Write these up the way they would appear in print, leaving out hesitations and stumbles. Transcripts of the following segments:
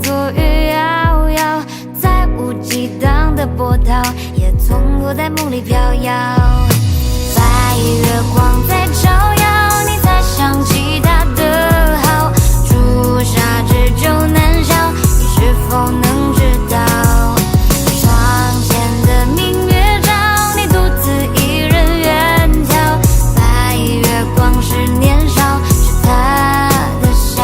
作于遥遥，再无激荡的波涛，也从不在梦里飘摇。白月光在照耀，你才想起他的好，朱砂痣就难消，你是否能知道？窗前的明月照，你独自一人远眺，白月光是年少，是他的笑。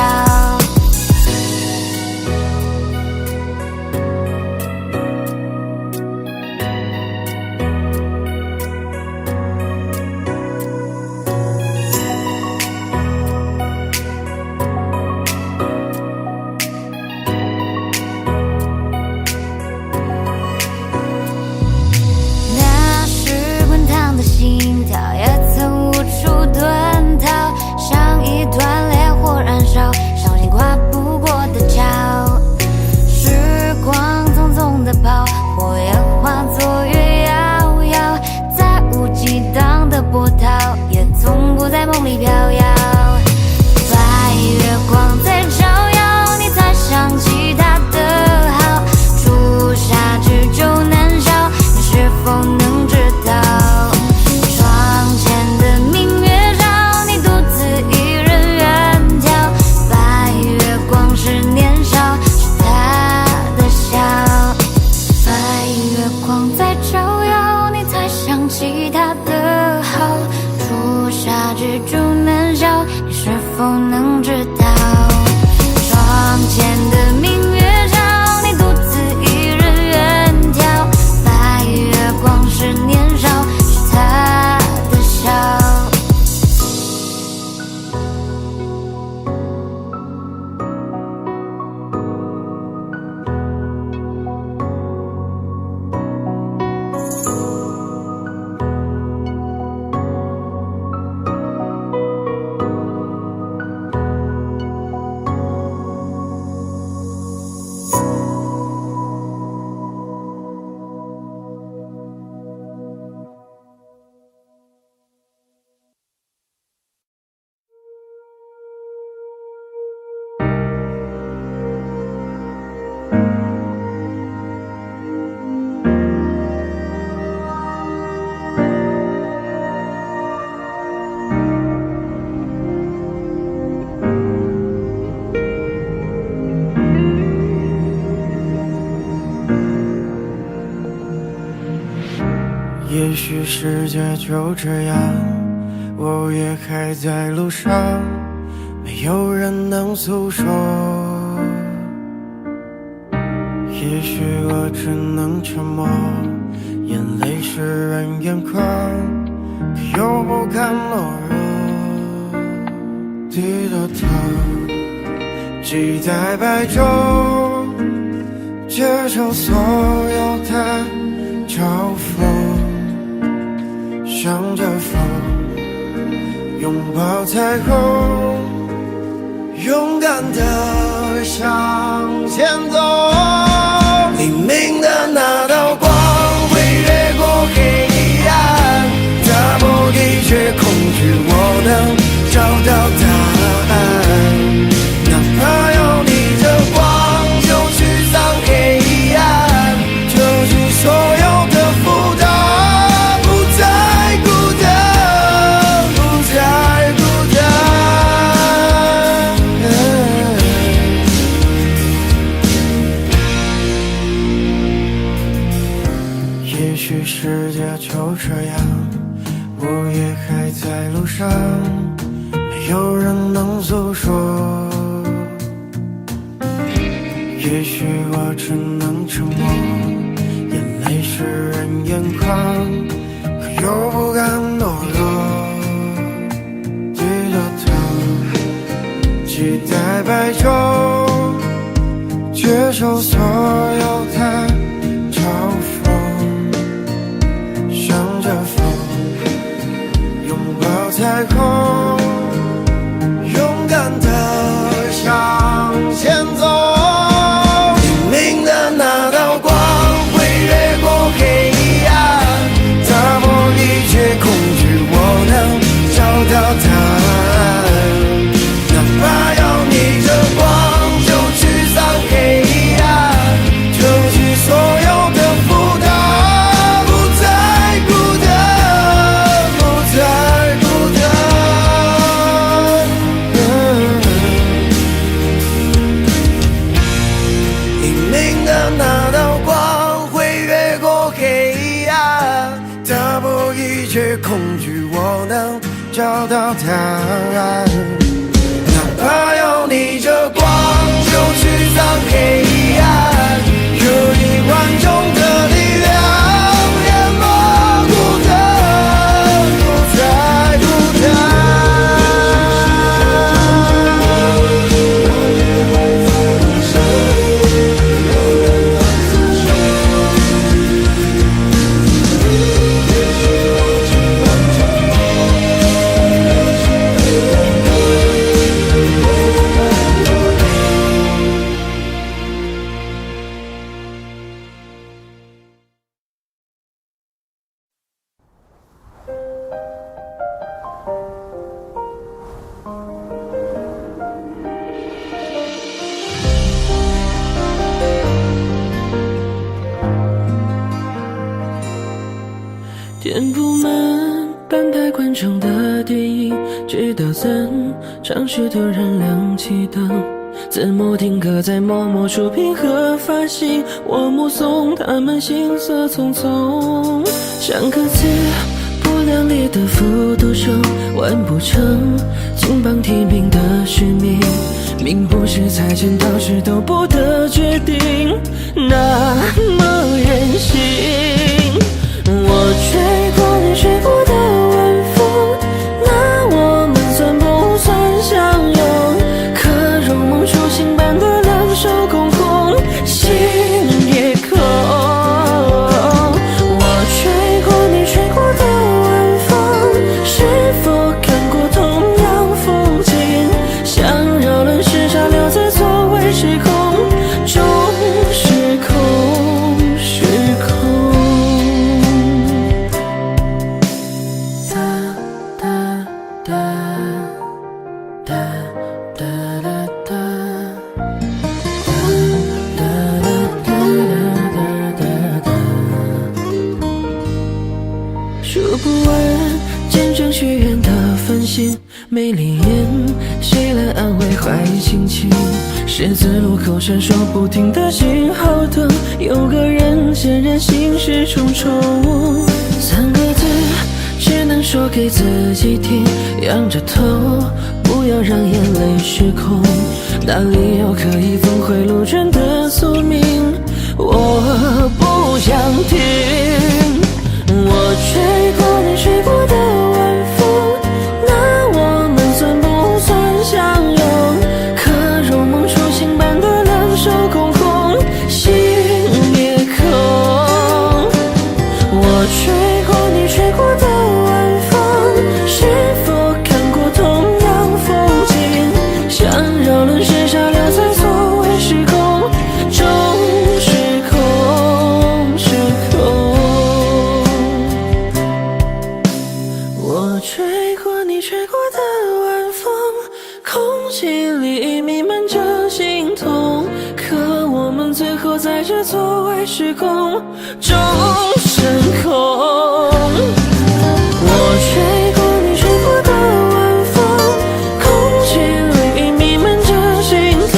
那时滚烫的心跳，也曾无处遁逃，像一团烈火燃烧，烧进跨不过的桥。时光匆匆地跑，火焰化作月遥遥，再无激荡的波涛，也从不在梦里飘摇。白月光在照耀，你才想起他的好，朱砂痣就难消，你是否能知道？窗前的明月照，你独自一人远眺，白月光是年少，是他的笑。白月光在照耀，你才想起他的好，朱砂痣就难消，你是否能知道？窗前的明月照，你独自一人远眺，白月光是年少，是他的笑。也许世界就这样，我也还在路上，没有人能诉说。也许我只能沉默，眼泪湿润眼眶，可又不敢懦弱。低着头，期待白昼，接受所有的嘲讽。向着风，拥抱彩虹，勇敢地向前走。黎明的那道光会越过黑暗，打破一切恐惧，我能找到答案。哪怕要逆着光，就去sang黑暗，救出所有的负担。世界就这样，我也还在路上，没有人能诉说。也许我只能沉默，眼泪湿润眼眶，可又不敢懦弱。低着头，期待白昼，接受所有的嘲讽。向着风，拥抱彩虹，勇敢地向前走。黎明的那道光会越过黑暗，打破一切恐惧，我能找到答案。哪怕要逆着光，就去sang黑暗。惧，我能找到答案。哪怕要逆着光，就去上黑暗，可以万众的力量，淹没孤单，不再孤单。填不满半排观众的电影，直到散场时突然亮起灯，字幕定格在默默触屏和发行，我目送他们行色匆匆，像个字不量力的复读生，完不成金榜题名的使命，命不是财神到时都不得决定，那么任性。我吹过你吹过的晚风，那我们算不算相拥？可如梦初醒般的两手空空，心也空。我吹过你吹过的晚风，是否看过同样风景？想绕轮时差留在座位时空中，时空时空。数不完见证许愿的繁星，没灵眼谁来安慰坏心情？十字路口闪烁不停的信号灯，有个人显然心事重重，三个字只能说给自己听，仰着头不要让眼泪失控，哪里有可以峰回路转的宿命？我不想听。我吹过你吹过的晚风，那我们算不算相拥？可如梦初醒般的两手空空，心也空。我吹过你吹过的晚风，是否看过同样风景？想绕轮时差留在座位时空中，时空时空。我吹过你吹过的晚风，空气里弥漫着心痛，可我们最后在这座位时空中升空。我吹过你吹过的晚风，空气里弥漫着心痛，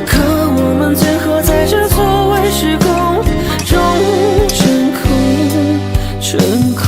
可我们最后在这座位时空中升空升空。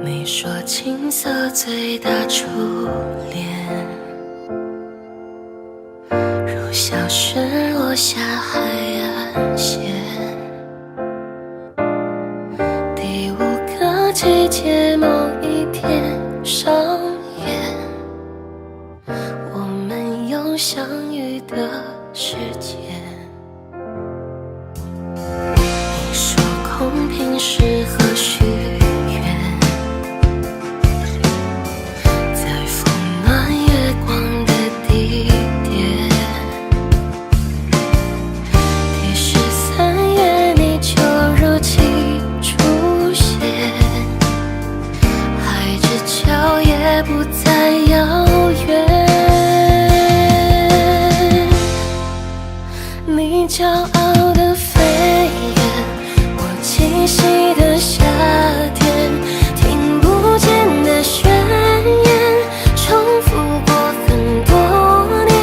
你说青涩最大初恋，如小雪落下海岸线，第五个季节某一天上演，我们有相遇的时间。骄傲的飞远，我栖息的夏天，听不见的宣言，重复过很多年，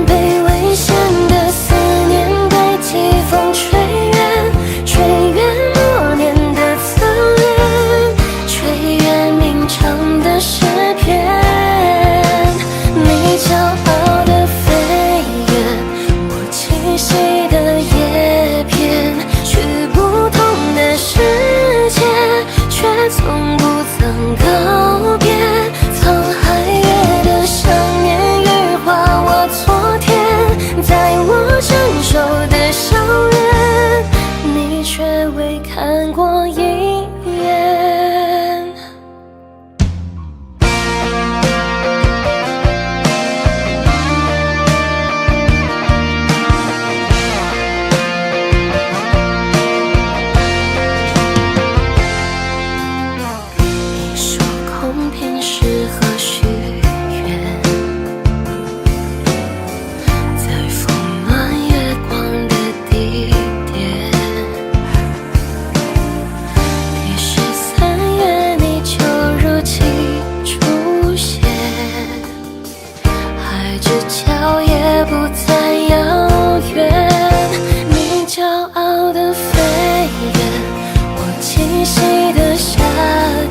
被危险的思念被季风吹远，吹远默念的侧脸，吹远鸣唱的诗篇。你骄傲的飞远，我栖息的叶片，去不同的世界，却从不曾告别。沧海月的想念羽化我昨天，在我成熟的校园，你却未看过一眼。你说空瓶适合许愿，在风暖月光的地点。第13月你就如期出现，海之角也不再遥远。你骄傲的飞远，我栖息的夏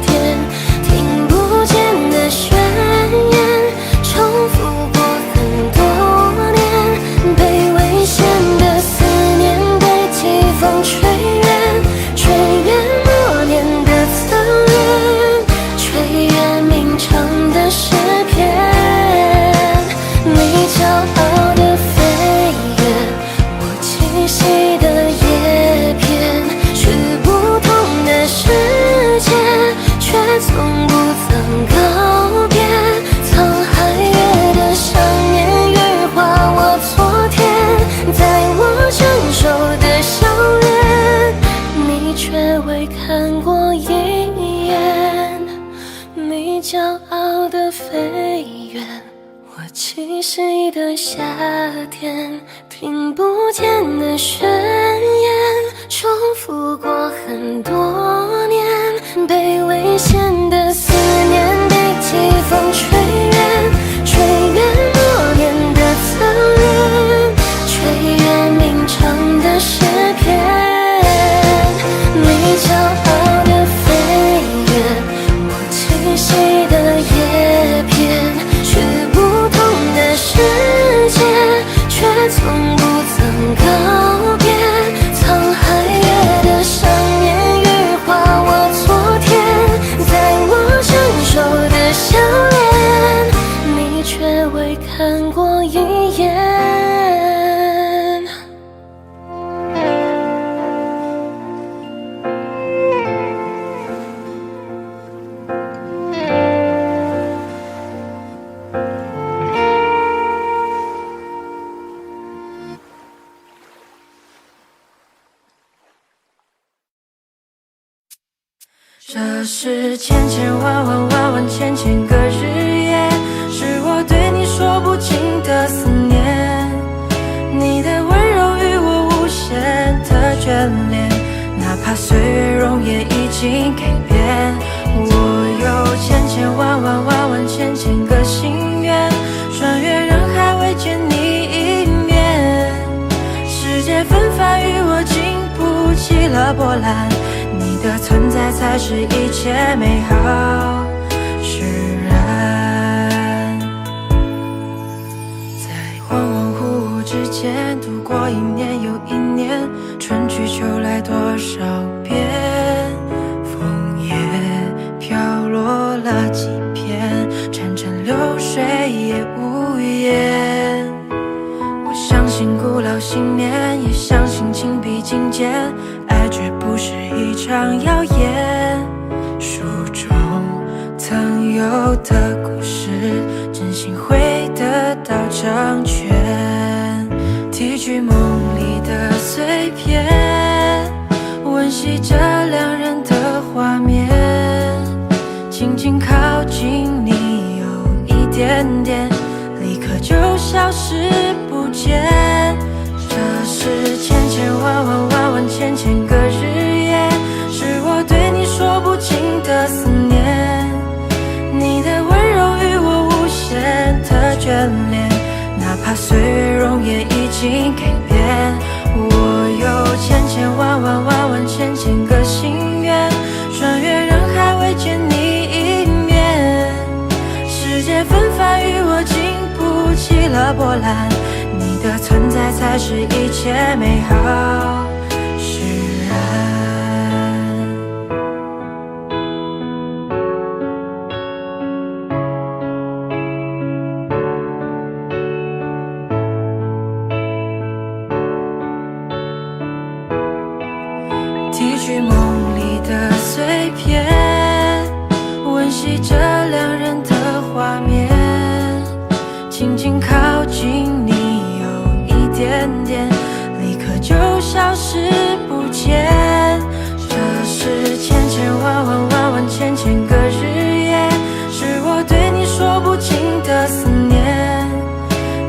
天，听不见的宣言，重复过很多年，被危险的思念被季风吹远，吹远默念的侧脸，吹远鸣唱的诗篇。你骄傲的飞远，我栖息的叶片，去不同的世界，却从不曾告别。沧海月的想念羽化我昨天，在我成熟的校园，你却未看过一眼。你骄傲的飞远，我栖息的夏天，听不见的宣言，重复过很多年，被危险的思念被季风吹远，吹远默念的侧脸，吹远鸣唱的诗篇。你骄傲的飞远，我栖息的叶片，去不同的世界，却从不曾告别。沧海月的想念羽化我昨天，在我成熟的校园，你却未看过一眼。这是千千万万万万千千个日夜，是我对你说不尽的思念。你的温柔与我无限的眷恋，哪怕岁月容颜已经改变。我有千千万万万万千千个心愿，穿越人海未见你一面。世界纷繁与我经不起了波澜，你的存在才是一切美好释然。在恍恍惚惚之间度过一年又一年，春去秋来多少遍，枫叶飘落了几片，潺潺流水也无言。我相信古老信念，也相信情比金坚，爱绝不是一场谣言。书中曾有的故事，真心会得到成全。提取梦里的碎片，温习着两人的画面，轻轻靠近你有一点点，立刻就消失不见。这是千万千千个日夜，是我对你说不尽的思念。你的温柔与我无限的眷恋，哪怕岁月容颜已经改变。我有千万千千个心愿，穿越人海未见你一面。世界纷繁与我经不起了波澜，你的存在才是一切美好释然。提取梦里的碎片，温习着两人的画面，轻轻靠近你有一点点，立刻就消失不见。这是千万千千个日夜，是我对你说不尽的思念。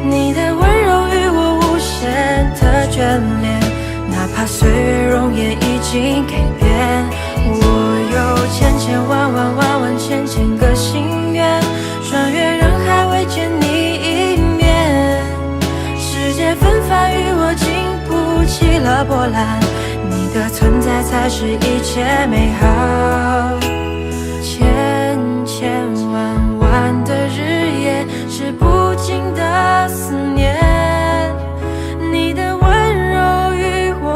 你的温柔与我无限的眷恋，哪怕岁月容颜已经改变。我有千万千千个心愿，穿越人海未见你一面。世界纷繁与我经不起了波澜，你的存在才是一切美好。千万的日夜，是不尽的思念。你的温柔与我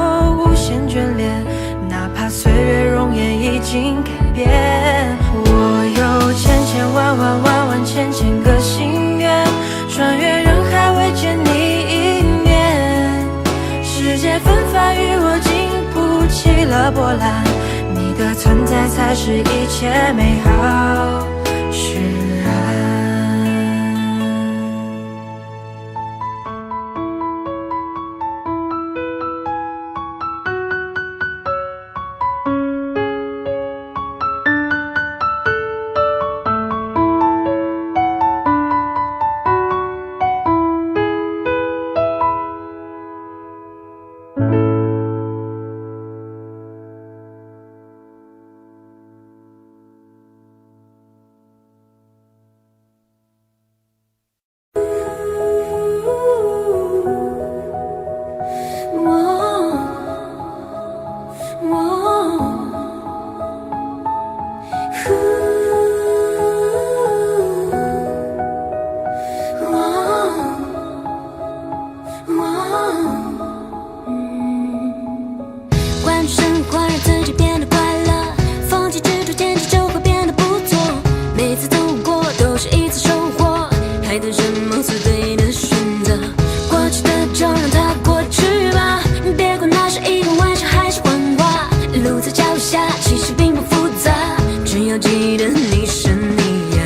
无限眷恋，哪怕岁月容颜已经改变。我有千万千千个心愿，穿越人海未见你一面。世界纷繁与我经不起了波澜，你的存在才是一切美好释然。关注生活，让自己变得快乐，放弃执着，坚持就会变得不错。每次走过都是一次收获，还等什么？做对的选择。过去的就让它过去吧，别管那是一个玩笑还是谎话。路在脚下，其实并不复杂，只要记得你是你呀。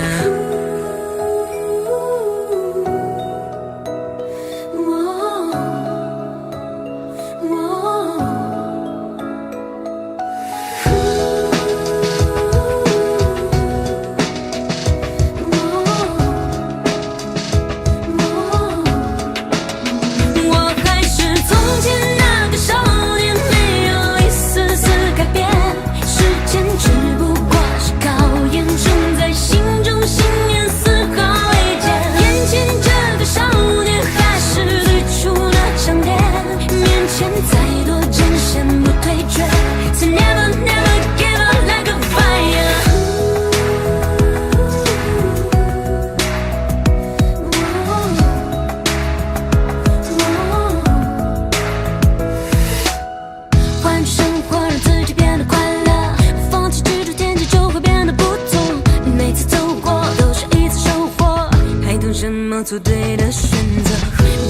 做对的选择，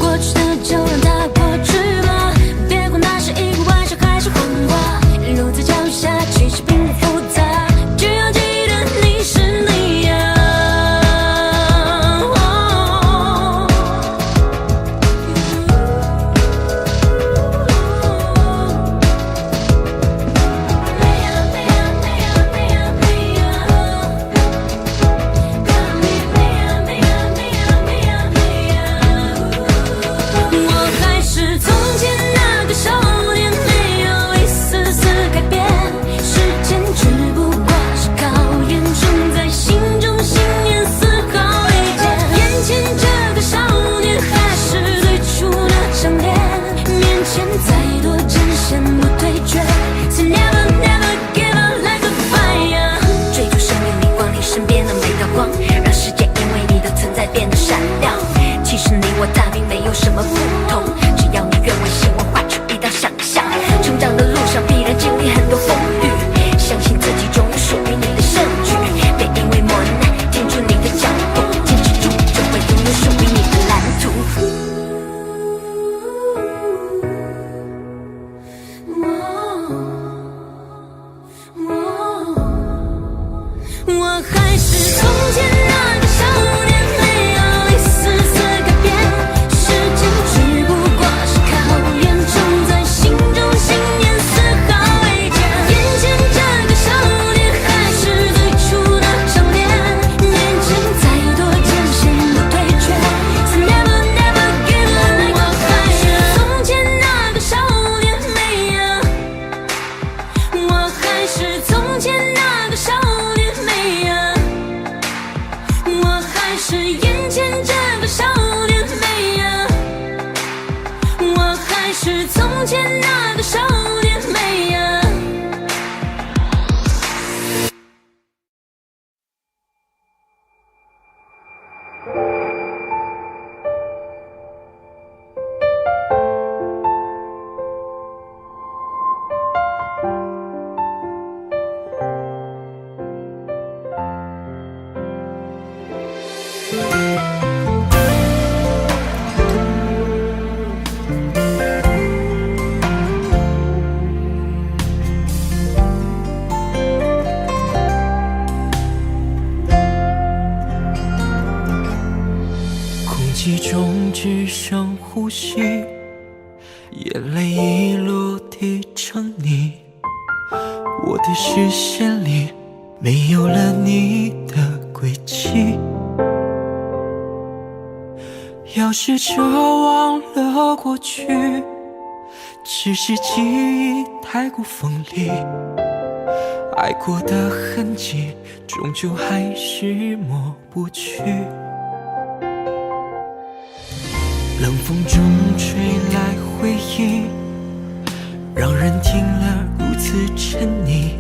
过去的就让它过去吧，别管那是一个玩笑还是谎话。路在脚下，其实并不复杂，只要记得你是你呀。是眼前这个少年美呀？我还是从前那个少年美呀？空气中只剩呼吸，眼泪已落地成泥，我的视线里没有了你的轨迹。要试着忘了过去，只是记忆太过锋利，爱过的痕迹终究还是抹不去。冷风中吹来回忆，让人听了如此沉溺，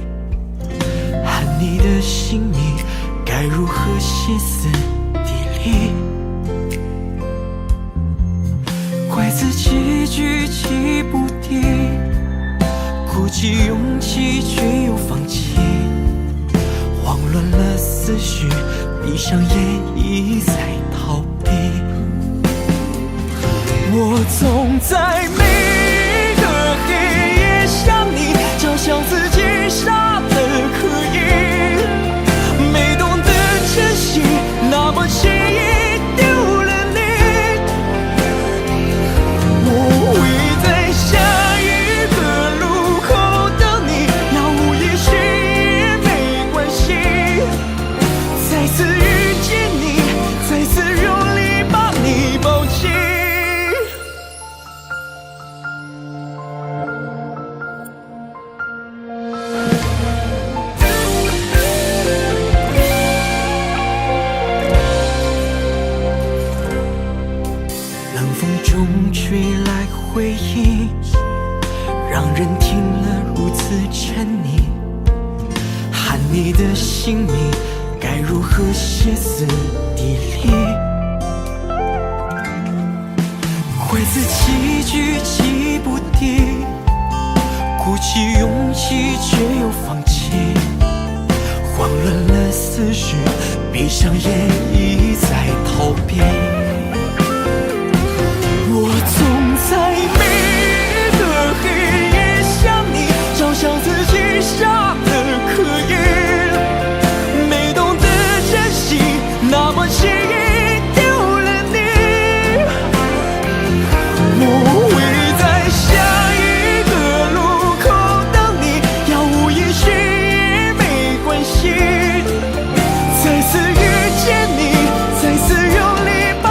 喊你的姓名该如何歇斯底里，怪自己举棋不定，鼓起勇气却又放弃，慌乱了思绪，闭上眼一再逃避。我总在每个黑夜想你，就像自己傻得可以，没懂得珍惜，那么轻易丢了你。我会在下一个路口等你，杳无音讯也没关系，再次遇见你，再次用力把你抱紧。冷风中吹来回忆，让人听了如此沉溺，喊你的姓名该如何歇斯底里，怪自己举棋不定，鼓起勇气却又放弃，慌乱了思绪，闭上眼一再逃避。我总在每个黑夜想你，就像自己傻得可以，没懂得珍惜，那么轻易丢了你。我会在下一个路口等你，杳无音讯也没关系，再次遇见你，再次用力把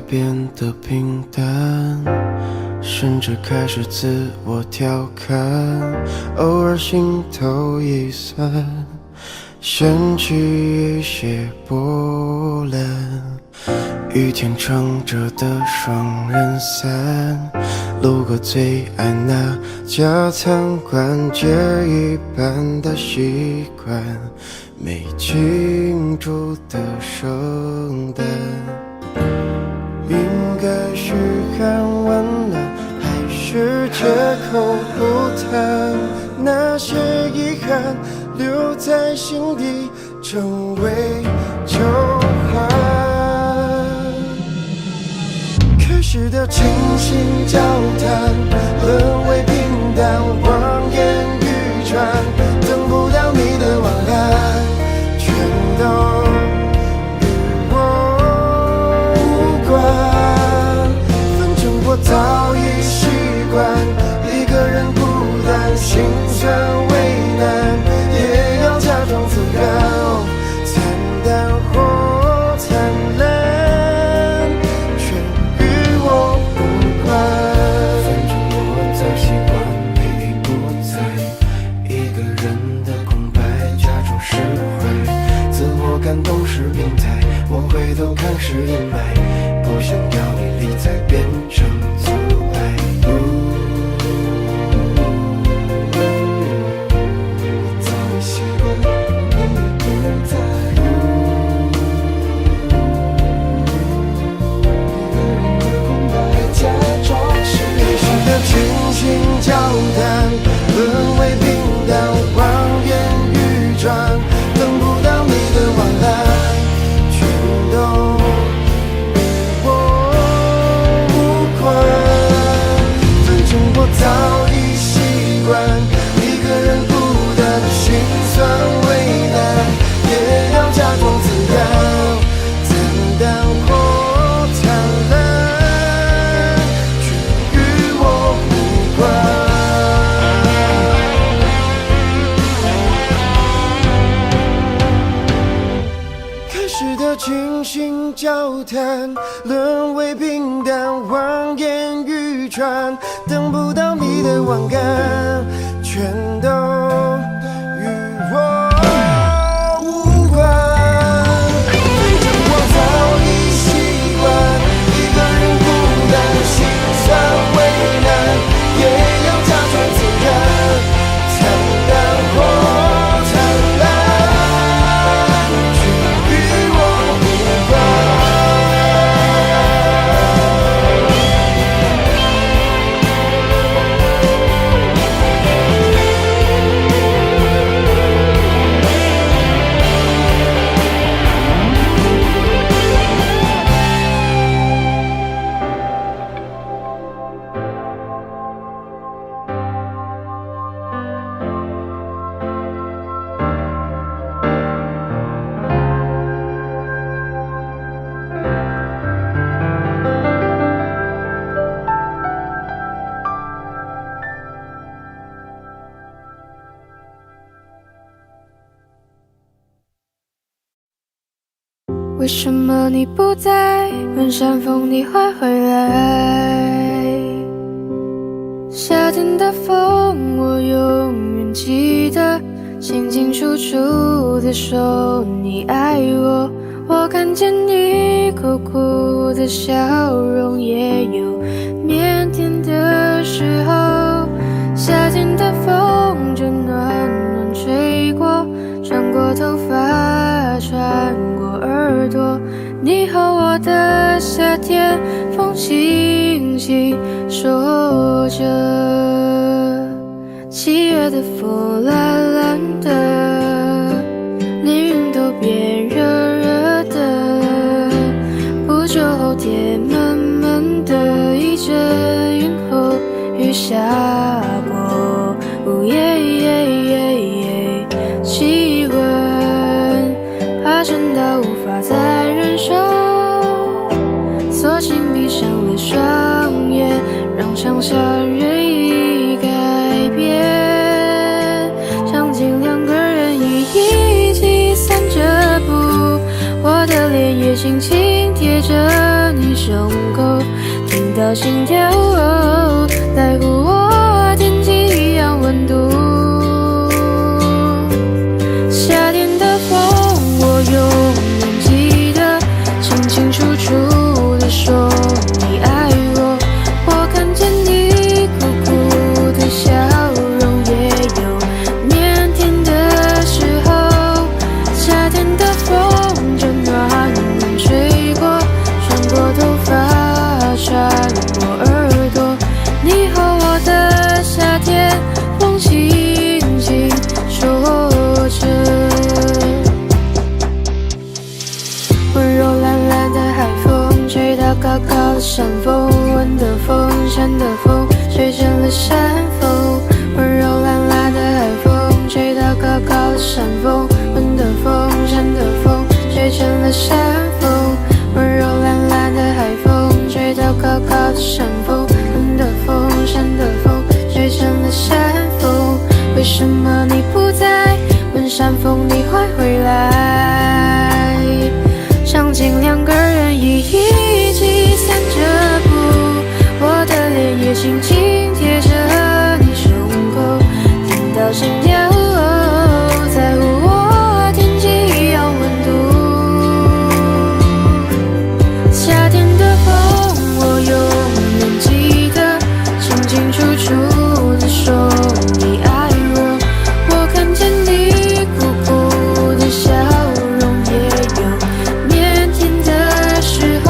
变得平淡，甚至开始自我调侃，偶尔心头一酸，掀起一些波澜。雨天撑着的双人伞，路过最爱那家餐馆，戒一般的习惯，没庆祝的圣诞。应该是喊晚安，还是借口不谈？那些遗憾留在心底，成为旧患。开始的倾心交谈，沦为平淡，望眼欲穿，等不到你的晚安，全都与我无关。反正我早已习惯一个人孤单，心酸为难，也要假装自然。惨淡或灿烂，全与我无关。反正我早习惯每一不在一个人的空白，假装释怀，自我感动是病态，我回头看是阴霾，不想要你离再变成阻碍。我早已习惯你不在，一个人的空白，假装是开始的倾心交谈，沦为平淡，望眼欲穿，等不到你的晚安，全都与我无关。反正我早已习惯一个人孤单，心酸为难，也要假装自然。惨淡或灿烂，却与我无关。开始的倾心交谈，沦为平淡，望眼欲穿，等不到你的晚安，全都与我无关。反正我早已习惯一个人孤单，心酸为难，也要假装自然。惨淡或灿烂，却与我无关。为什么你不在？问山风你会回来？夏天的风，我永远记得，清清楚楚的说你爱我。我看见你苦苦的笑容，也有腼腆的时候。夏天的风就暖暖吹过，穿过头发，穿过耳朵。你和我的夏天，风轻轻说着。7月的风蓝蓝的，连云都变热热的。不久后天闷闷的，一阵云后雨下过。气温爬升到无法再忍受，索性闭上了双眼，让想象任意改变。场景2个人一起散着步，我的脸也轻轻贴着你胸口，听到心跳，在乎我天气一样温度。夏天的风，我永远记得，清清楚楚地说你爱我。我看见你苦苦的笑容，也有腼腆的时候。夏天的风就暖暖吹过，穿过头发，穿过耳朵。你和我的夏天，风轻轻说着。温柔懒懒的海风，吹到高高的山峰，闻的风，扇的风，吹成了山峰。温柔懒懒的海风，吹到高高的山峰，闻的风，扇的风，吹成了山峰。温柔懒懒的海风，吹到高高的山峰，闻的风，扇的风，吹成了山峰。为什么你不在？问山峰你会回来？场景两个人一起散着步，我的脸也轻轻贴着你胸口，听到心跳，在乎我天气一样温度。夏天的风，我永远记得，清清楚楚地说你爱我。我看见你苦苦的笑容，也有腼腆的时候。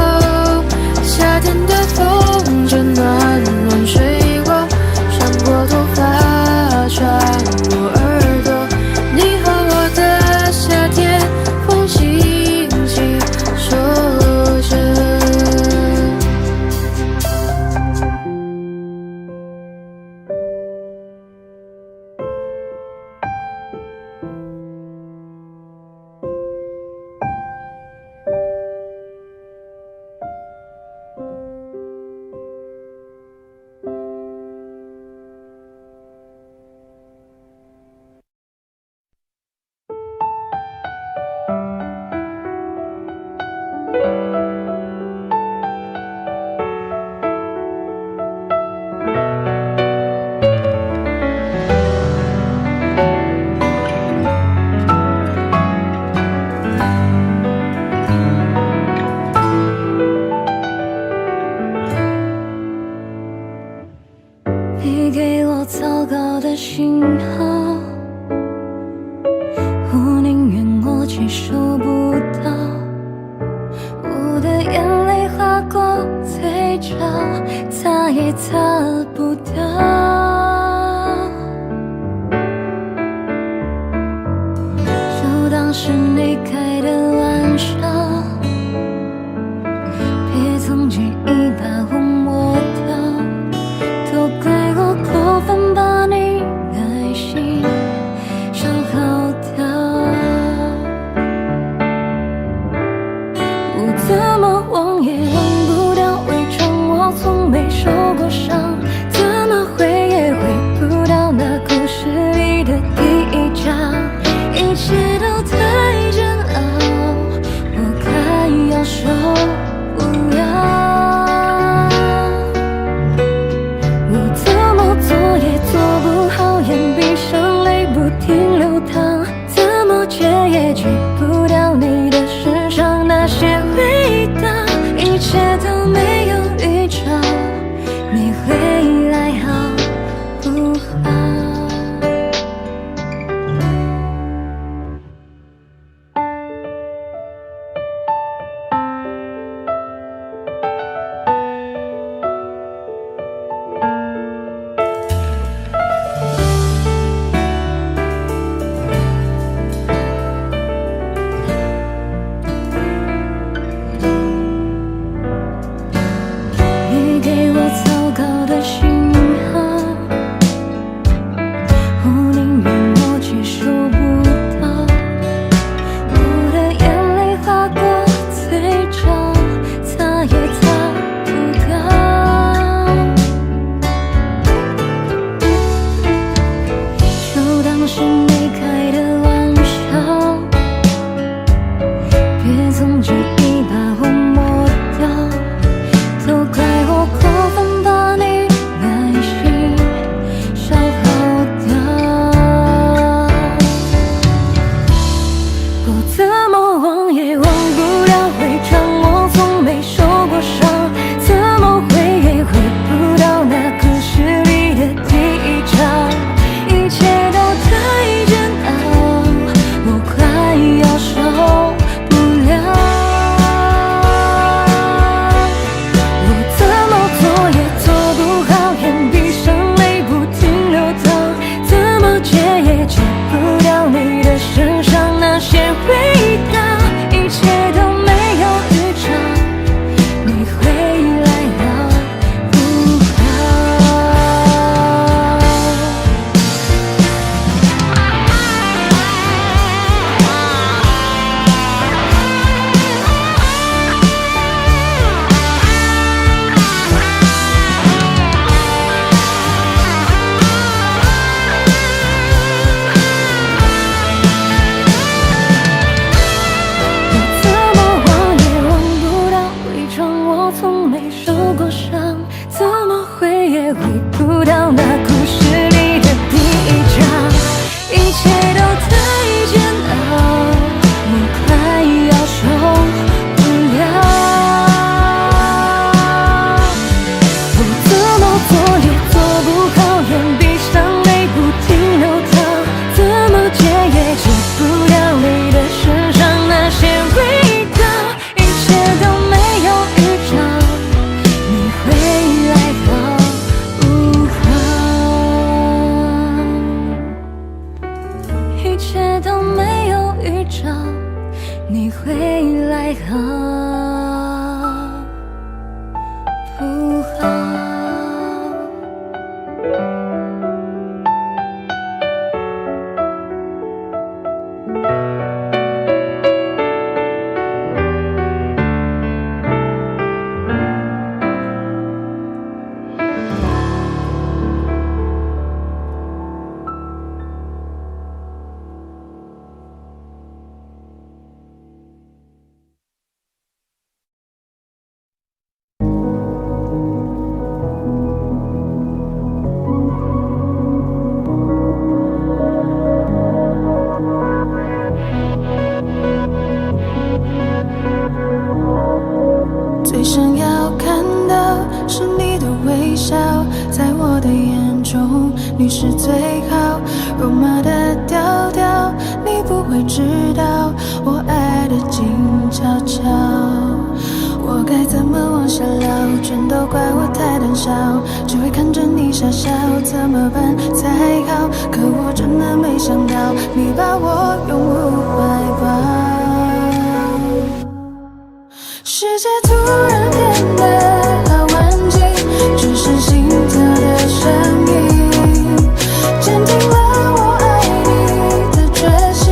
夏天的风就暖暖吹过，穿过头发，穿过耳朵。你和我的夏天，风轻轻说着。你给我糟糕的信号，我宁愿我接收不到，我的眼泪划过嘴角，擦也擦不到。就当是你开的玩笑，别从记忆把我抹掉，都怪我过分把你耐心消耗掉。我怎么忘也忘不掉，伪装我从没受过伤，怎么会也戒不掉你的身上那些味道，一切都没有预兆，你会来好不好？怎么会也回不到那故事里的第一章，一切都太煎熬，我快要受不了。我怎么做也做不好，眼闭上泪不停流淌，怎么戒也戒不掉你的身上那些味道，一切都没有预兆。一切都没有预兆，你会来好不好？最想要看到是你的微笑，在我的眼中你是最好。肉麻的调调，你不会知道我爱的静悄悄。我该怎么往下聊？全都怪我太胆小，只会看着你傻笑，怎么办才好？可我真的没想到，你把我拥入怀抱。世界突然变得好安静，只剩心跳的声音，坚定了我爱你的决心，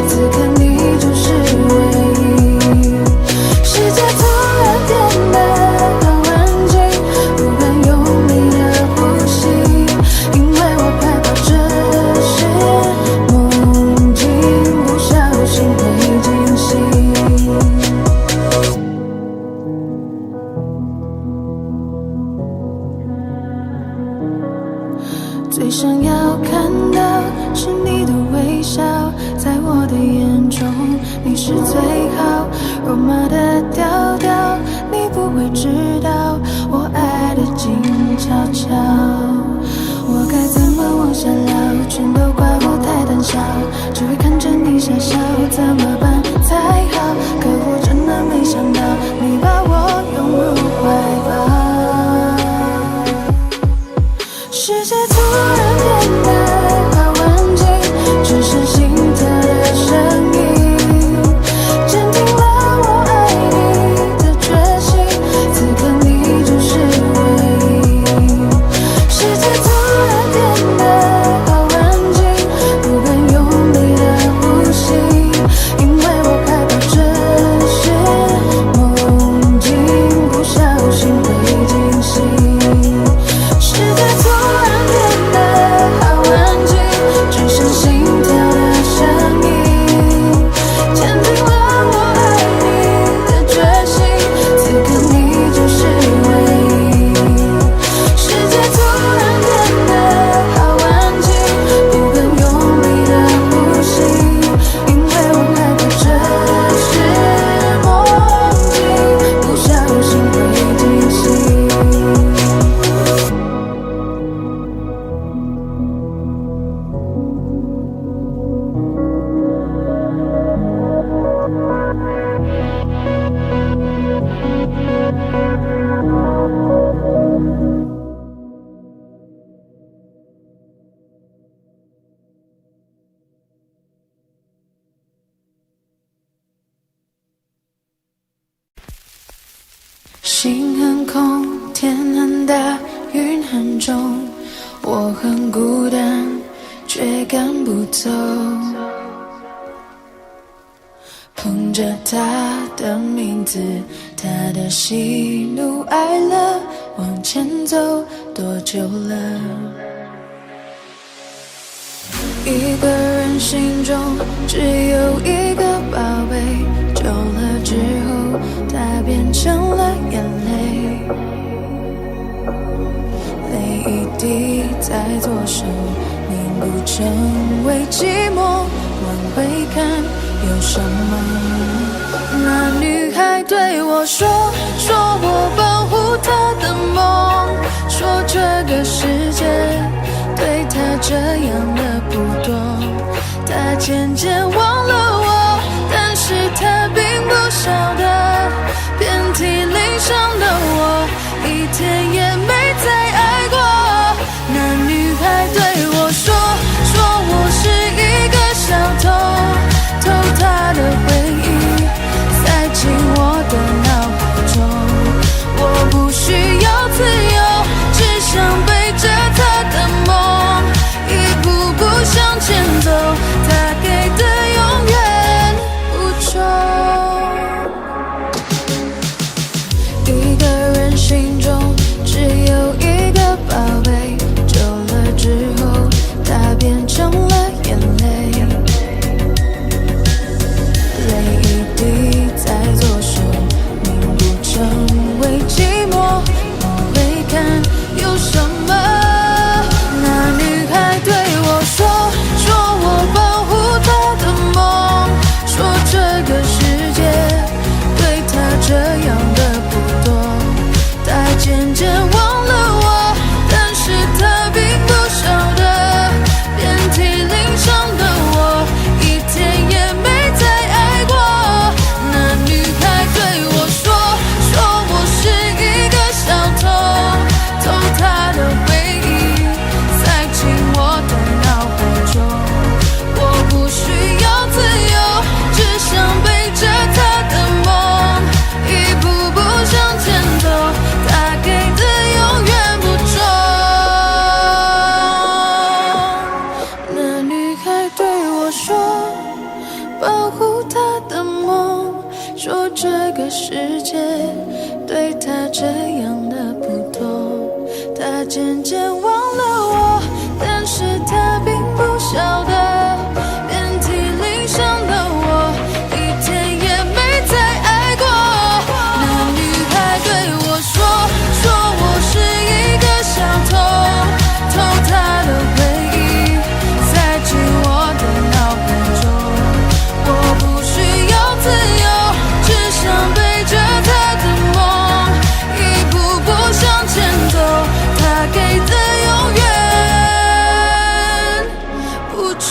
此刻你就是唯一。世界突然变得好安静，不敢用力的呼吸，因为我害怕这是梦境，不小心会惊醒。最想要看到是你的微笑，在我的眼中你是最好。肉麻的调调，你不会知道我爱的静悄悄。我该怎么往下聊？全都怪我太胆小，只会看着你傻笑，怎么办才好？可我真的没想到，你把我拥入怀抱。世界突然变得好安静，只剩心跳的声音，坚定了我爱你的决心，此刻你就是唯一。世界突然变得好安静，不敢用力的呼吸，因心很空，天很大，云很重，我很孤单，却赶不走。捧着他的名字，他的喜怒哀乐，往前走多久了？一个人心中只有一个宝贝，久了之后，它变成了眼泪。泪一滴在左手凝固成为寂寞，往回看有什么？那女孩对我说我保护她的梦，说这个世界对她这样的不多，她渐渐忘了我，但是她并不晓得，遍体鳞伤的我，一天也没再爱过。那女孩对我说我是一个小偷，偷她的回忆，塞进我的脑海中。我不需要自由，只想背着她的梦，一步步向前走，她给的永远不重。一个人心中只有一个宝贝，久了之后，它变成了眼泪。泪一滴在左手凝固成为寂寞，往回看有什么？那女孩对我说我保护她的梦，说这个世界对她这样的不多，她渐渐忘了我，但是她并不晓得，遍体鳞伤的我，一天也没再爱过。那女孩对我说我是一个小偷，偷她的回忆，塞进我的脑海中。我不需要自由，只想背着她的梦，一步步向前走，她给的永远不重。那女孩对我说保护她的梦，说这个世界对她这样的不多，她渐渐忘了我，但是她并不晓得，遍体鳞伤的我，一天也没再爱过。那女孩对我说我是一个小偷，偷她的回忆，塞进我的脑海中。我不需要自由，只想背着她的梦，一步步向前走，她给的永远不重。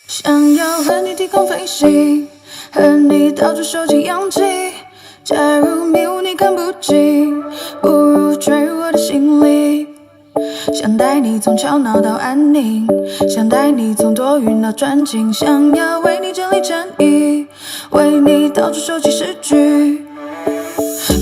想要和你低空飞行，和你到处收集氧气，假如迷雾你看不清，不如坠入我的心里。想带你从吵闹到安宁，想带你从多云到转晴，想要为你整理衬衣，为你到处收集诗句。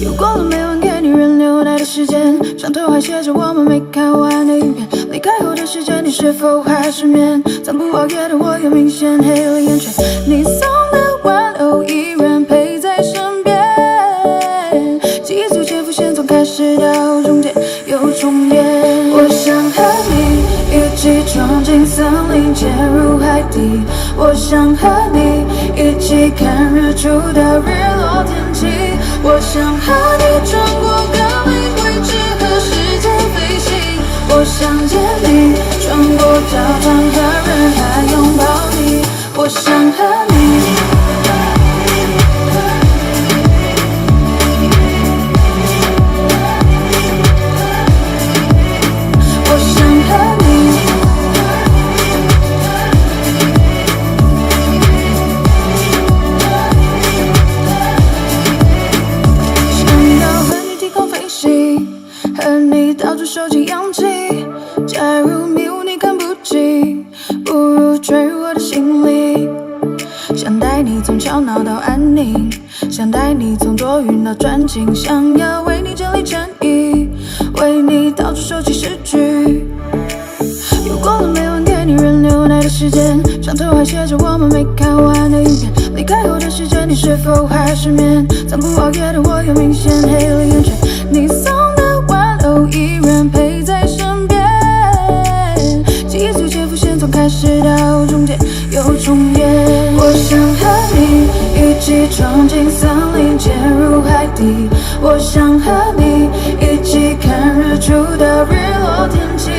又过了每晚给你人留奶的时间，上头还写着我们没看完的影片。离开后的时间，你是否还失眠？暂不熬夜的我又明显黑了眼圈。你送的玩偶依然陪在身边，记忆逐渐浮现，从开始到终点又重演。我想和你一起闯进森林，潜入海底。我想和你一起看日出到日落天气。我想和你穿过各类位置和时间飞行。我想见你，穿过教堂和人海拥抱你。我想和你。闹到安宁，想带你从多云到转晴，想要为你整理衬衣，为你到处收集诗句。又过了每晚给你人流奶的时间，床头还写着我们没看完的影片。离开后的时间，你是否还失眠？残酷熬夜的我又明显黑了眼圈。你送的玩偶依然陪在身边，记忆随潜伏线从开始到终结又重演。我想和你一起闯进森林，潜入海底。我想和你一起看日出到日落天际。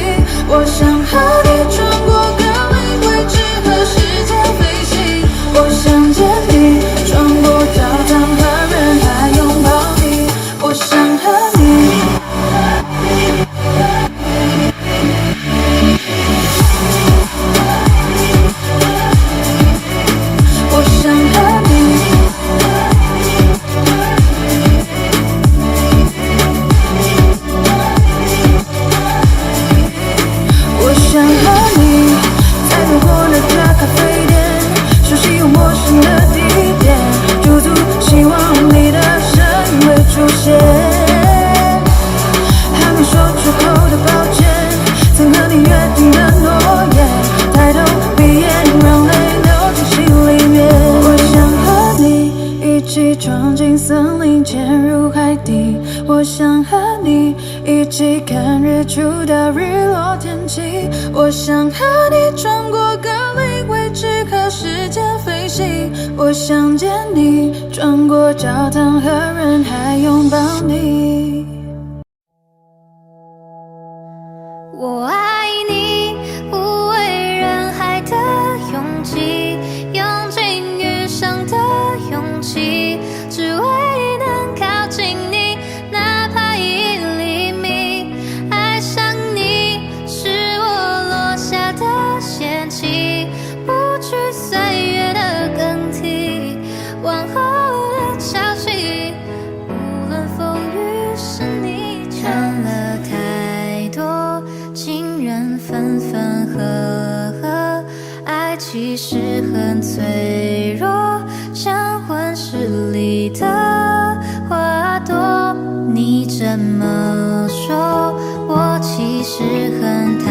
我想和你穿过各类未知和时间飞行。我想见你，穿过教堂和人海拥抱你。我想和你。我想和你。我想和你，在路过那家咖啡店，熟悉又陌生的地点，驻足希望你的身影会出现。还没说出口的抱歉，曾和你约定的诺言，抬头闭眼让泪流进心里面。我想和你一起闯进森林，潜入海底。我想和你一起看日出到日落天际。我想和你穿过各类未知和时间飞行。我想见你，穿过教堂和人海拥抱你。我爱你，无畏人海的勇气，用尽余生的勇气，只为能靠近你，哪怕一厘米。爱上你是我落下的仙气，不惧岁月的更替，往后的潮汐，无论风雨是你看了太多情人分分合合，爱其实很脆弱，像温室里的花朵。你这么说，我其实很忐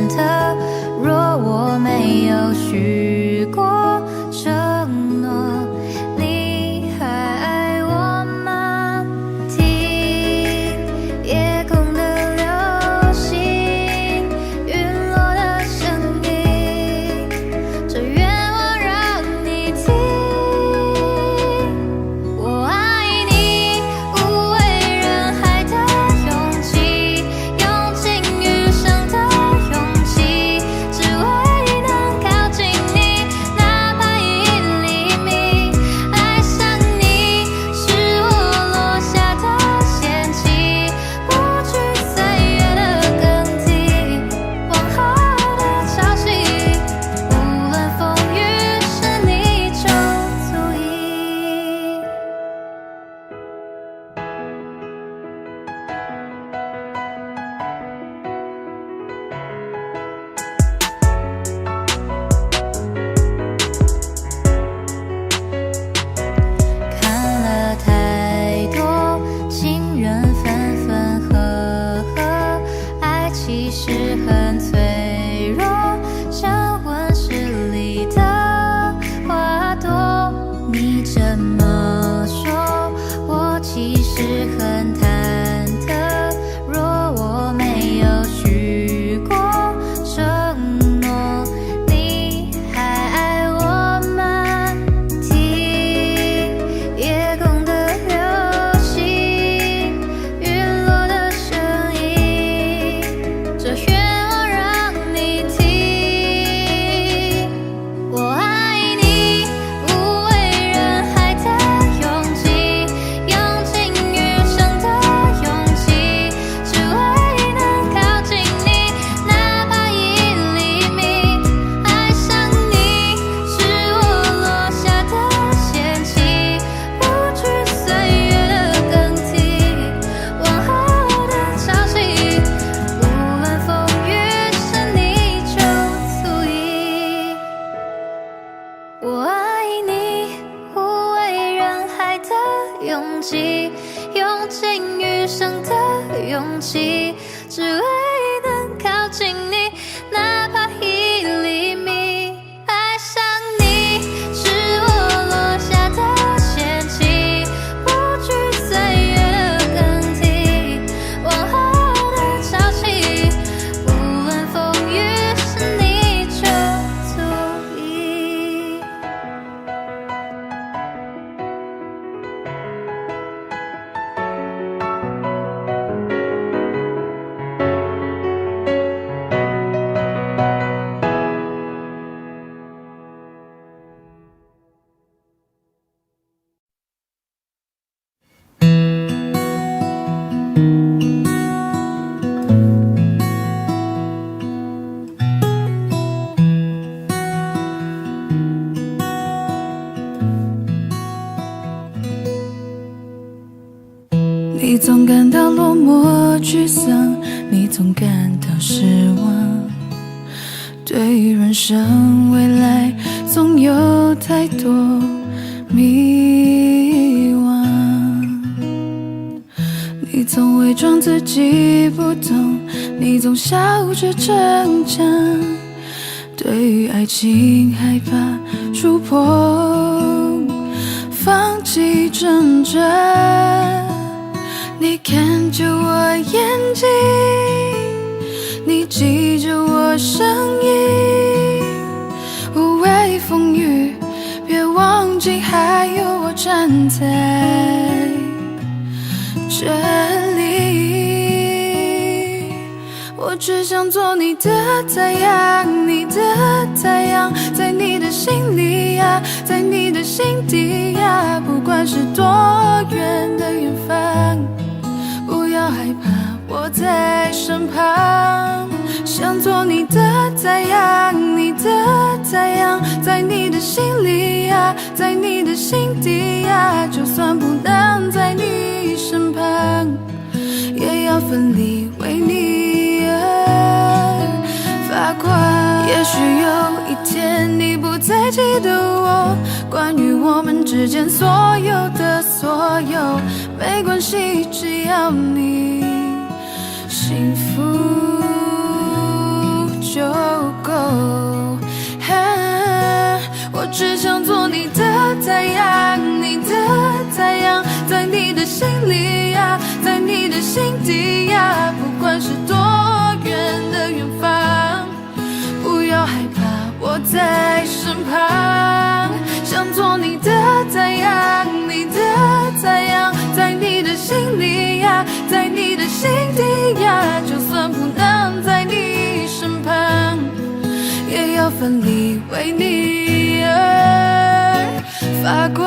忑。若我没有许过承诺，你还爱我吗？听夜空的流星，陨落的声音，这愿望让你听。我爱你，无畏人海的勇气，用尽余生的勇气，只为能靠近你，哪怕一厘米。爱上你是我落下的仙气，不惧岁月的更替，往后的潮汐，无论风雨是你就足矣。看了太多情人分分合合，爱其实很脆弱，像温室里的花朵。你这么说，我其实很忐忑。若我没有许过承诺，你还爱我吗？听夜空的流星，陨落的声音，这愿望让你听。你总感到落寞沮丧，你总感到失望，对于人生未来总有太多迷惘。你总伪装自己不懂，你总笑着逞强，对于爱情害怕触碰，放弃挣扎。你看着我眼睛，你记着我声音，无畏风雨，别忘记还有我站在这里。我只想做你的太阳，你的太阳，在你的心里呀，在你的心底呀，不管是多远的远方，不要害怕，我在身旁。想做你的太阳，你的太阳，在你的心里呀，在你的心底呀，就算不能在你身旁，也要奋力为你而发光。也许有一天你不再记得我，关于我们之间所有的所有，没关系，只要你幸福就够。我只想做你的太阳，你的太阳，在你的心里呀，在你的心底呀，不管是多远的远方，不要害怕，我在身旁。想做你的太阳，你的太阳，在你的心里呀，在你的心底呀，就算不能在你身旁，也要奋力为你而发光。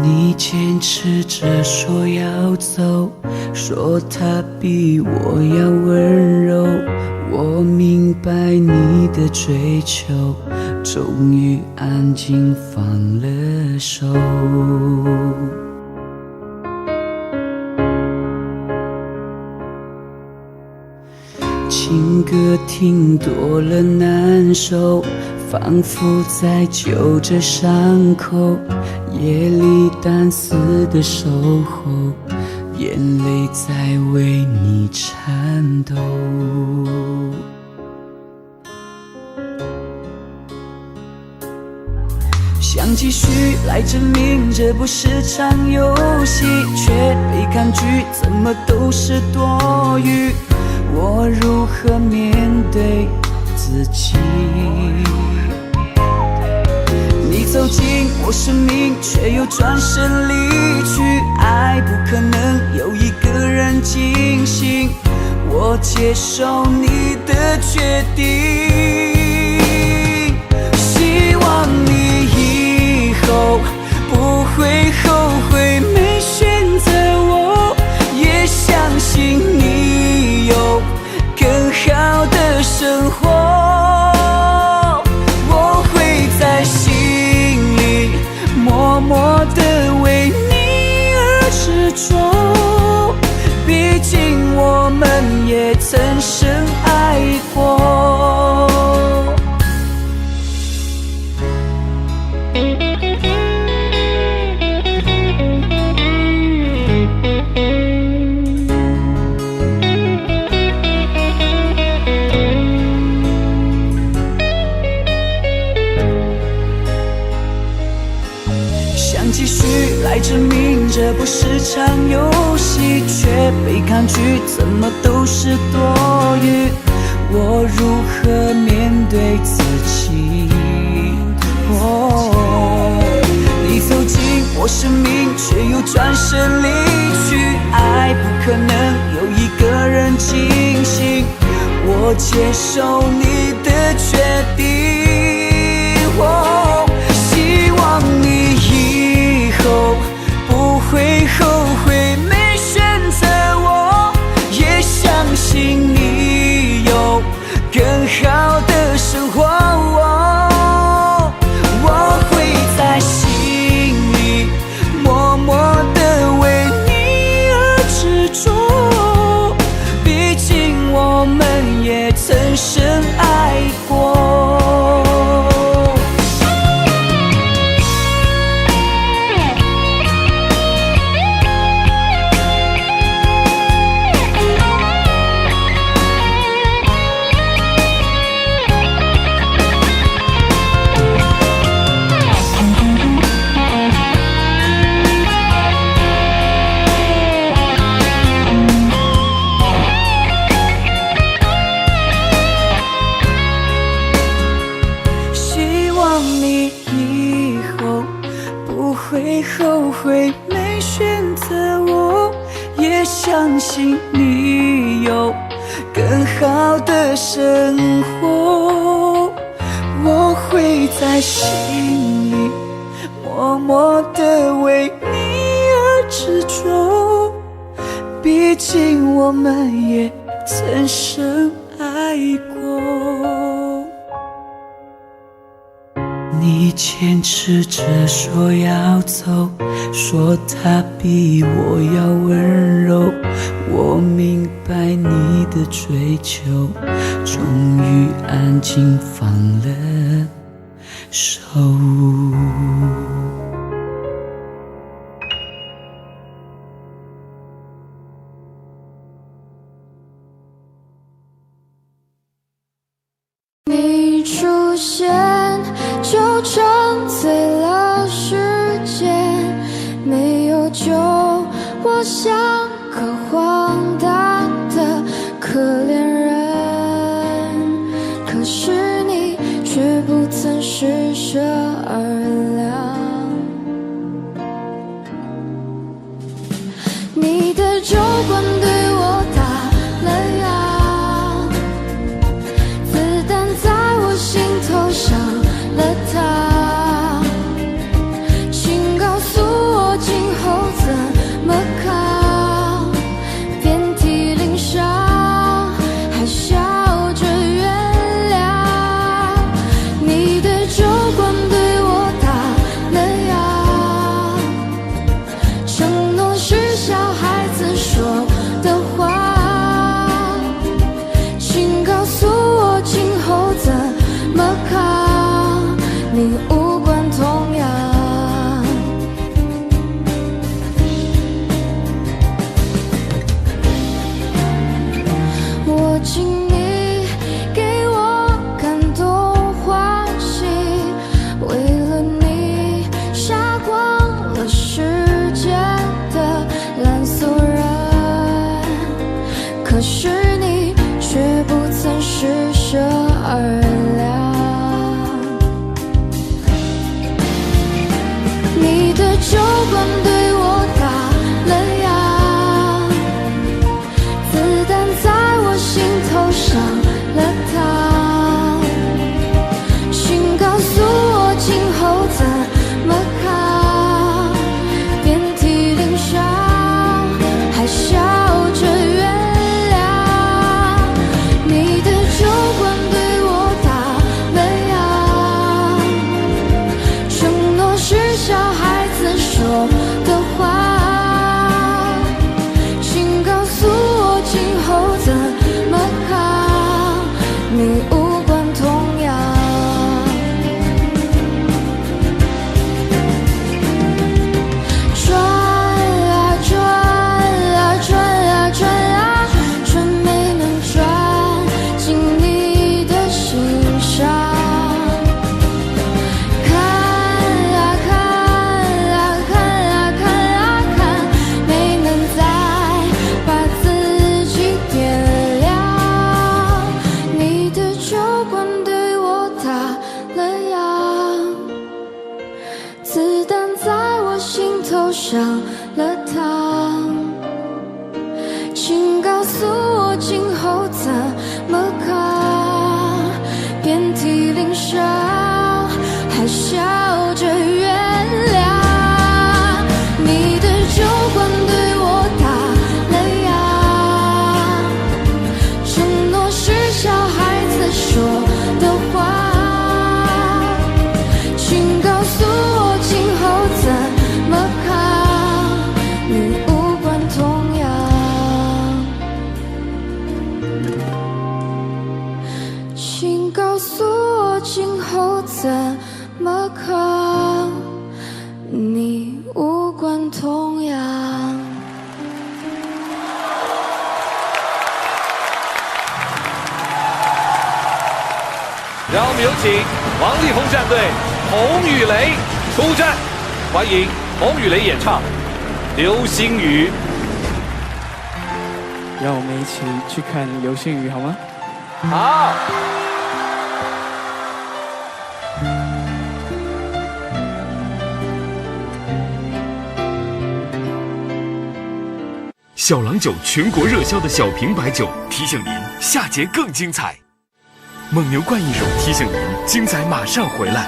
你坚持着说要走，说他比我要温柔，我明白你的追求，终于安静放了手。情歌听多了难受，仿佛在揪着伤口，夜里单丝的守候，眼泪在为你颤抖。想继续来证明这不是场游戏，却被抗拒，怎么都是多余。我如何面对自己？你走进我生命，却又转身离去。爱不可能有一个人进行，我接受你的决定。希望你以后不会后悔没选择我，也相信你有更好的生活。我会在心里默默地为你而执着，毕竟我们也曾深爱过。想继续来证明这不是场游戏，却被抗拒，怎么都是多余。我如何面对自己？你走进我生命，却又转身离去。爱不可能有一个人清醒，我接受你的决定。希望你以后不会后悔没选择我，也相信你有更好的生活。我会在心里默默地为你而执着，毕竟我们也曾深爱过。后悔没选择我，也相信你有更好的生活。我会在心里默默地为你而执着，毕竟我们也曾深爱过。你坚持着说要走，说他比我要温柔，我明白你的追求，终于安静放了手。你出现就沉醉了时间，没有救我像个荒诞的可怜人，可是你却不曾施舍而凉。你的酒馆对我打了烊，子弹在我心头上了膛，请告诉我今后怎么扛，遍体鳞伤还笑着原谅。你的酒馆对都少了糖。请告诉我今后怎么扛，遍体鳞伤，还笑着原谅。你的酒馆对我打了烊，承诺是小孩子说的话。请告诉我今后怎么扛，你无关痛痒。请告诉我今后怎么扛，你无关痛痒。让我们有请王力宏战队洪雨雷出战，欢迎洪雨雷演唱《流星雨》。让我们一起去看流星雨好吗？好。小郎酒全国热销的小瓶白酒提醒您下节更精彩。蒙牛冠益乳提醒您精彩马上回来。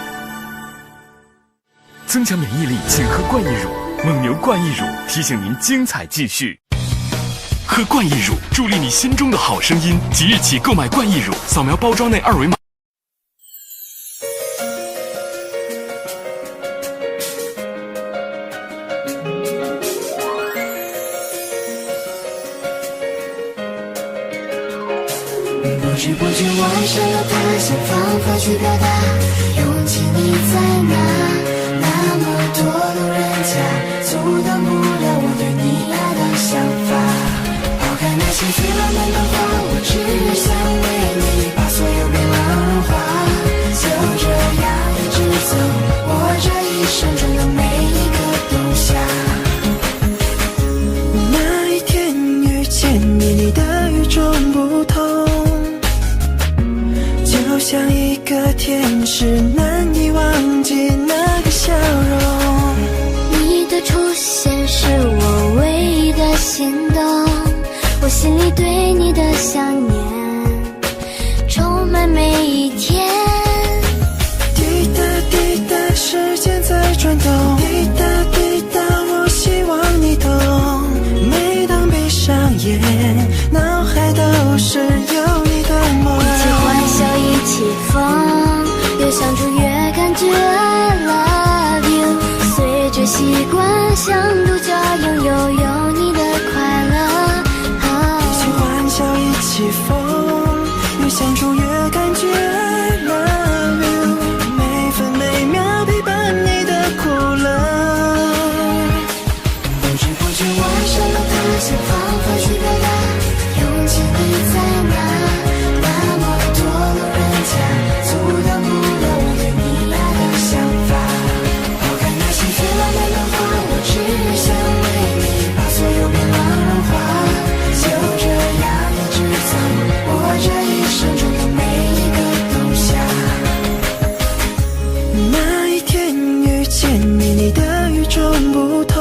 增强免疫力，请喝冠益乳。蒙牛冠益乳提醒您精彩继续。喝冠益乳，助力你心中的好声音。即日起购买冠益乳，扫描包装内二维码。不知不觉我爱上了他，想方法去表达，勇气你在哪？那么多路人甲，阻挡不了我对你爱的想法。抛开那些最浪漫的话，我只想为你把所有变浪融化。就这样一直走，我这一生中的每一个冬夏。那一天遇见你，你的与众不同，就像一个天使，难以忘记那个笑容。你的出现是我唯一的心动，我心里对你的想念充满每一天。滴答滴答，时间在转动，滴答滴答，我希望你懂。每当闭上眼，脑海都是有你的梦。一起欢笑，一起疯，越相处越感觉 I love you。随着习惯，像独角拥有你的快乐。一起欢笑，一起疯，越相处越感觉 I love you。每分每秒陪伴你的苦乐。不知不觉我爱上了他，想方法去表达，勇气你在哪？那么多路人甲，阻挡不了我对你爱的想法。抛开那些最浪漫的话，我只想为你把所有变浪融化。就这样一直走，我这一生中的每一个冬夏。那一天遇见你，你的与众不同，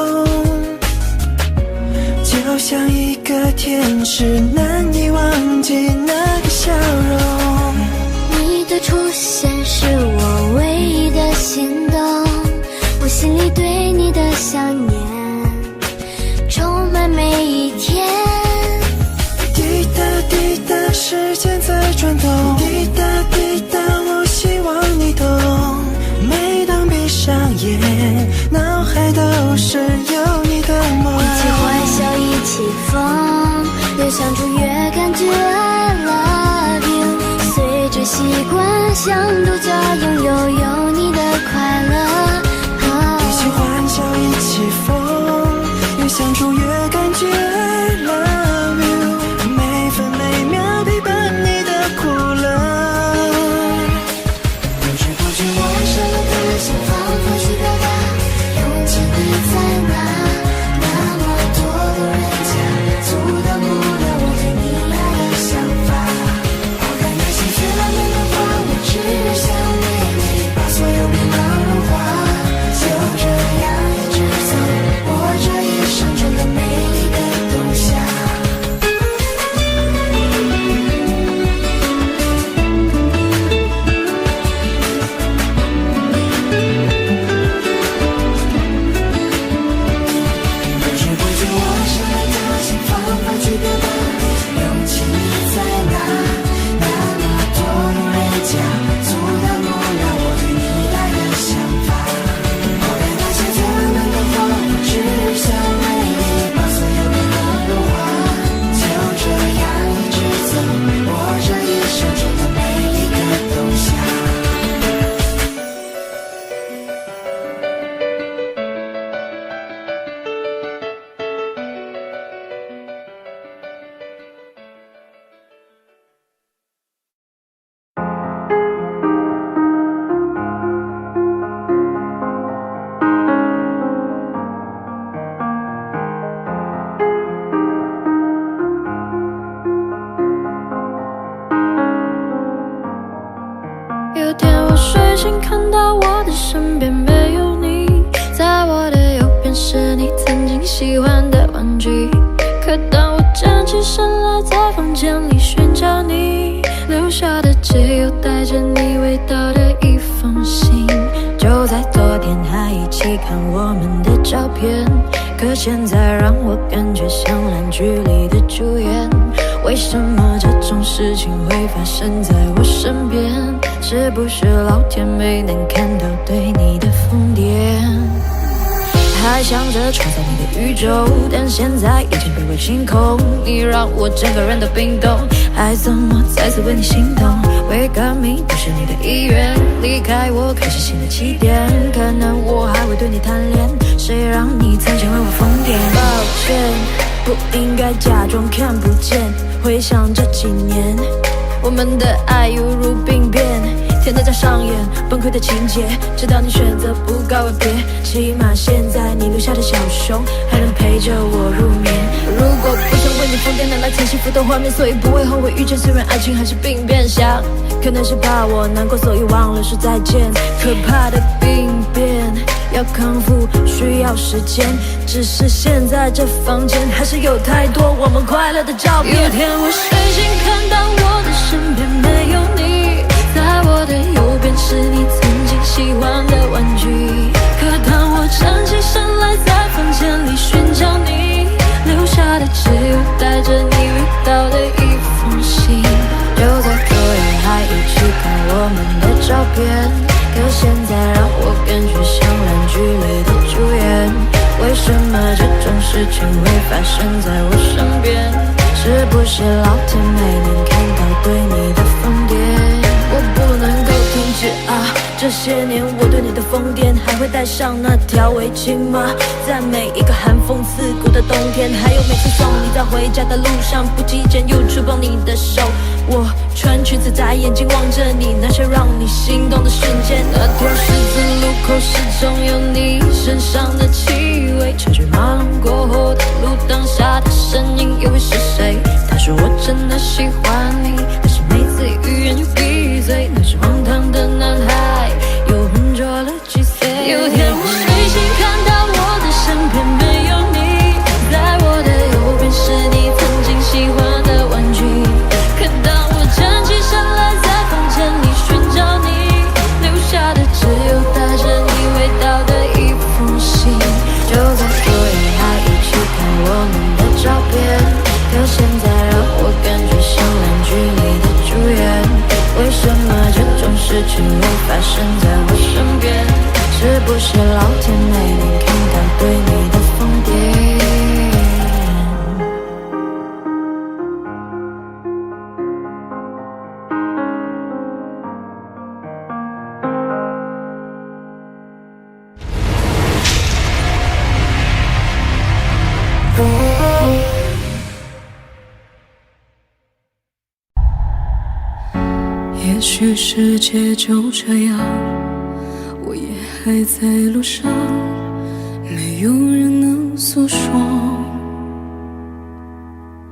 就像一个天使，难以忘记那个笑容。你的出现是我唯一的心动，我心里对你的想念充满每一天。滴答滴答，时间在转动，滴答滴答，我希望你懂。每当闭上眼，脑海都是有你的梦。一起欢笑，一起疯，越相处越感觉 I love you。随着习惯，像独角拥有你的快乐。一起欢笑，一起疯，越相处越感觉 I love you。每分每秒陪伴你的苦乐。不知不觉我爱上了他，想方法去表达，勇气你在哪？那么多路人甲，阻挡不了我对你爱的想法。抛开那些最浪漫的话，我只想为玩具。可当我站起身来，在房间里寻找你，留下的只有带着你味道的一封信。就在昨天还一起看我们的照片，可现在让我感觉像烂剧里的主演。为什么这种事情会发生在我身边？是不是老天没能看到对你的疯癫？还想着创造你的宇宙，但现在已经被我清空。你让我整个人都冰冻，还怎么再次为你心动？为革命不是你的意愿，离开我开始新的起点。可能我还会对你贪恋，谁让你曾经为我疯癫？抱歉，不应该假装看不见。回想这几年，我们的爱犹如病变，天天在上演崩溃的情节，直到你选择不告而别。起码现在你留下的小熊还能陪着我入眠。如果不想为你疯癫，拿来填幸福的画面，所以不会后悔遇见。虽然爱情还是病变，想可能是怕我难过，所以忘了说再见。可怕的病变要康复需要时间，只是现在这房间还是有太多我们快乐的照片。有天我睡醒看到我的身边没有你，在我的右边是你曾经喜欢的玩具。可当我站起身来，在房间里寻找你，留下的只有带着你味道的一封信。就在昨夜还一起看我们的照片，可现在让我感觉像烂剧里的主演。为什么这种事情会发生在我身边？是不是老天没能看到对你的疯癫？我不能够停止啊！这些年我对你的疯癫，还会带上那条围巾吗？在每一个寒风刺骨的冬天，还有每次送你在回家的路上，不经意间又触碰你的手。我穿裙子在眼睛望着你，那些让你心动的瞬间。那条十字路口始终有你身上的气味，车水马龙过后的路灯下的身影又会是谁？他说我真的喜欢你，但是每次语言又闭嘴。那是荒唐的男孩又浑浊了几岁。有天我睡醒看到我的身边没有你，在我的右边是你曾经喜欢的玩具。可当我站起身来，在房间里寻找你，留下的只有带着你味道的一封信。就在昨夜还一起看我们的照片，可现在让我感觉像烂剧里的主演。为什么这种事情会发生在我身边？是不是老天没能看到对你的疯癫？也许世界就这样，我也还在路上，没有人能诉说。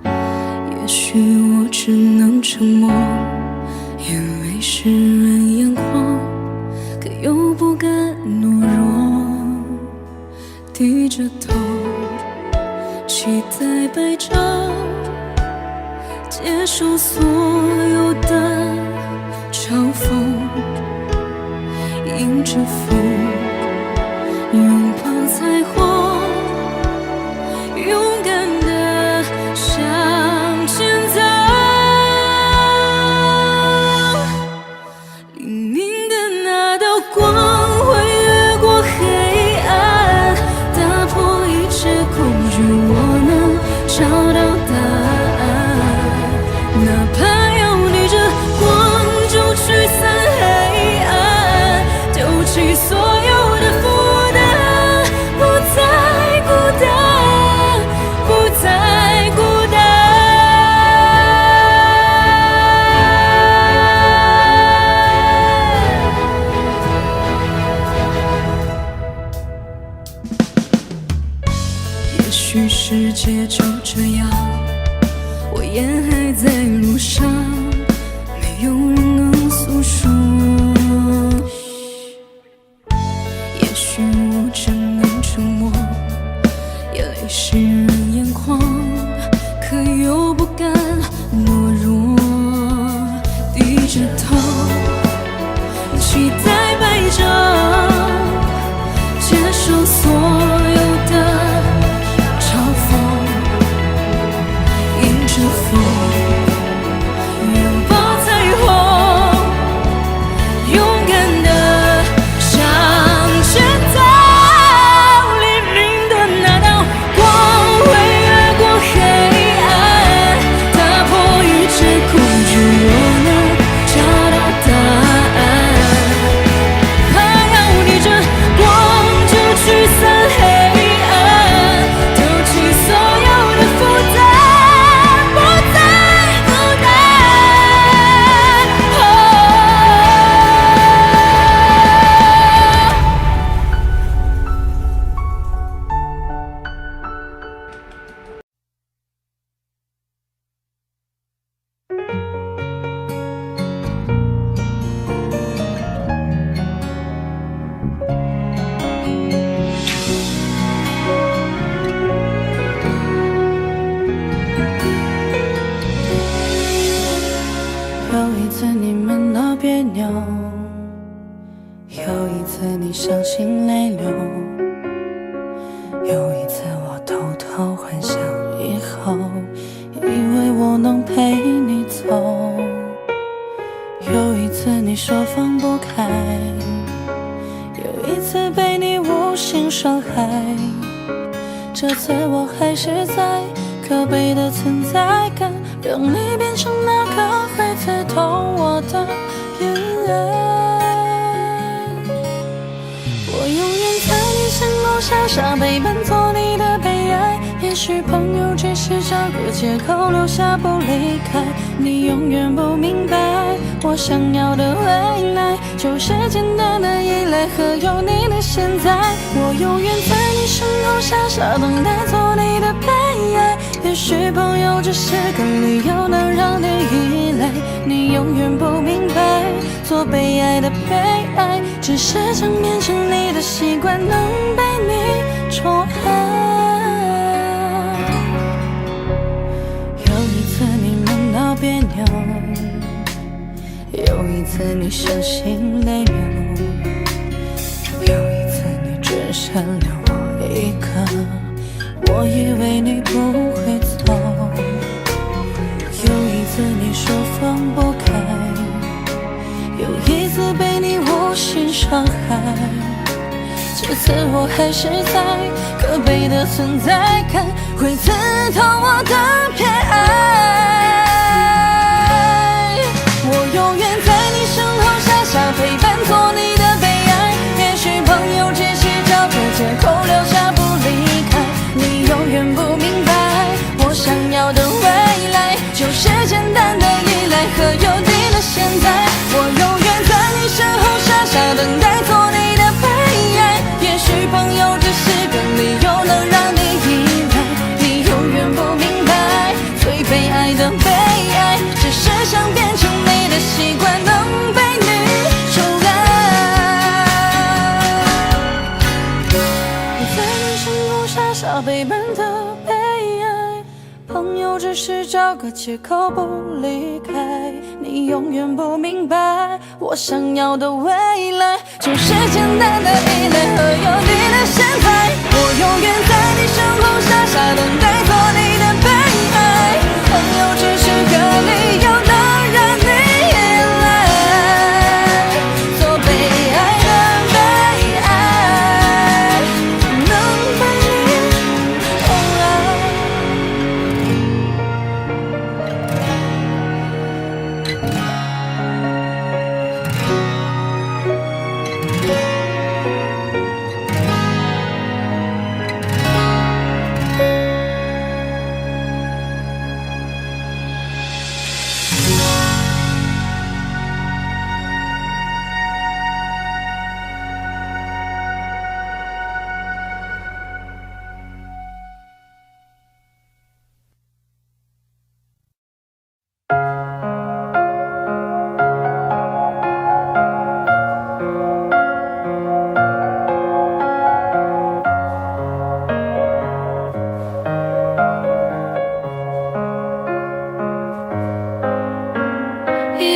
也许我只能沉默，眼泪湿润眼眶，可又不敢懦弱，低着头，期待白昼，接受所有的嘲讽，迎着风，拥抱彩虹，勇敢地向前走。黎明的那道光会越过黑暗，打破一切恐惧，我能找到答案。哪怕要逆着光驱散黑暗，丢弃所有的负担，不再孤单，不再孤单。也许世界就这样，我也还在路上，没有人能诉说。也许我只能沉默，眼泪湿润眼没留。有一次我偷偷幻想以后，以为我能陪你走。有一次你说放不开，有一次被你无心伤害，这次我还是在可悲的存在感，让你变成那个会刺痛我的眼泪。我永远在你身后傻傻陪伴，做你的悲哀。也许朋友只是找个借口留下不离开，你永远不明白，我想要的未来就是简单的依赖和有你的现在。我永远在你身后傻傻等待，做你的悲哀。也许朋友只是个理由能让你依赖，你永远不明白，做被爱的悲哀只是想变成你的习惯，能被你宠爱。有一次你梦到别扭，有一次你伤心泪流，有一次你只剩留我一个，我以为你不会走。有一次你说放不开，有一次被你无心伤害，这次我还是在可悲的存在感，会刺痛我的偏爱。我永远在你身后傻傻陪伴，做你的悲哀。也许朋友只是找个借口留下不离开，你永远不明白，我想要的未来就是简单的依赖和有你的现在。我永远在你身后傻傻等待，做你的悲哀。也许朋友只是个理由能让你依赖，你永远不明白，最悲哀的悲哀只是想变成你的习惯，能被你宠爱。我在你身后傻傻陪伴的悲哀，朋友只是找个借口不离开，你永远不明白，我想要的未来就是简单的依赖和有你的现在。我永远在你身后傻傻等待，做你的悲哀。朋友只是个理由能让你依赖，做被爱的悲哀能被你宠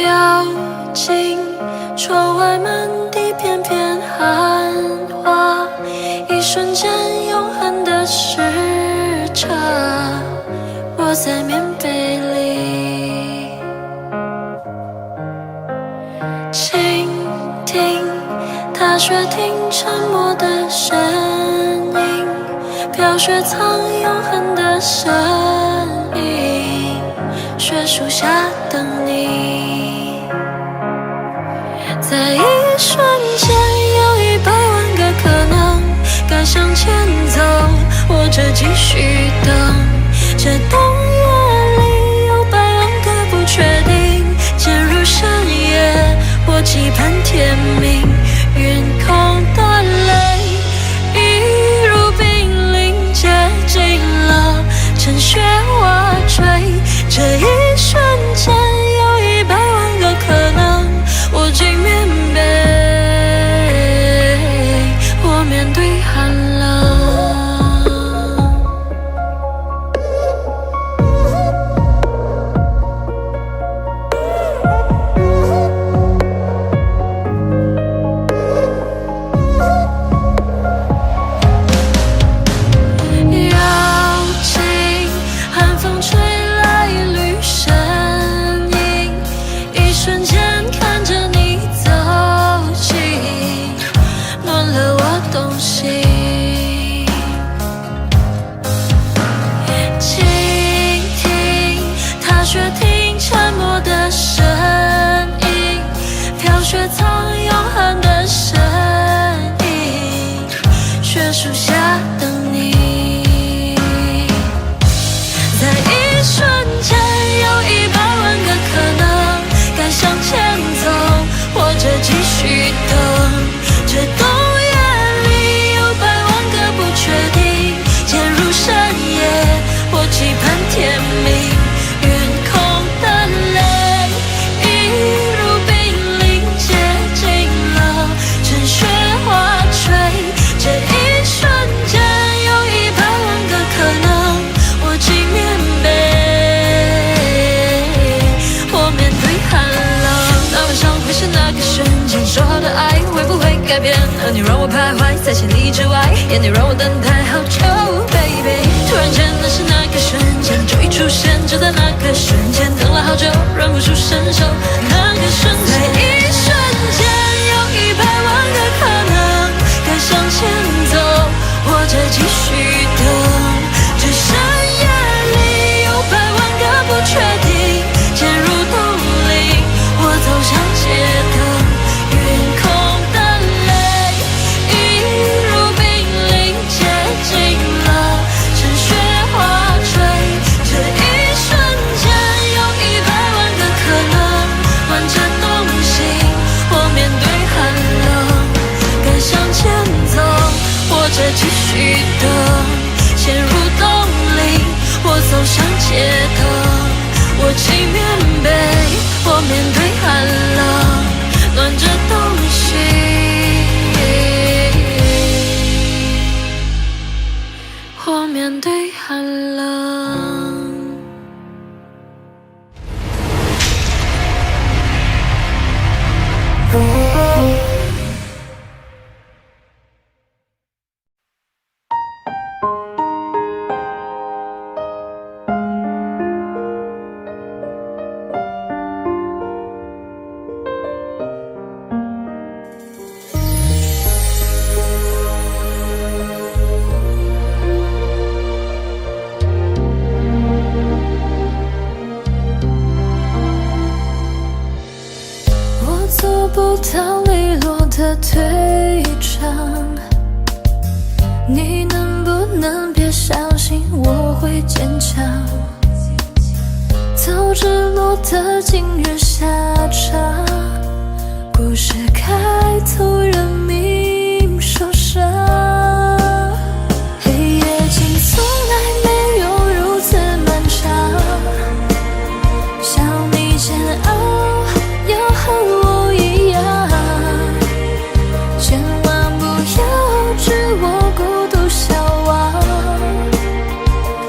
妖精，窗外满地片片寒花，一瞬间永恒的时差，窝在棉被里，倾听踏雪听沉默的声音，飘雪藏永恒的身影，雪树下等你。在一瞬间有100万个可能，该向前走或者继续等，这冬夜里有100万个不确定，渐入深夜或期盼天明，云空的泪一如冰凌接近了，趁雪瓦坠，这一瞬间有100万个可能，我竟面被我面对寒冷。雪树下等你。在一瞬间，有100万个可能，该向前走，或者继续等。这冬夜里有100万个不确定，渐入深夜，或期盼天明。远空的泪一如冰凌，接近了趁雪花吹。这一瞬间有100万个可能，我竟面对，我面对寒冷。那晚上会是那个瞬间，说好的爱会不会改变？而你让我徘徊在千里之外，眼泪让我等待好久 ，baby。突然间，那是那个瞬间，就一出现，就在那个瞬间，等了好久，忍不住伸手，那个瞬间，在一瞬间，有100万个可能，该向前走，或者继续等。这深夜里有100万个不确定，渐入冬令，我走向街灯，远空的泪一如冰凌，接近了趁雪花吹。这一瞬间有100万个可能，挽着冬心，我面对寒冷，该向前走，或者继续等。陷入冬令，我走向街灯，我起棉被，我面对寒冷，暖着冬心，我面对寒冷。做不到利落的退场，你能不能别相信我会坚强？早知落得今日下场，故事开头人命受伤。黑夜竟从来没有如此漫长，想你煎熬要和我一样，千万不要置我孤独消亡，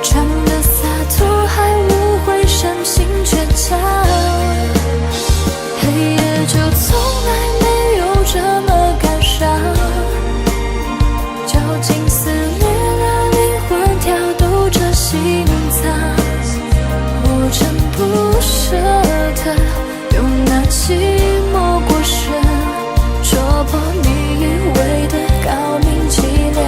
装的洒脱还误会深情倔强。黑夜就从来没有这么感伤，绞尽撕裂了灵魂，跳动着心脏，我真不舍得用那寂寞过深，戳破你以为的高明伎俩。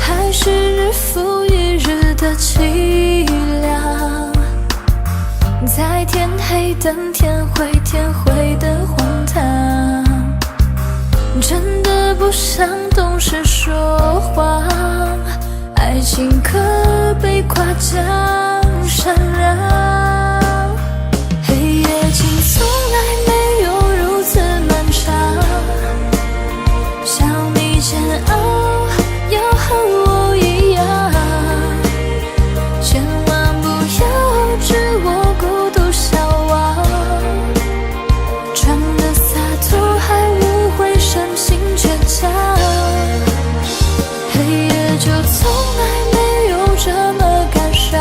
还是日复一日的凄凉，在天黑等天灰，天灰的荒唐，真的不想懂事说谎，爱情可被夸奖善良。黑夜竟从来没有如此漫长，想你煎熬要和我一样，千万不要置我孤独消亡，装的洒脱还误会深情倔强。黑夜就从来没有这么感伤，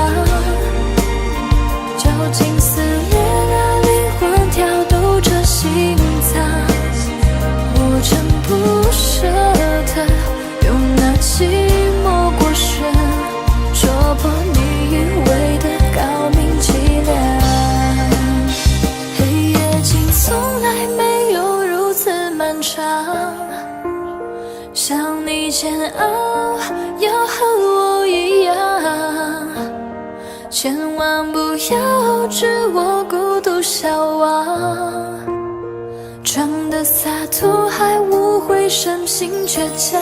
望不要置我孤独消亡，装的洒脱还误会深情倔强，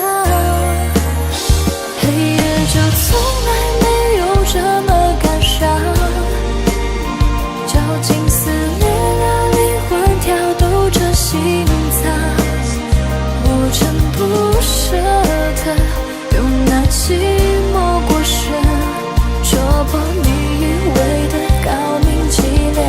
黑夜就从来没有这么感伤，绞尽撕裂了灵魂，跳动着心脏，我真不舍得用那寂寞过深，戳破你以为的高明伎俩。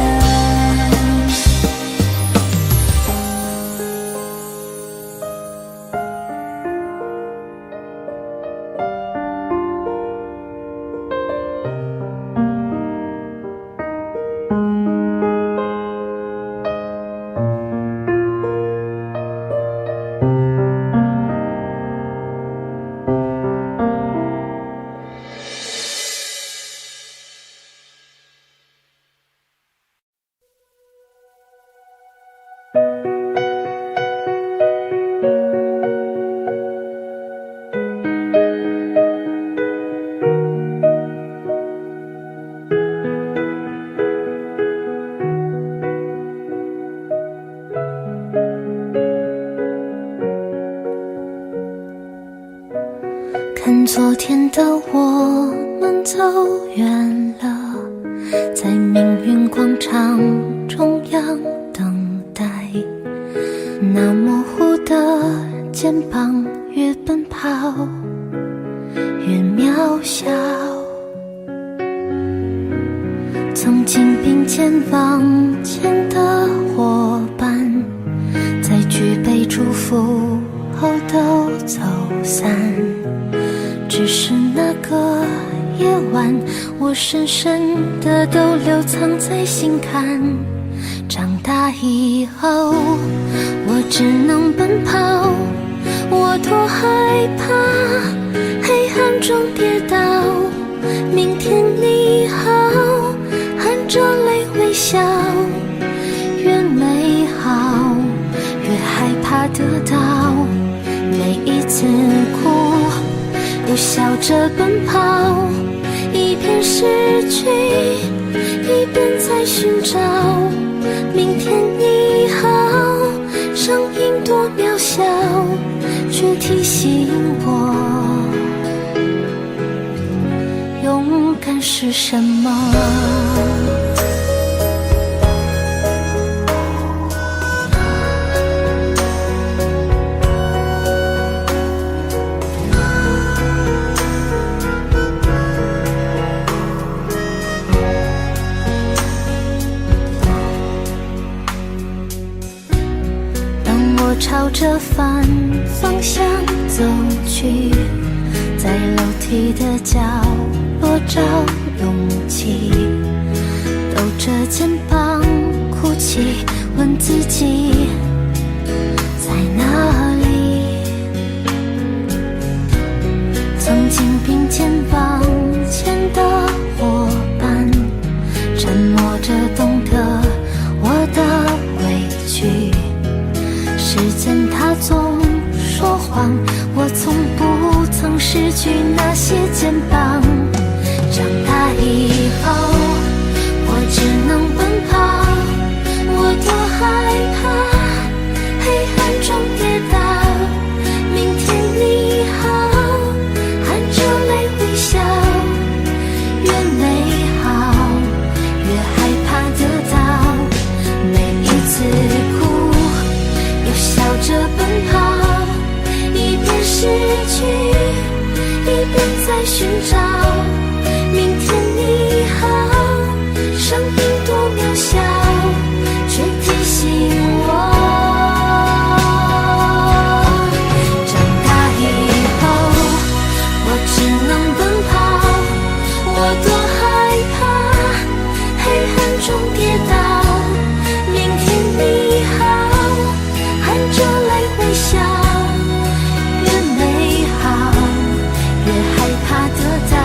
看昨天的我们走远了，在命运广场中央等待，那模糊的肩膀越奔跑越渺小，曾经并肩往前的伙伴，在举杯祝福后都走散，只是那个夜晚，我深深的都留藏在心坎。长大以后，我只能奔跑，我多害怕黑暗中跌倒。明天你好，含着泪微笑，越美好越害怕得到，每一次哭又笑着奔跑，一边失去一边在寻找。明天你好，声音多渺小，却提醒我勇敢是什么。朝着反方向走去，在楼梯的角落找勇气，抖着肩膀哭泣，问自己在哪里。曾经并肩往前的伙伴，沉默着懂得我的委屈，时间它总说谎，我从不曾失去那些肩膀。长大以后，我只能奔跑，我多害怕黑暗中跌倒。明天你好，含着泪微笑，越美好越害怕得到，每一次哭笑着奔跑，一边失去一边在寻找。明天你好，声音多渺小，却提醒我长大以后，我只能奔跑，我多害怕黑暗中跌倒。明天你好，含着泪微笑，越美好越害怕得到。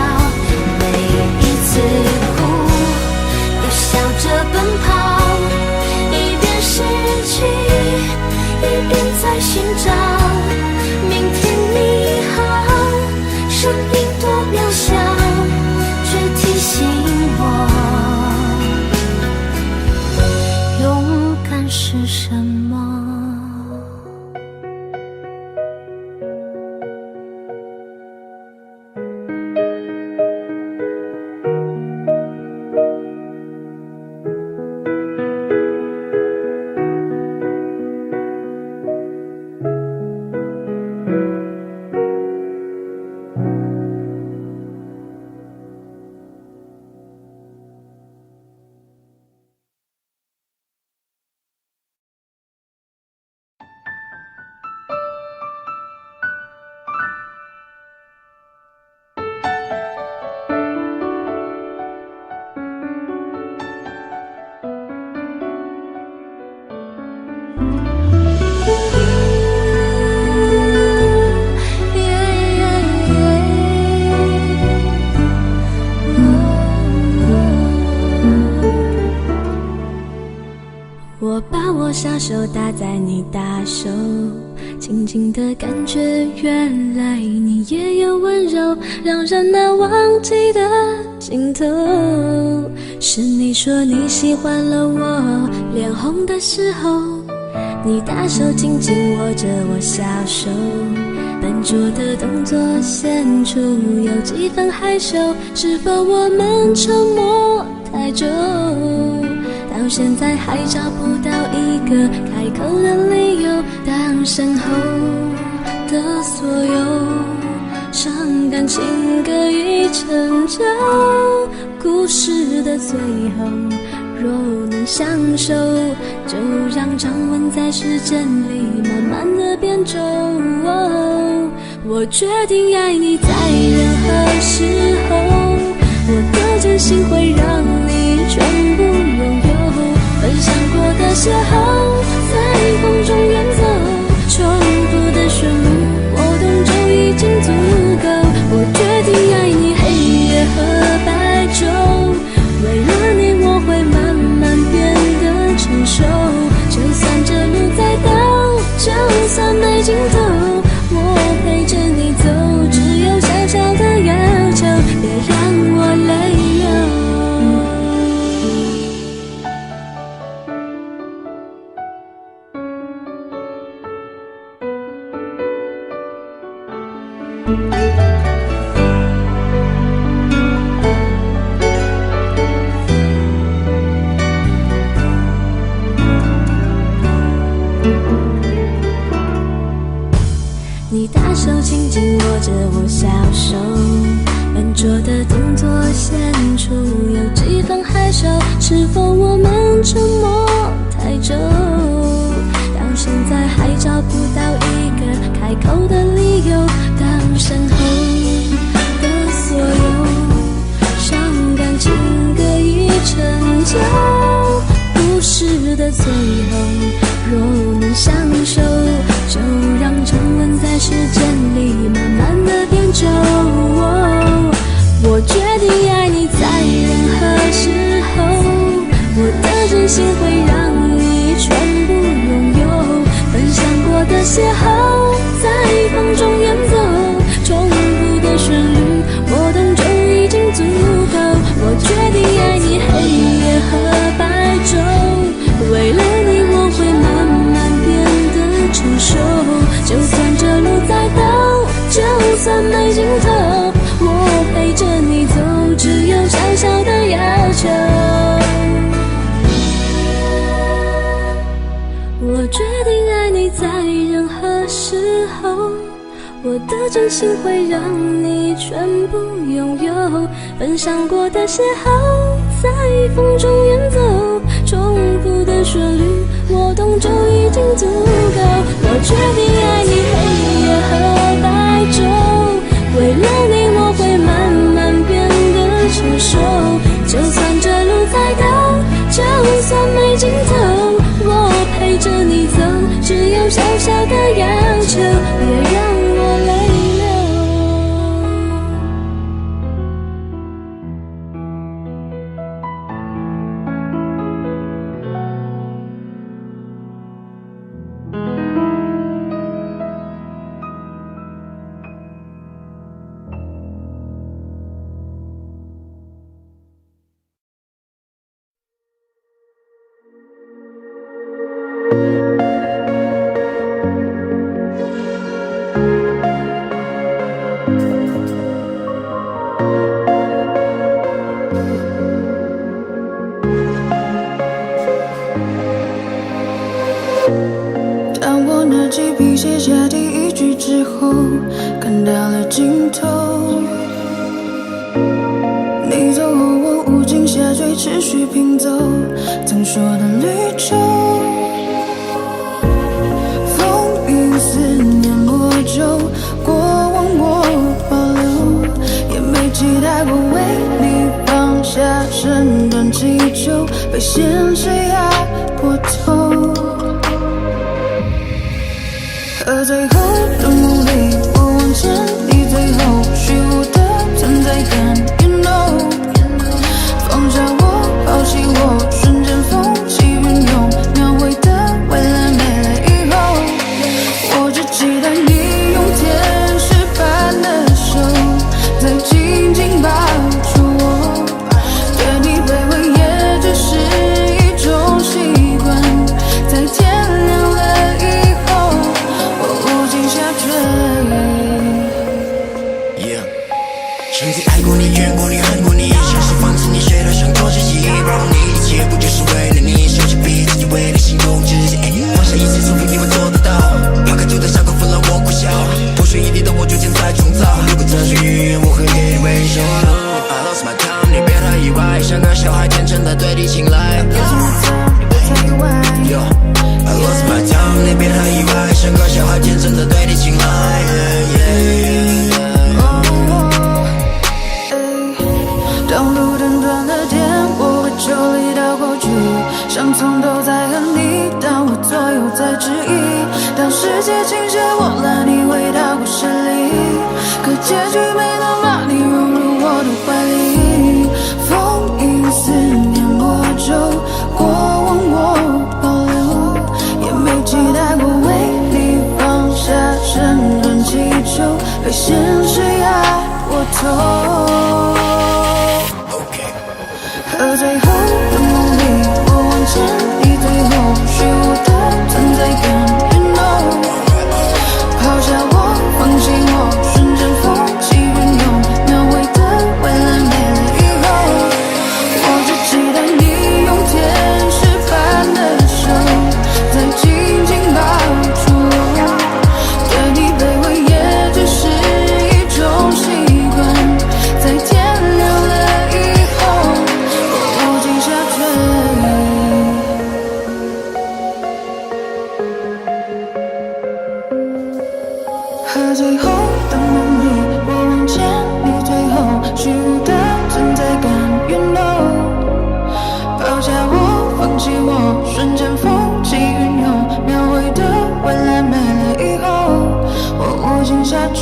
小手搭在你大手，轻轻的感觉，原来你也有温柔，让人难忘记的尽头。是你说你喜欢了我脸红的时候，你大手紧紧握着我小手，笨拙的动作显出有几分害羞，是否我们沉默太久，到现在还找不到一个开口的理由。当身后的所有伤感情歌已成就，故事的最后若能相守，就让掌纹在时间里慢慢的变皱。我决定爱你在任何时候，我的真心会让你全部拥有。分享过的邂逅，在风中远走，重复的旋律，我懂就已经足够。我决定爱你黑夜和白昼，为了你我会慢慢变得成熟。就算这路再陡，就算没尽头，我陪着你走，只有小小的要求，别让我泪流。你大手轻轻握着我小手，笨拙的动作显出有几分害羞，是否我们沉默太久，到现在还找不到一个开口的理由。当身后的所有伤感情歌已成就，故事的最后若能相守，就让掌纹在时间里慢慢的变皱。我决定爱你在任何时候，我的真心会让你全部拥有。分享过的邂逅，在风中远走，重复的旋律，我懂就已经足够。我决定爱你黑夜和白昼，为了你我会慢慢变得成熟。就算这路再陡，就算没尽头，我陪着你走，只有小小的要求。我决定爱你在任何时候，我的真心会让你全部拥有。分享过的邂逅，在风中远走，重复的旋律，我懂就已经足够。我决定爱你黑夜和白昼，为了你我会慢慢变得成熟。就算这路再陡，就算没尽头，我陪着你走，只有小小的要求，别让我泪流。当我拿起笔写下第一句之后，看到了尽头。你走后，我无尽下坠，持续拼凑曾说的旅程。风云思念魔咒，过往我保留，也没期待过为你放下身段祈求，被现实压破头。和最后的努力，我往前，你最后虚无的存在感 You know， 放下我，抛弃我，瞬间风起云涌，描绘的真的对你青睐。俄罗斯麦当那边很意外，像个小孩天真的对你青睐。当路灯断了电，我会抽离到过去，伤痛都在和你，但我左右在质疑。当世界倾斜，我拉你回到故事里，可结局没能把你融入我的怀里。风影思念魔咒，过往我保留，也没期待过为你放下身段祈求，被现实压我头。和最后的梦里，我望见你最后虚无的存在感 ，You know， 抛下我，放弃我，瞬间风起云涌，描绘的未来没了以后，我只期待你用天使般的手，再紧紧抱住我，对你卑微也只是一种习惯，在天亮了以后。和最后的梦里，我望见你最后虚无的存在感 ，You know， 抛下我，放弃我，瞬间风起云涌，描绘的未来没了以后，我无心下坠。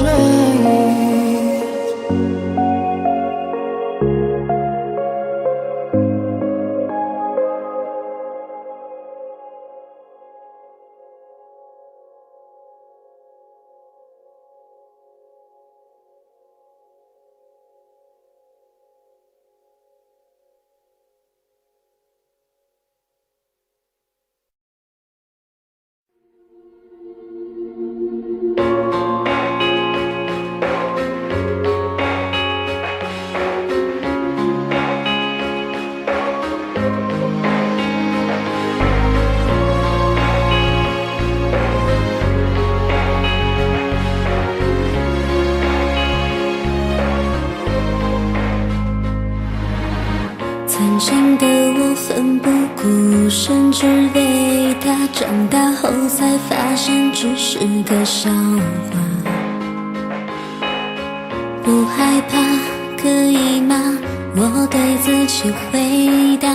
曾经的我奋不顾身，只为他，长大后才发现只是个笑话。不害怕，可以吗？我对自己回答，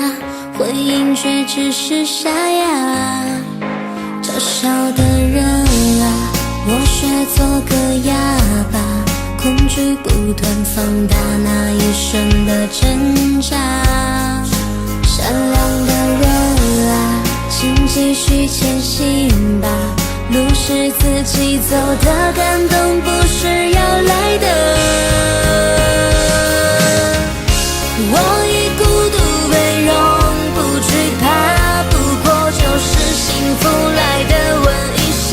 回应却只是沙哑。嘲笑的人啊，我学做个哑巴，恐惧不断放大那一瞬的挣扎。善良的人啊，请继续前行吧，路是自己走的，感动不是要来的。我以孤独为荣，不惧怕，不过就是幸福来的晚一些。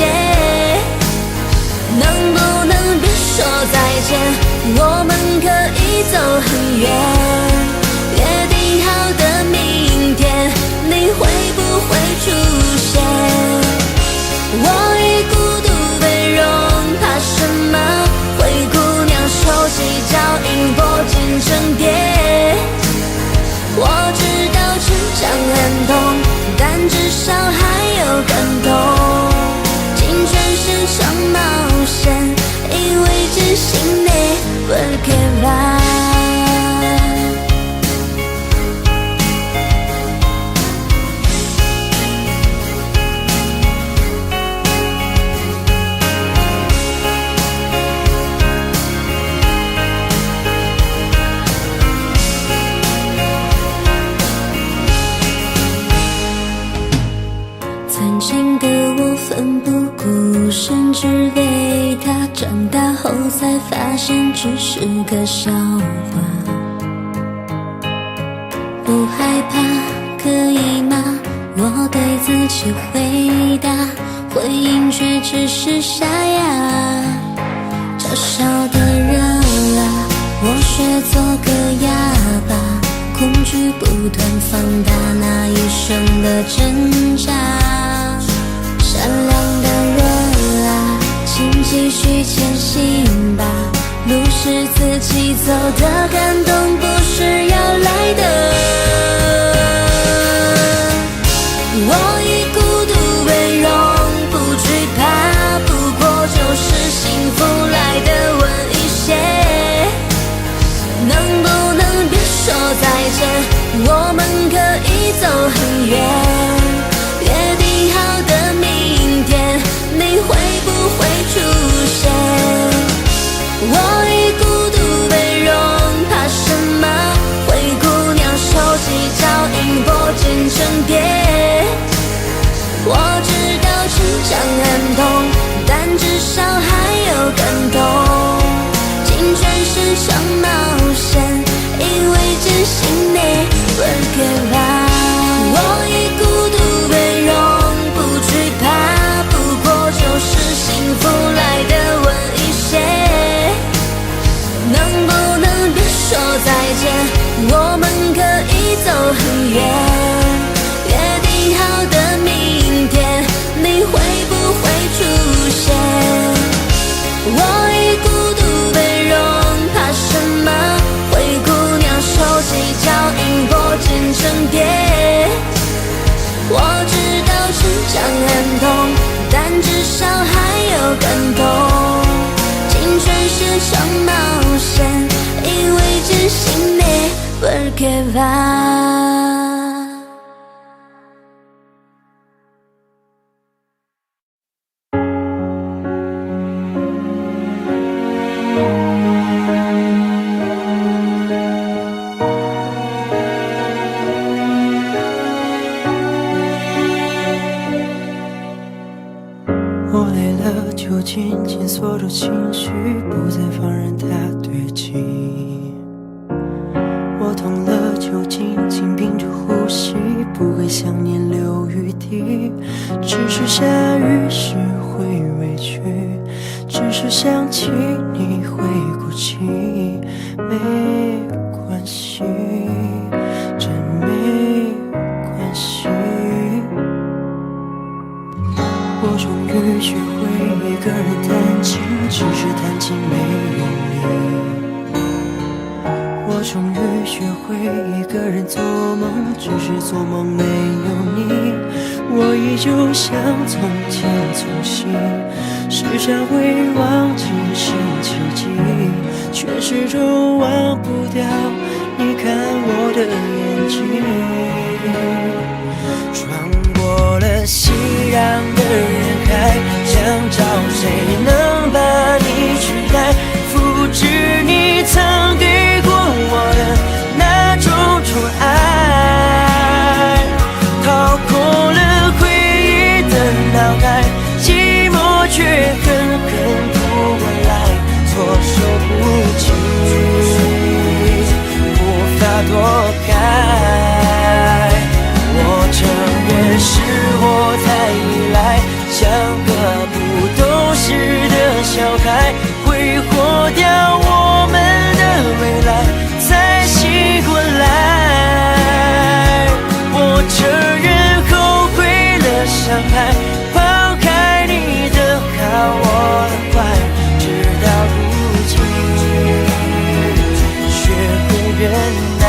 能不能别说再见，我们可以走很远。约定好的明天，你会不会出现？我以孤独为荣，怕什么？灰姑娘手起脚印，拨进成蝶。我知道成长很痛，但至少还有感动。青春是场冒险，因为真心de porque va。曾经的我奋不顾身，只为他，长大后才发现只是个笑话。不害怕，可以吗？我对自己回答，回应却只是沙哑。嘲笑的人啊，我学做个哑巴，恐惧不断放大那一瞬的挣扎。善良的人啊，请继续前行吧，路是自己走的，感动不是要来的。成蝶。我知道成长很痛，但至少还有感动。青春是场冒险，因为坚信你 forgive us。我已孤独被容，不惧怕，不过就是幸福来的晚一些。能不能别说再见？我们可以走很远。约定好的明天，你会不会出现？我已孤独被容，怕什么？灰姑娘手起脚印，破茧成蝶。我知道成长很痛，但至少还有感动。青春是场冒险，因为坚信你 forgive us。我累了，就紧紧锁住情绪，不再放任它堆积。我痛了，就紧紧屏住呼吸，不给想念留余地。只是下雨时会委屈，只是想起你会哭泣。没关系，真没关系。我终于学会一个人弹琴，只是弹琴没有你。我终于学会一个人做梦，只是做梦没有你。我依旧像从前粗心，时常会忘记星期几，却始终忘不掉你看我的眼睛。穿过了熙攘的人海，想找谁能把你取代，复制你曾给过我的那种宠爱。掏空了回忆的脑袋，寂寞却狠狠扑过来，措手不及，无法躲开。我承认是我太依赖，像个不懂事的小孩，挥霍掉我们的未来，才醒过来。我承认后悔了，伤害，抛开你的好我的坏，直到如今学会忍耐。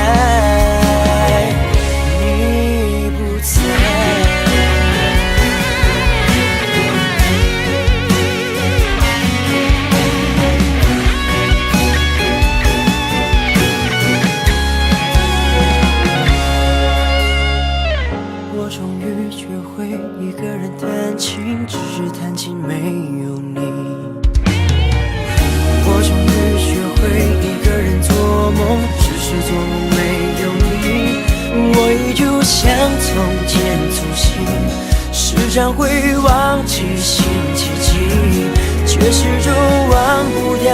只是弹琴没有你。我终于学会一个人做梦，只是做梦没有你。我依旧像从前粗心，时常会忘记星期几，却始终忘不掉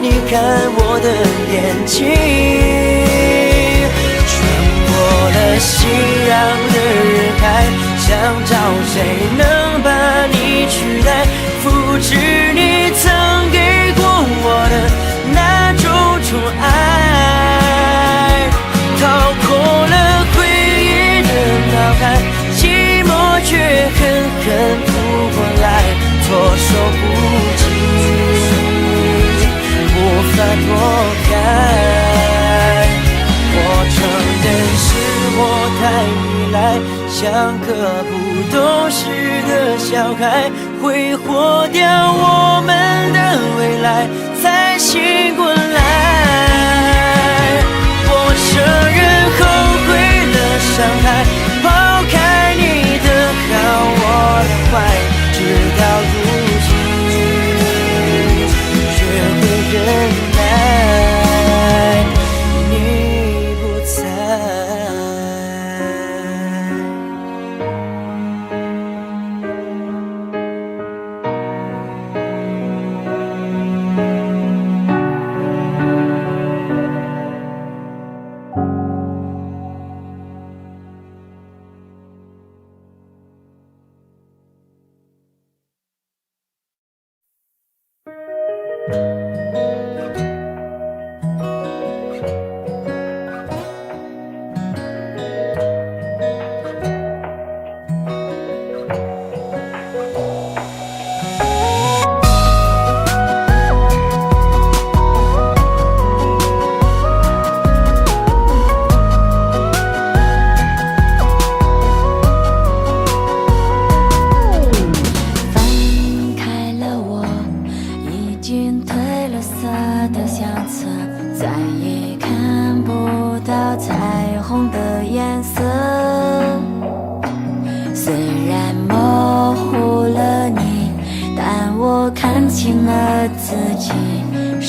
你看我的眼睛。穿过了熙攘的人海，想找谁能把你取代，复制你曾给过我的那种宠爱。掏空了回忆的脑海，寂寞却狠狠扑过来，措手不及，无法躲开。我承认是我太依赖，像个不懂事的小孩，挥霍掉我们的未来，才醒过来。我承认后悔了，伤害，抛开你的好我的坏，直到如今学会忍耐，你不在。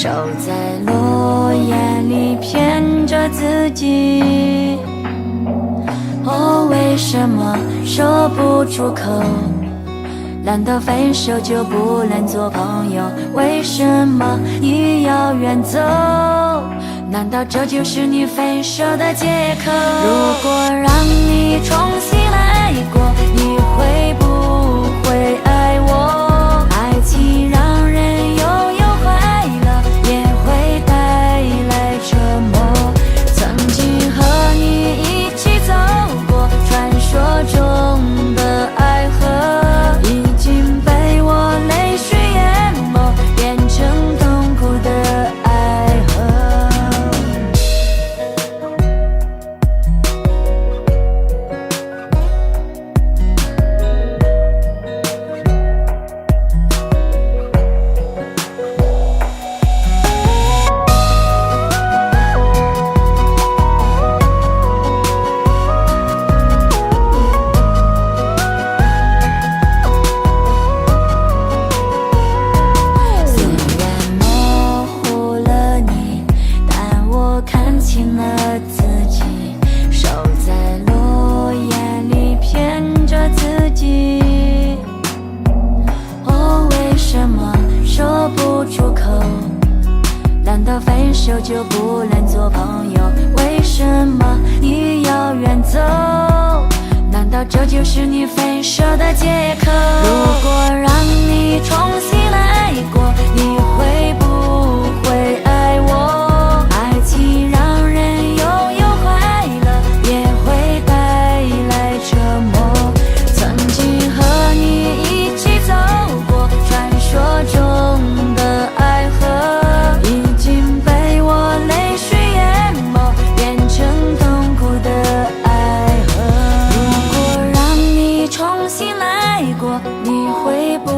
手在落叶里骗着自己，哦，为什么说不出口？难道分手就不能做朋友？为什么你要远走？难道这就是你分手的借口？如果让你重新来过，你会不会爱我？爱情让人拥有快乐，也会带来折磨。曾经和你一起走过传说中的爱河，已经被我泪水淹没，变成痛苦的爱河。分手就不能做朋友？为什么你要远走？难道这就是你分手的借口？如果让你重新来过，你会不会爱我？爱情让人拥有快乐，也会带来折磨。曾经和你一起走过传说中的爱河，已经被我泪水淹没，变成痛苦的爱河。如果让你重新来过，你会不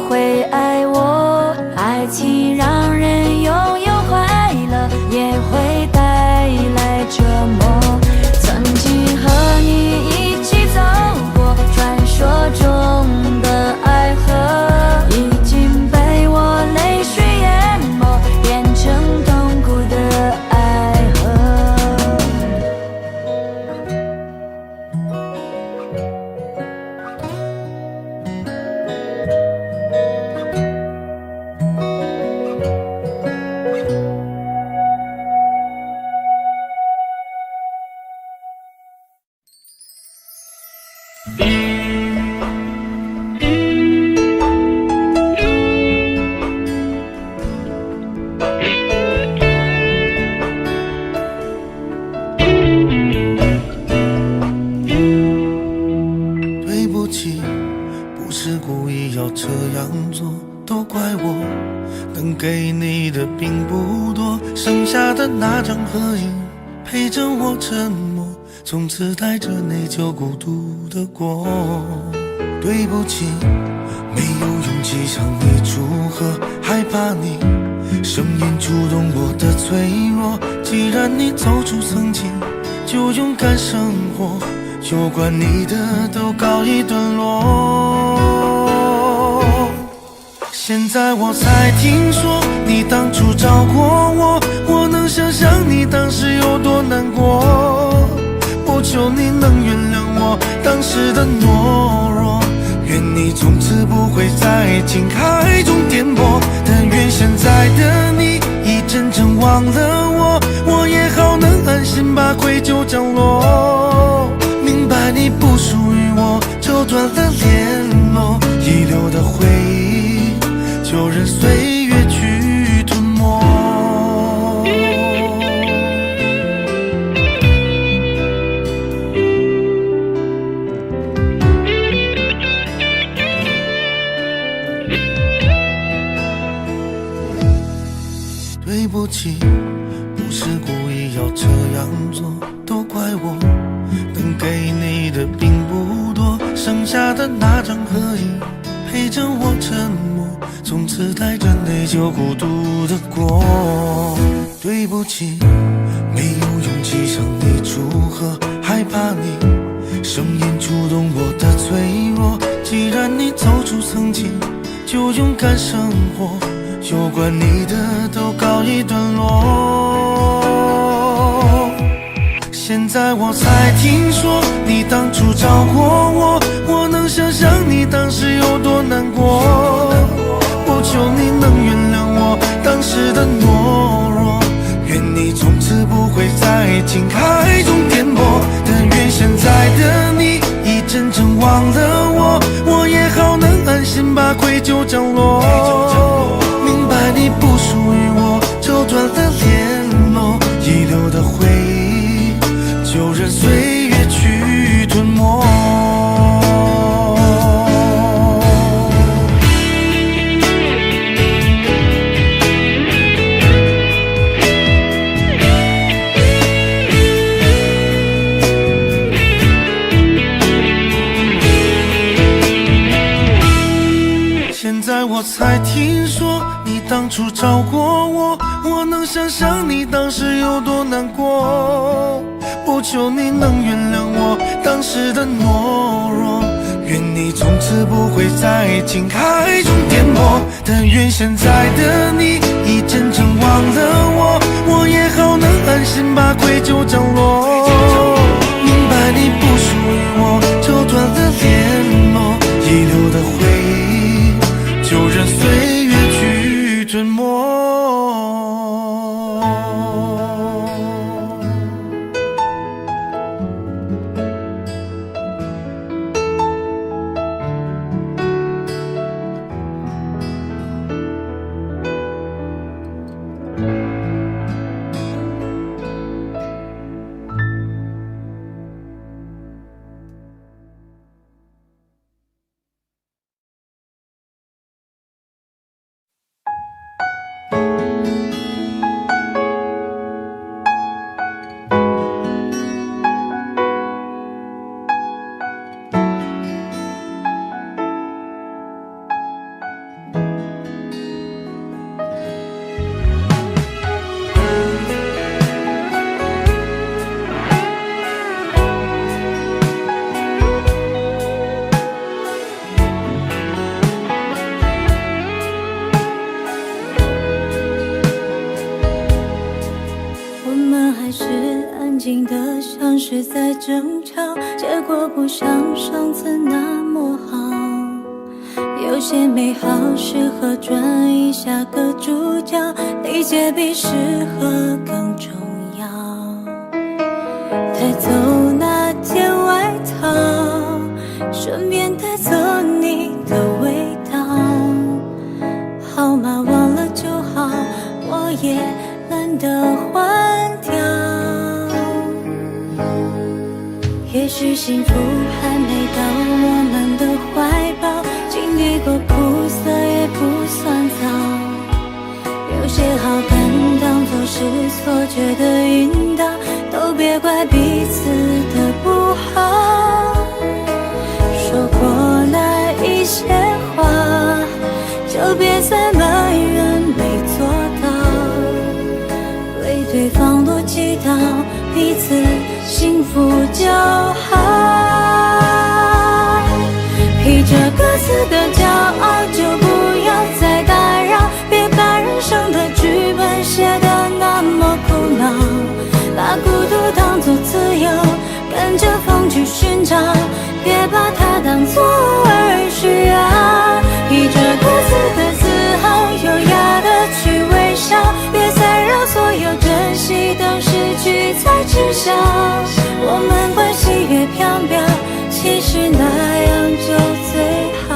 会爱我？爱情让人拥有快乐，也会带来折磨。曾经和你一起走过传说中的爱河，已经被我泪水淹没，变成痛苦的爱河。对不起，不是故意要这样做，都怪我，能给你的并不多，剩下的那张合影陪着我沉默，从此带着内疚孤独的过。对不起，没有勇气向你祝贺，害怕你声音触动我的脆弱。既然你走出曾经，就勇敢生活，有关你的都告一段落。现在我才听说你当初找过我，我能想象你当时有多难过。我求你能原谅我当时的懦弱，愿你从此不会在情海中颠簸。但愿现在的你已真正忘了我，我也好能安心把愧疚降落。明白你不属于我，就断了联络，遗留的回忆就任岁月去不起，不是故意要这样做，都怪我能给你的并不多，剩下的那张合影陪着我沉默，从此带着内疚孤独的过。对不起，没有勇气向你祝贺，害怕你声音触动我的脆弱。既然你走出曾经，就勇敢生活，有关你的都告一段落。现在我才听说你当初找过我，我能想象你当时有多难过。不求你能原谅我当时的懦弱，愿你从此不会在情海中颠簸，但愿现在的你已真正忘了我，我也好能安心把愧疚降落。明白你不属于我，就断了联络，遗留的回忆就任岁月去吞没。现在我才听说你当初找过我，我能想象你当时有多难过。不求你能原谅我当时的懦弱，愿你从此不会在情海中颠簸，但愿现在的你已真正忘了我，我也好能安心把愧疚降落。明白你不属于我，就断了联络，遗留的回忆就任岁月去吞没。像是在争吵，结果不像上次那么好。有些美好适合转移下个主角，理解比适合更重要。带走那件外套，顺便带走你的味道。号码忘了就好，我也懒得换掉。也许幸福还没到我们的怀抱，经历过苦涩也不算早。有些好感当作是错觉的引导，都别怪彼此的不好。说过那一些话，就别再埋怨没做到，为对方多祈祷，彼此幸福就好。披着各自的骄傲，就不要再打扰，别把人生的剧本写得那么苦恼。把孤独当作自由，跟着风去寻找，别把它当作偶尔需要。披着各自的自豪，优雅的去微笑，别再让所有珍惜都失去才知晓。我们关系越飘渺，其实那样就最好。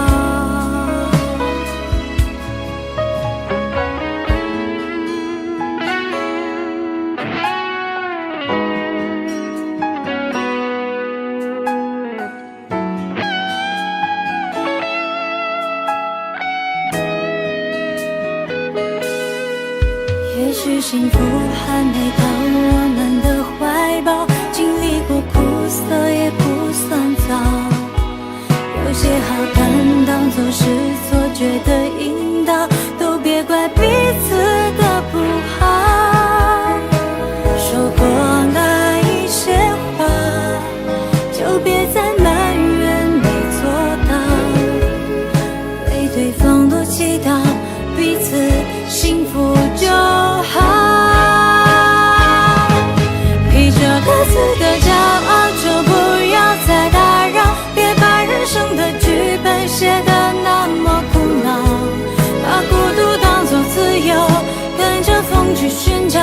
也许幸福还没到我们的怀抱，经历过苦涩也不算早。有些好感当作是错觉的引导，都别怪彼此的不好。说过那一些话，就别再埋怨没做到，为对方多祈祷，彼此幸福就好。披着各自的骄傲，就不要再打扰，别把人生的剧本写得那么苦恼，把孤独当作自由，跟着风去寻找，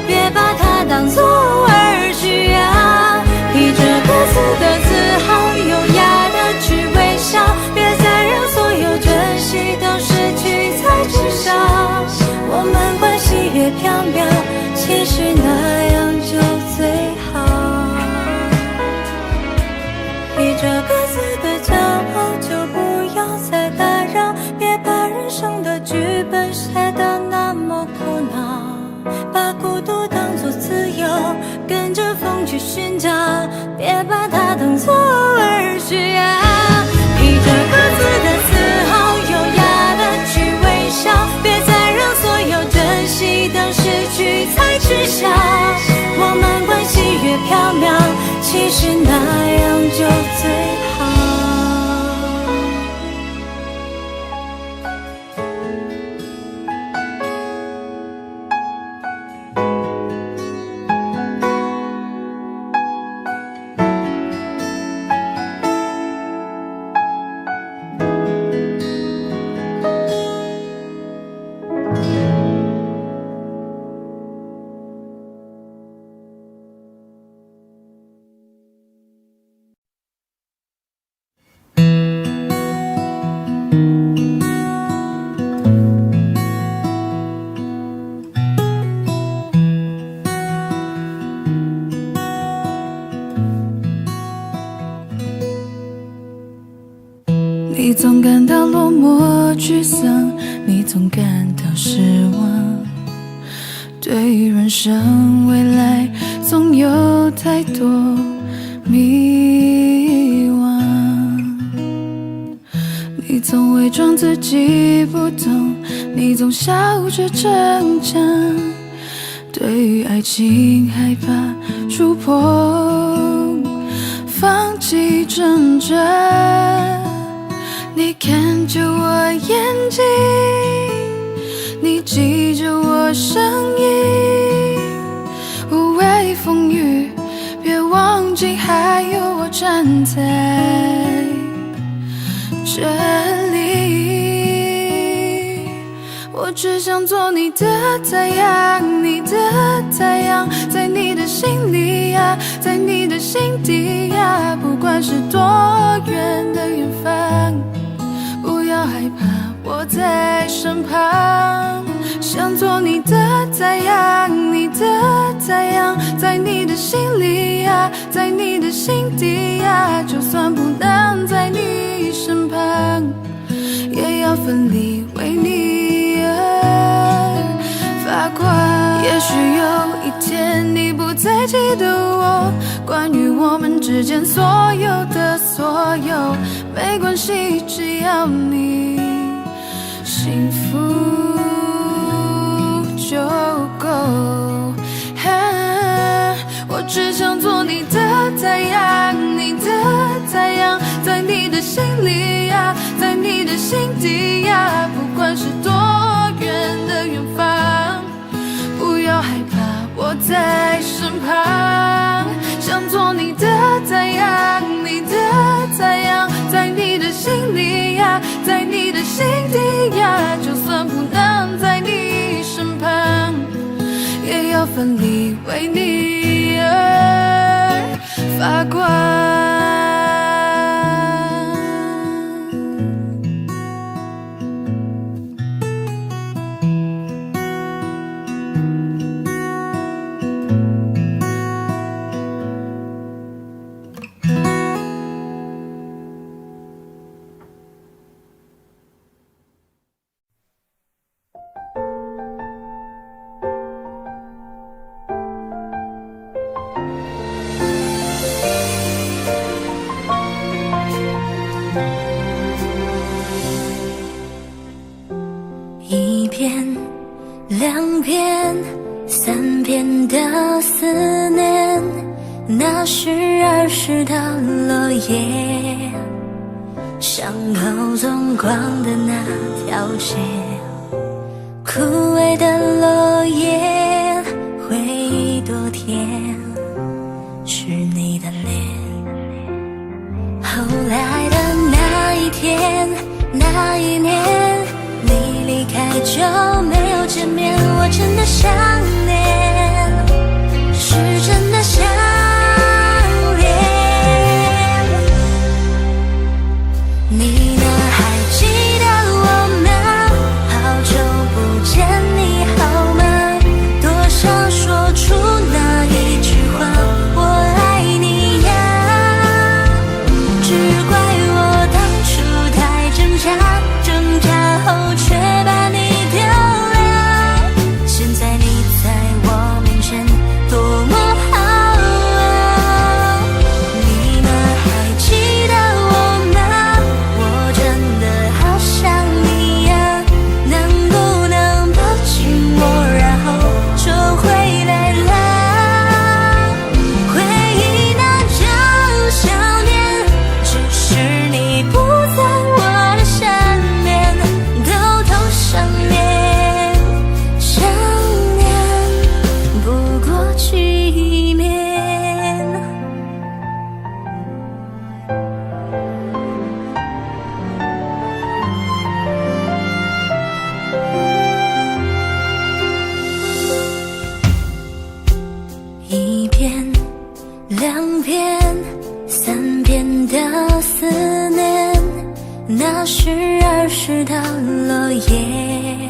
别把它当作儿需要。披着各自的自豪，优雅的去微笑，别再让所有珍惜都失去才知晓。我们关系越飘渺，其实那样就最好。披着各自的骄傲，就不要再打扰，别把人生的剧本写得那么苦恼，把孤独当作自由，跟着风去寻找，别把它当作儿需要。披着各自的自豪，优雅的去微笑，别再让所有珍惜都失去才知晓。我们关系越飘渺，其实那样就最好。你总感到落寞沮丧，你总感到失望，对于人生未来总有太多迷惘。你总伪装自己不懂，你总笑着逞强，对于爱情害怕触碰，放弃挣扎。你看着我眼睛，你记着我声音，无畏风雨，别忘记还有我站在这里。我只想做你的太阳，你的太阳，在你的心里呀，在你的心底呀，不管是多远的远方，不要害怕，我在身旁。想做你的太阳，你的太阳，在你的心里呀，在你的心底呀，就算不能在你身旁，也要奋力为你而发光。也许有一天你不再记得我，关于我们之间所有的所有，没关系，只要你幸福就够。我只想做你的太阳，你的太阳，在你的心里呀，在你的心底呀，不管是多远的远方，不要害怕，我在身旁。想做你的太阳，你的太阳，在你的心里呀，在你的心底呀，就算不能在你身旁，也要奋力为你而发光。2篇3篇的思念，那是儿时的落叶，伤口纵狂的那条街，枯萎的落叶，回忆多甜，是你的脸。后来的那一天那一年，你离开就没有见面，我真的想念，是真的想念。你呢，还记得我吗？好久不见，你好吗？多想说出那一句话，我爱你呀。只怪我当初太挣扎，挣扎后却把你丢了。现在你在我面前多么好啊！你呢，还记得我吗？我真的好想你呀，能不能抱紧我，然后就回来了？回忆那种想念，只是你不在我的身边，偷偷想念，想念不过去面。1篇2篇3篇的思念，那是儿时的落叶，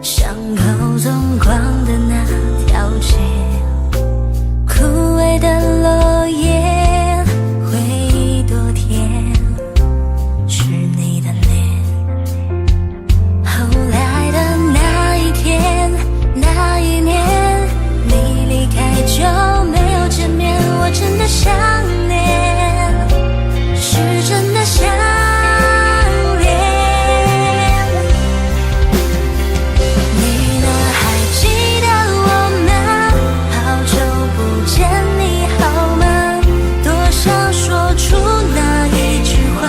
伤口纵狂的那条街，枯萎的落叶，回忆多甜，是你的脸。后来的那一天那一年，你离开就没有见面，我真的想念，是真的想念。你呢，还记得我吗？好久不见，你好吗？多想说出那一句话，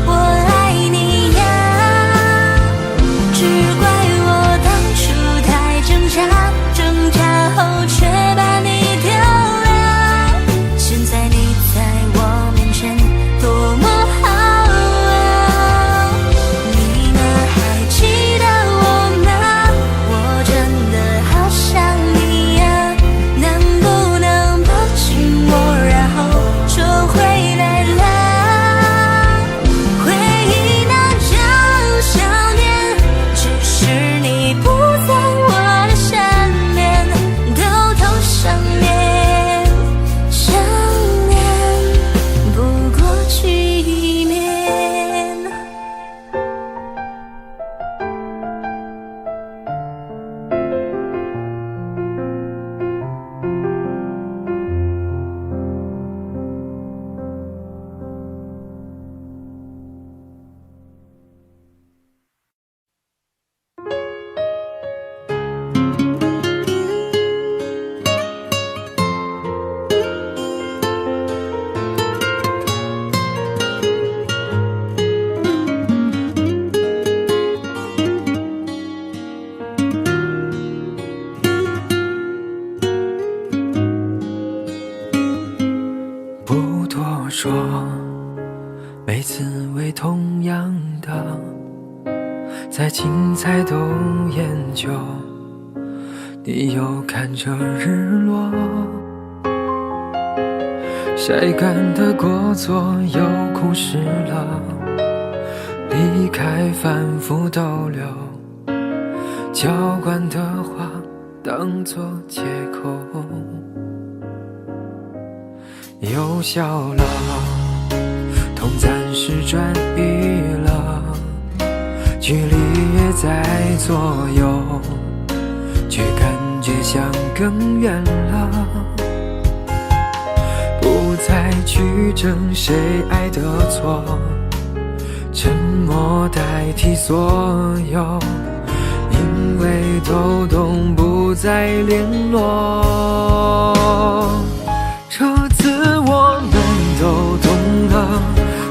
我爱你呀。只怪我当初太挣扎，挣扎后却把你丢了。现在你在我面前多么好啊！你呢，还记得我吗？我真的好想你呀，能不能抱紧我，然后就回来了？回忆那种想念，只是你不在我的身边，偷偷想念，想念不过去面。不多说，每次为同样的，再精彩都研究。你又看着日落，晒干的过错又枯湿了，离开反复逗留，浇灌的话当作借口。又笑了，痛暂时转移了，距离也在左右，却感觉像更远了。不再去争谁爱的错，沉默代替所有，因为都懂不再联络。这次我们都懂了，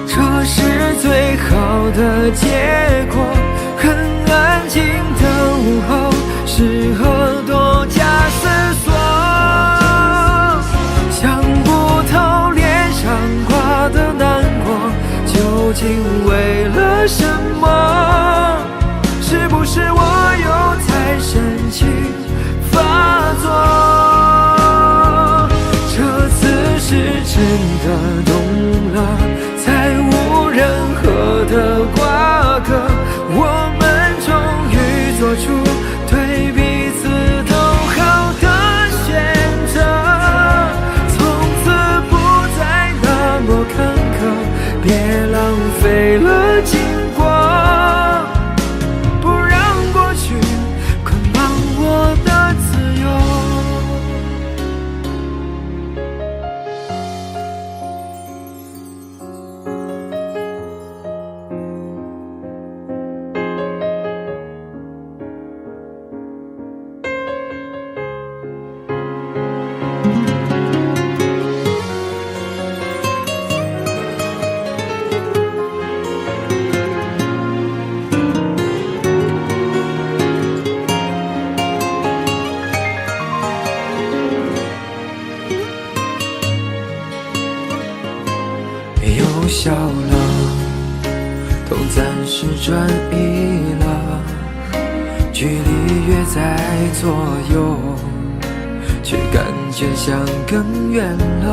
这是最好的结果。很安静的午后，适合多加思索。想不透脸上挂的难过，究竟为了什么？是不是我又太深情发作？这次是真的懂了，才无任何的瓜葛。我们终于做出对彼此都好的选择，从此不再那么坎坷，别浪费了经过，不让过去捆绑我的自由。又笑了，都暂时转移了，距离越在左右，却感觉像更远了。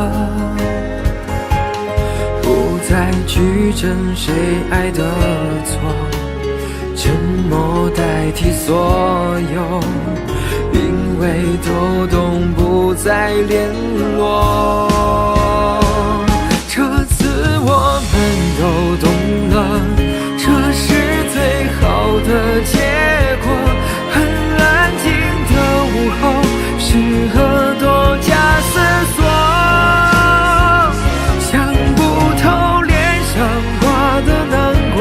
不再去争谁爱的错，沉默代替所有，因为都懂不再联络。这次我们都懂了，这是最好的结果。很安静的午后，适合多加思索。想不透脸上挂的难过，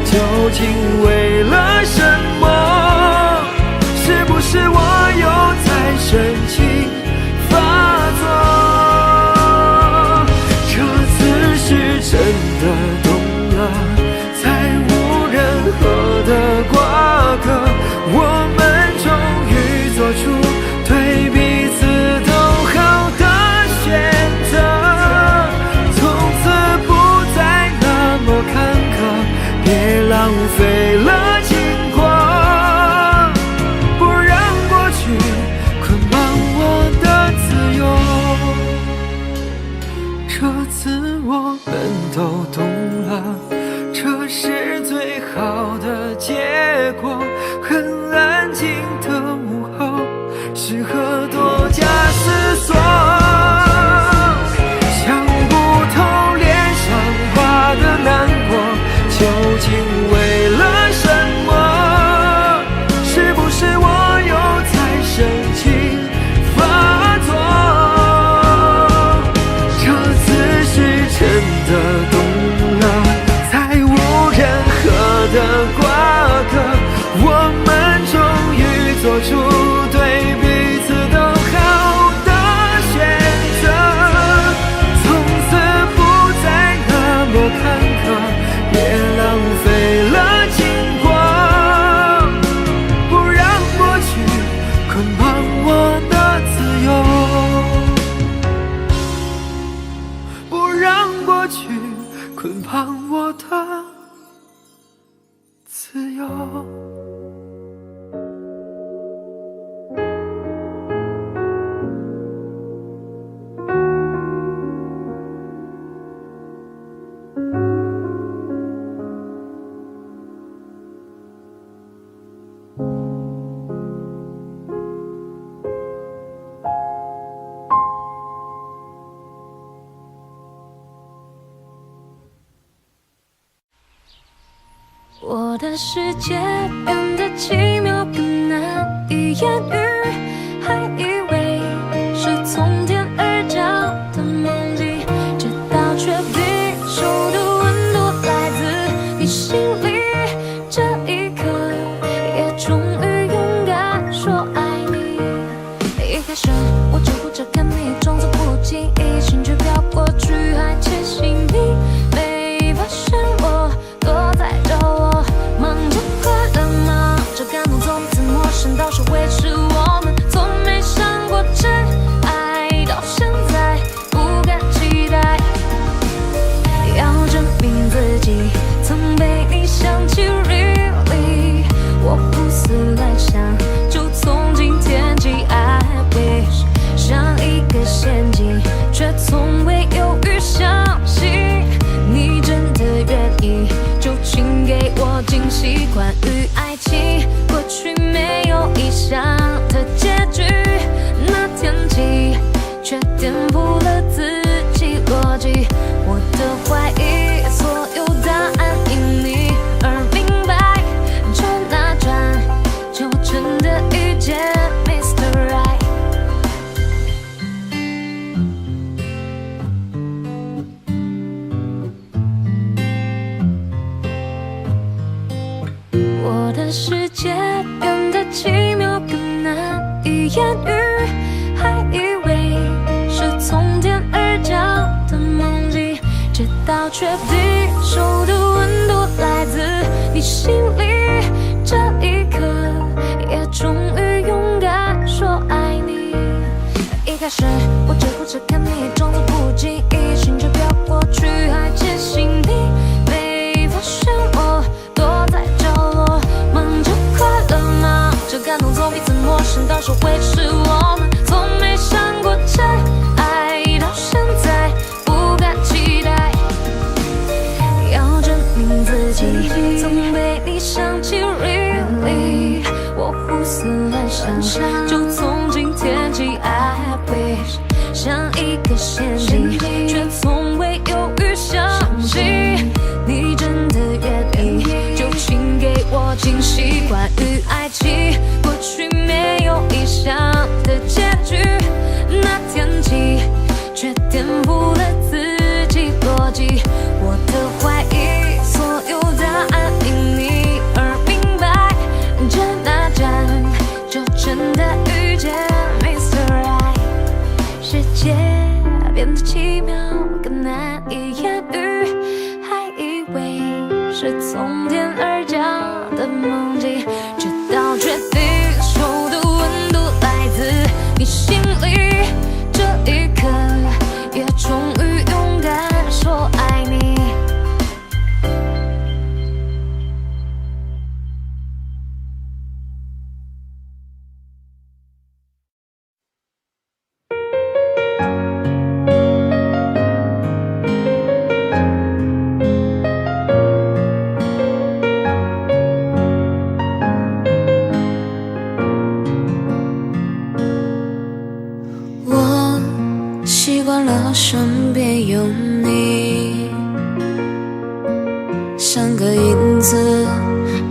究竟为了什么？是不是我又太深情发作？真的懂了，才无任何的瓜葛。我们终于做出对彼此都好的选择，从此不再那么坎坷，别浪费了经过，不让过去捆绑我的自由。这次我们都懂了，这是最好的结果。很安静的午后，适合多加思索。想不透脸上挂的难过，究竟为了什么？是不是我又太深情发作？这次是真的懂了，才无任何的瓜葛。我们终于做出对彼此都好的选择，从此不再那么坎坷，别浪费了经过，不让过去捆绑我的自由，不让过去捆绑我的自由。我的世界变得奇妙，更难以言喻，还以为是从天而降的梦境，直到却比手的温度来自你心里，这一刻也终于有关于爱情，过去没有意想的结局，那天起却颠覆了自己逻辑。我的怀疑，所有答案因你而明白，就那转，就真的遇见 Mr. Right。我的世界变得奇妙，更难以言喻，还以为是从天而降的梦境，直到确定手的温度来自你心里，这一刻也终于勇敢说爱你。一开始我只顾着看你，装作不经意，心却飘过去，还坚信你没发现我躲在角落，忙着快乐，忙着感动，从彼此陌生到说会是我们，从没想过真爱，到现在不敢期待，要证明自己曾被你想起 really， 我胡思乱想，就从今天起 I wish， 像一个陷阱，却从未犹豫相信你真的愿意，就请给我惊喜。关于爱情，过去没有意想的结局，那天起却颠覆了自己逻辑。我的怀疑，所有答案因你而明白，这那站就真的遇见 Mr. Right。世界变得奇妙，更难以言喻，还以为是从天而降的梦境，直到确定手的温度来自你心里，这一刻也终于勇敢说爱你。我习惯了身边有你，像个影子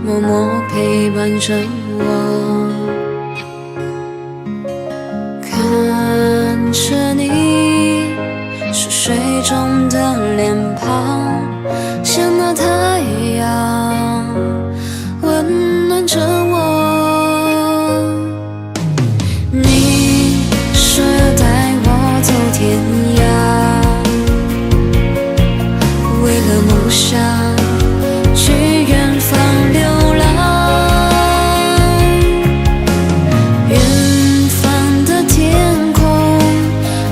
默默陪伴着我，看着你熟睡中的脸庞，像那太阳温暖着我。你说要带我走天涯，为了梦想去远方流浪，远方的天空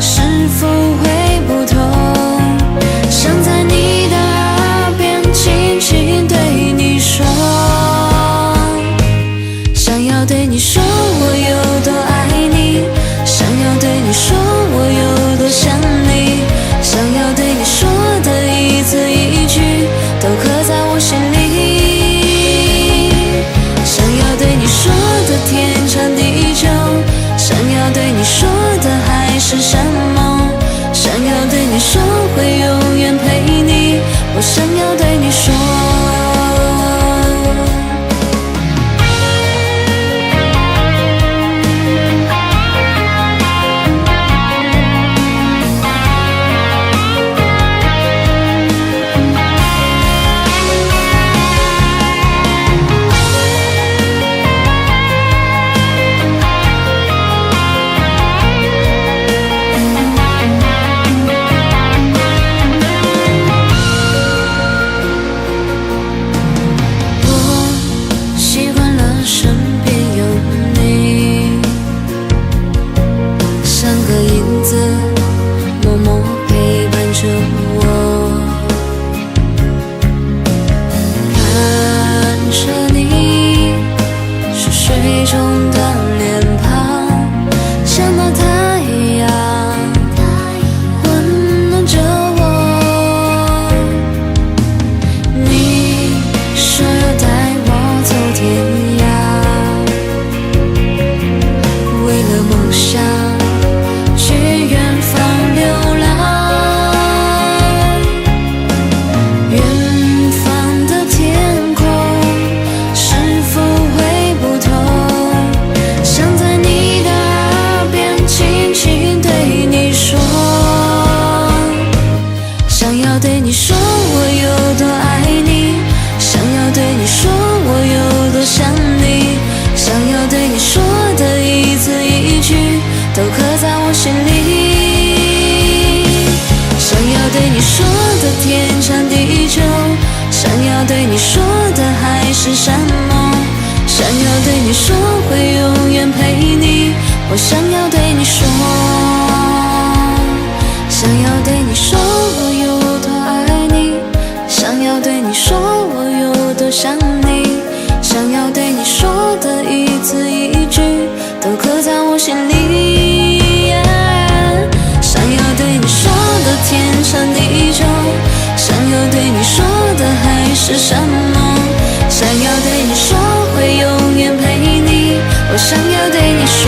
是否会不同，想在你的耳边轻轻对你说，想要对你说我有多爱你，想要对你说我有多想你，想要对你说的一字一句都刻在我心里，想要对你说的天长地久，想要对你说的海誓山盟，想要对你说会永远陪你，我想要对你说。说我有多爱你，想要对你说我有多想你，想要对你说的一字一句都刻在我心里，想要对你说的天长地久，想要对你说的海誓山盟，想要对你说会永远陪你，我想要对你说，想要对你说我有多爱你，想要对你说我有多想你，想要对你说的一字一句都刻在我心里，想要对你说的天长地久，想要对你说的海誓山盟，想要对你说会永远陪你，我想要对你说。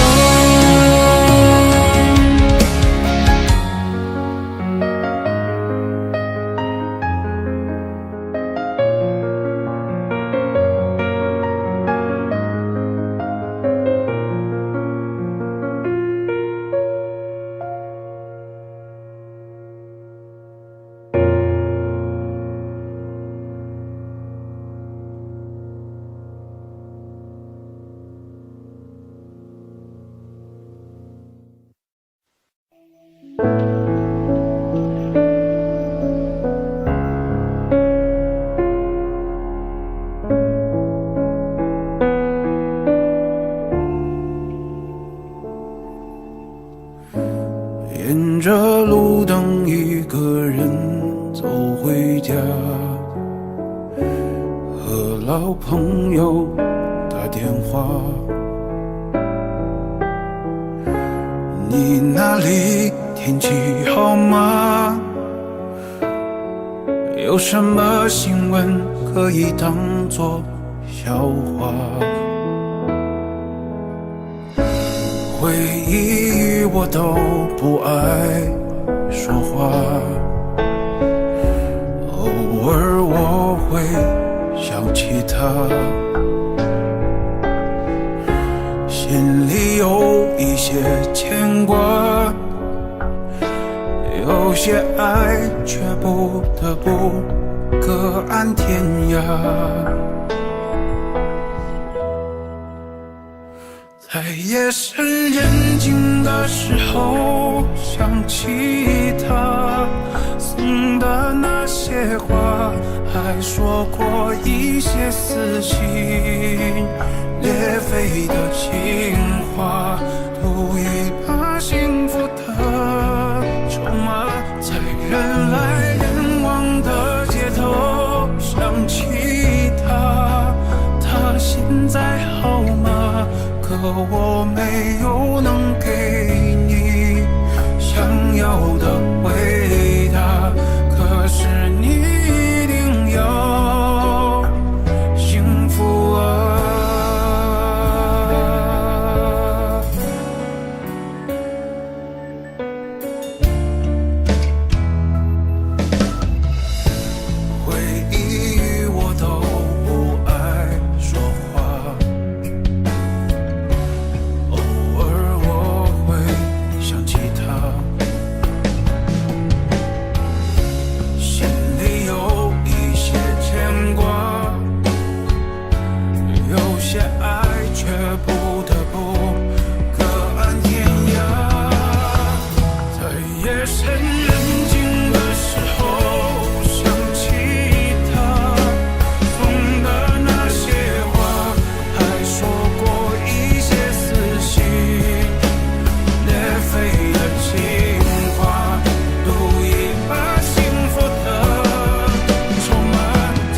沿着路灯一个人走回家，和老朋友打电话，你那里天气好吗？有什么新闻可以当作笑话？回忆我都不爱说话，偶尔我会想起他，心里有一些牵挂，有些爱却不得不各安天涯。在夜深人静的时候，想起他送的那些话，还说过一些撕心裂肺的情话，赌一把幸福的筹码，在人来人往的街头想起他，他现在好吗？可我没有能给你想要的回答，可是你一定要幸福啊。回忆我都不爱说话，偶尔我会想起他，心里有一些牵挂，有些爱却不得不各安天涯。在夜深人静的时候，想起他送的那些话，还说过一些撕心裂肺的情话，赌一把幸福的筹码，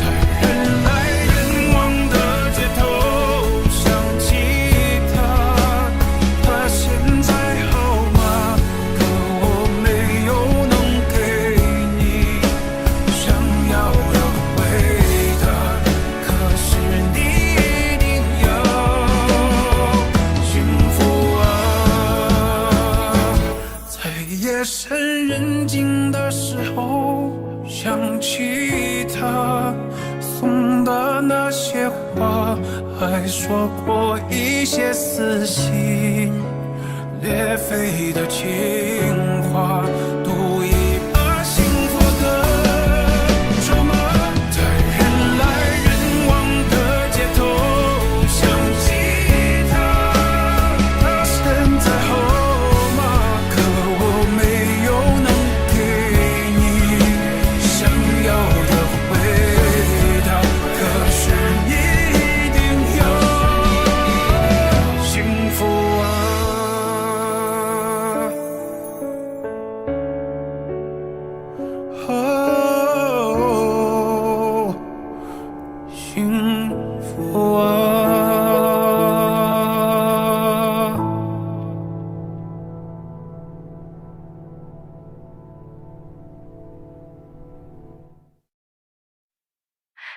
在人来人往的街头想起他，他现在好吗？可我没有能给你想要的回答，可是你一定要幸福啊。在夜深人静的时候，想起他送的那些话，还说过一些撕心裂肺的情话，赌一把幸福的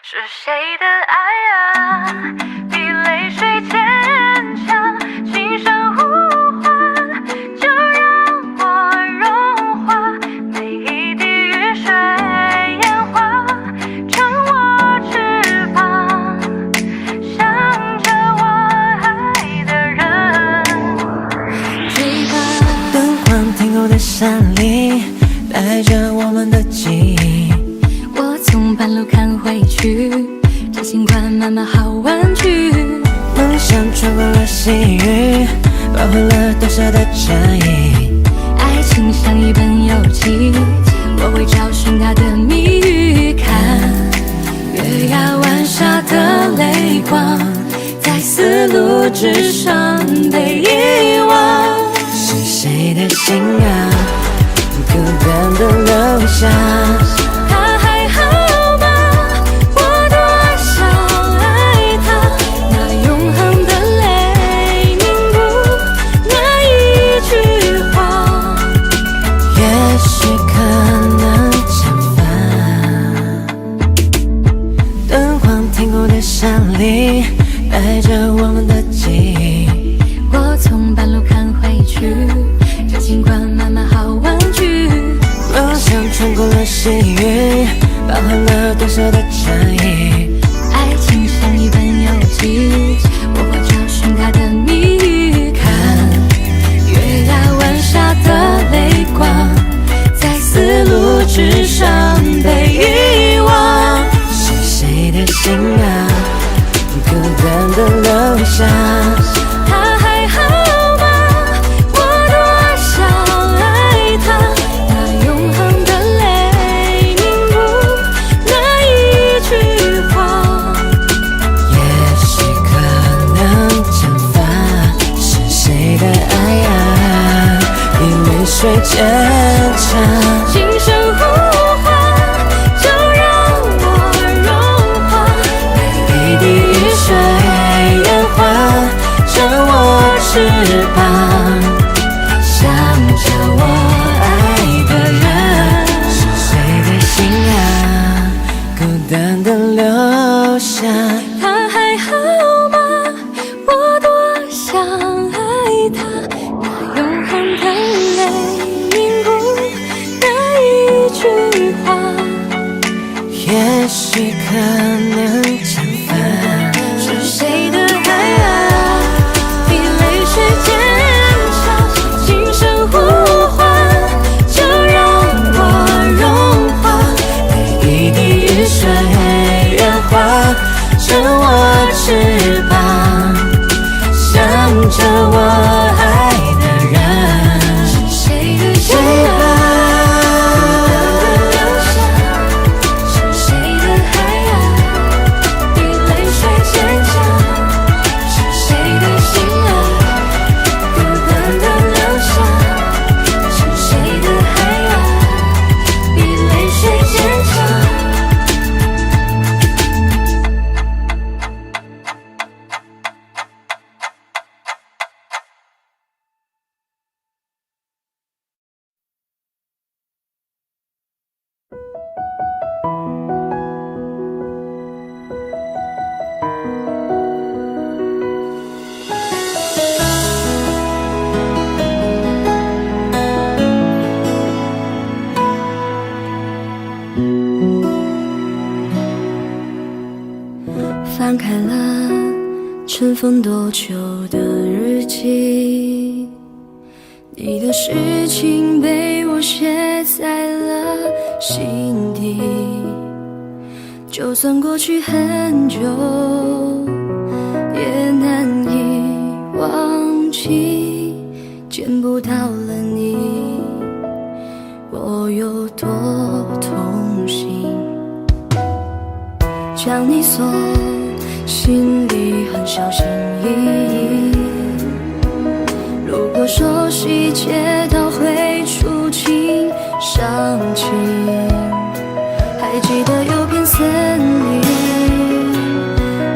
是谁的爱啊，比泪水坚强，轻声呼唤，就让我融化，每一滴雨水烟花，成我翅膀，向着我爱的人追吧。灯光停留在山里，带着我们的记忆。我从半路看回去，这尽管满满好玩具。梦想穿过了细雨，包含了多少的真意。爱情像一本游记，我会找寻它的谜语。看月牙湾下的泪光，在丝路之上被遗忘。是谁的心啊，孤单的留下。他还好吗？我多想爱他，那永恒的泪凝固，那一句话，也许可能相反。灯光停过的山里，带着我们的记忆。我从半路看回去，这尽管满满好玩具。梦想穿过了细雨，包含了多少的真意。爱情像一本游记，我会找寻它的谜语。看月牙湾下的泪光，在丝路之上被遗忘。是谁的心啊，孤单的留下。他还好吗？我多想爱他，那永恒的泪凝固，那一句话，也许可能相反。是谁的爱啊，比泪水坚强。轻声呼唤，就让我融化，每一滴雨水烟花，成我翅膀，向着我爱的人。是谁的心啊，孤单的留下。他还好吗？我多想爱他，那永恒的泪凝固，那一句话，也许可能相反。是谁的爱啊，比泪水坚强，轻声呼唤，就让我融化，每一滴雨水烟花，成我翅膀，向着我爱的人。是谁的心谁啊，吧，留下，是谁的爱啊，比泪水坚强，是谁的心啊，孤单的留下，是谁的爱啊，比泪水坚强。翻开了尘封多久的日记，你的事情被我写在了心底。就算过去很久，也难以忘记。见不到了你，我有多痛心。将你锁心里很小心翼翼，如果说细节都会触景伤情，还记得有片森林，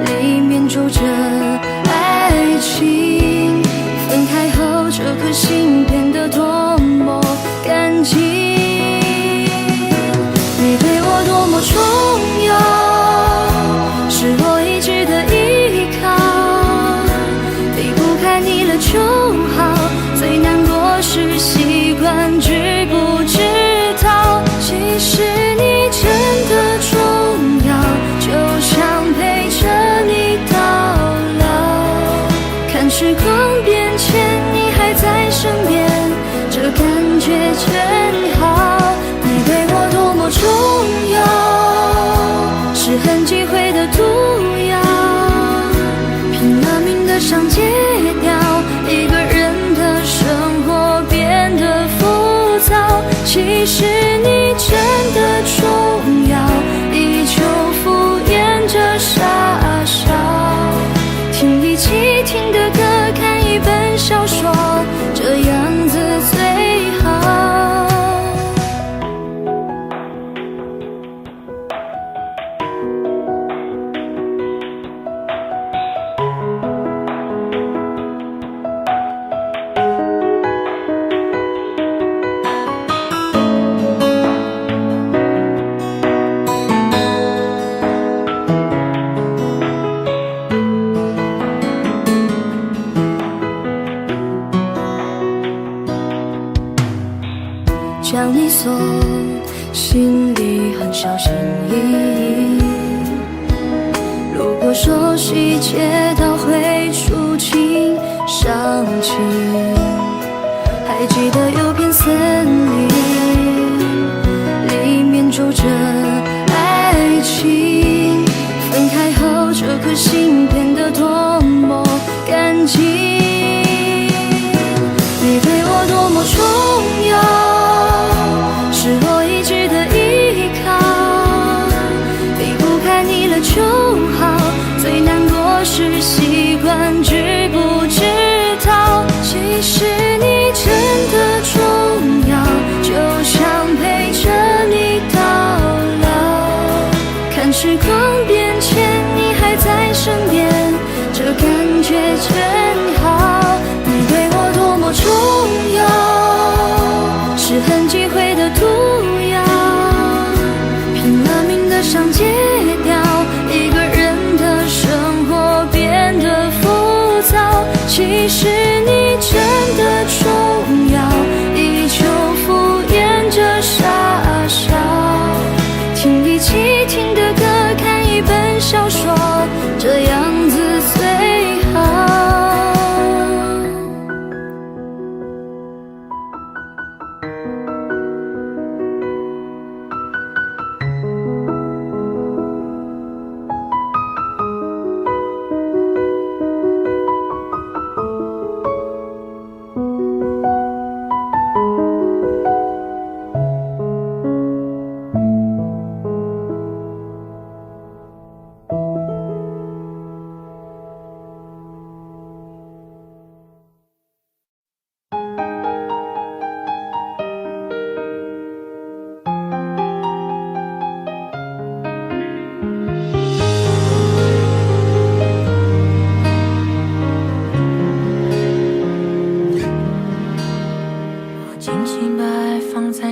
里面住着爱情，分开后这颗心变得多么干净。你对我多么重要，街道会触景伤情。还记得有片森林，里面住着爱情。分开后，这颗心变得多么干净。你对我多么重要，是我一直的依靠。离不开你了就好，最难过是习惯知不知道。其实你真的重要，就想陪着你到老。看时光变迁，你还在身边，这感觉真好。你对我多么重要，是很忌讳的毒药，拼了命的想戒掉，一个人的生活变得浮躁。其实你真的重要，依旧敷衍着傻笑，听一起听的歌，看一本小说，这样子最好。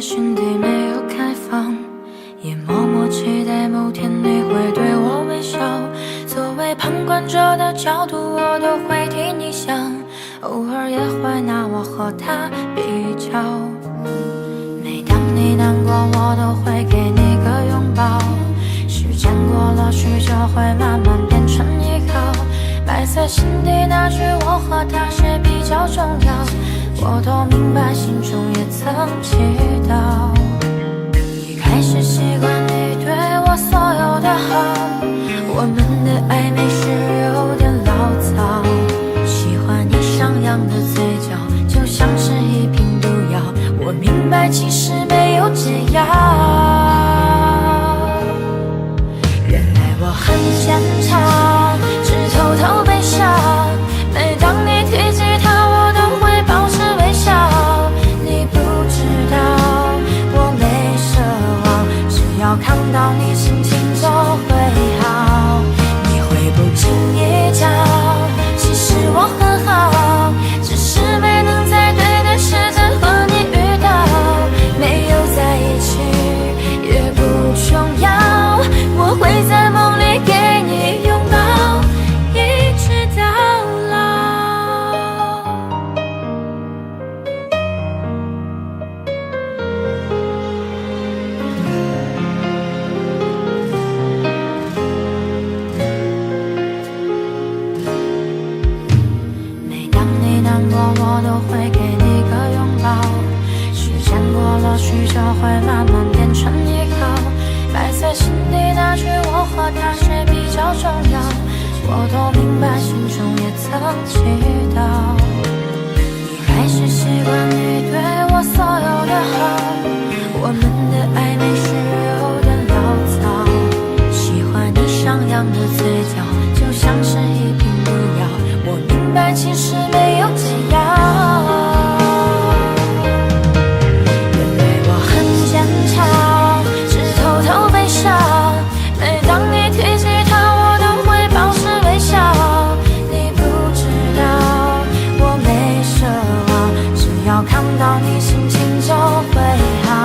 心底没有开放，也默默期待某天你会对我微笑。作为旁观者的角度，我都会替你想，偶尔也会拿我和他比较。每当你难过，我都会给你个拥抱。时间过了许久，会慢慢变成依靠。埋在心底那句我和他谁比较重要，我都明白，心中也曾祈祷。一开始习惯你对我所有的好，我们的暧昧是有点潦草。喜欢你上扬的嘴角，就像是一瓶毒药。我明白，其实没有解药。原来我很坚强，只偷偷悲伤。每当你提起他，我都会保持微笑。你不知道我没奢望，只要看到你心情就会好。你会不经意讲，其实我很好，只是没能在对的时间和你遇到。没有在一起也不重要，我会在梦里给你拥抱，一直到我都会给你个拥抱。时间过了许久，会慢慢变成依靠。埋在心底那句我和他谁比较重要，我都明白，心中也曾祈祷。一开始习惯你对我所有的好，我们的暧昧是有点潦草。喜欢你上扬的嘴角，就像是一瓶毒药。我明白，其实没有解药。原来我很坚强，只偷偷悲伤。每当你提起他，我都会保持微笑。你不知道我没奢望，只要看到你心情就会好。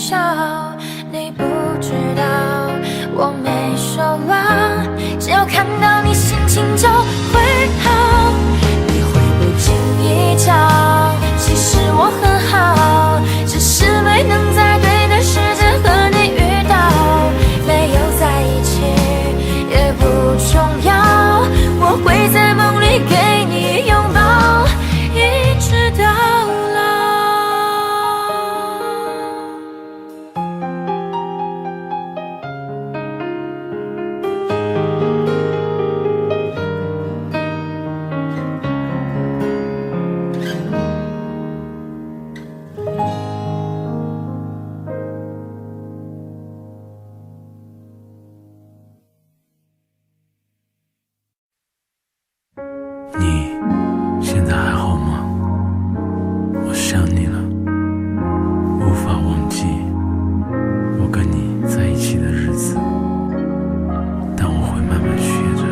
笑，你不知道我没说谎，只要看到你心情就会好。你会不经意讲，其实我很好，只是没能在对的时间和你遇到。没有在一起也不重要，我会在梦里给你拥抱，一直到老。你现在还好吗？我想你了，无法忘记我跟你在一起的日子，但我会慢慢学着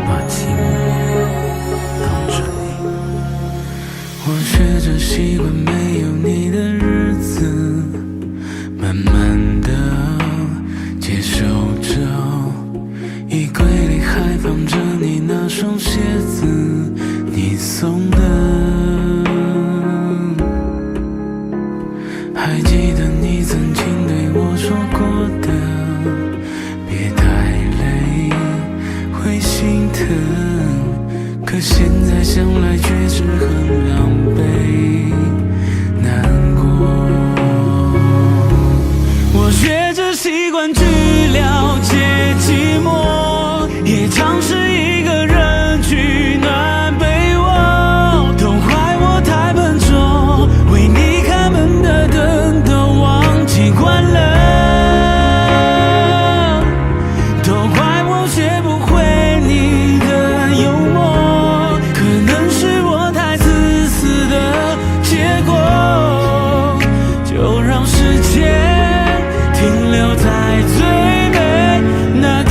把寂寞当着你。我学着习惯没有你的日子，慢慢的接受着衣柜里还放着你那双鞋子，你送的。还记得你曾经对我说过的，别太累，会心疼。可现在想来却是很狼狈，难过。我学着习惯去了解寂寞，也尝试一个人取暖被窝，都怪我太笨拙，为你开门的灯都忘记关了，都怪我学不会你的幽默，可能是我太自私的结果，就让时间停留在最美那刻。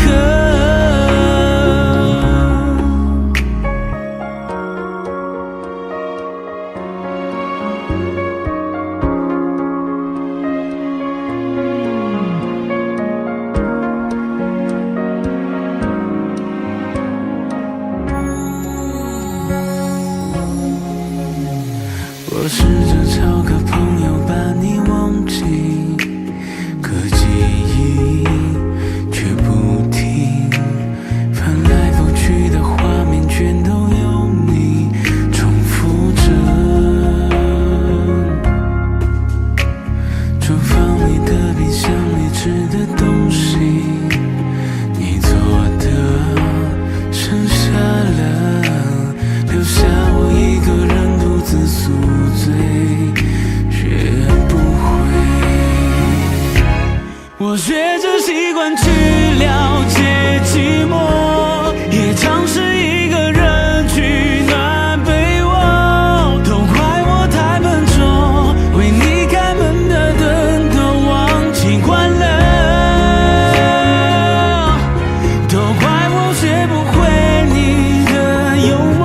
我试着找个朋友把你忘记，可记忆却不停，翻来覆去的画面全都有你重复着。厨房里的冰箱里吃的东西，你做的剩下了，留下我一个人独自宿醉，学不会。我学着习惯去了解寂寞，也尝试一个人取暖被窝，都怪我太笨拙，为你开门的灯都忘记关了，都怪我学不会你的幽默，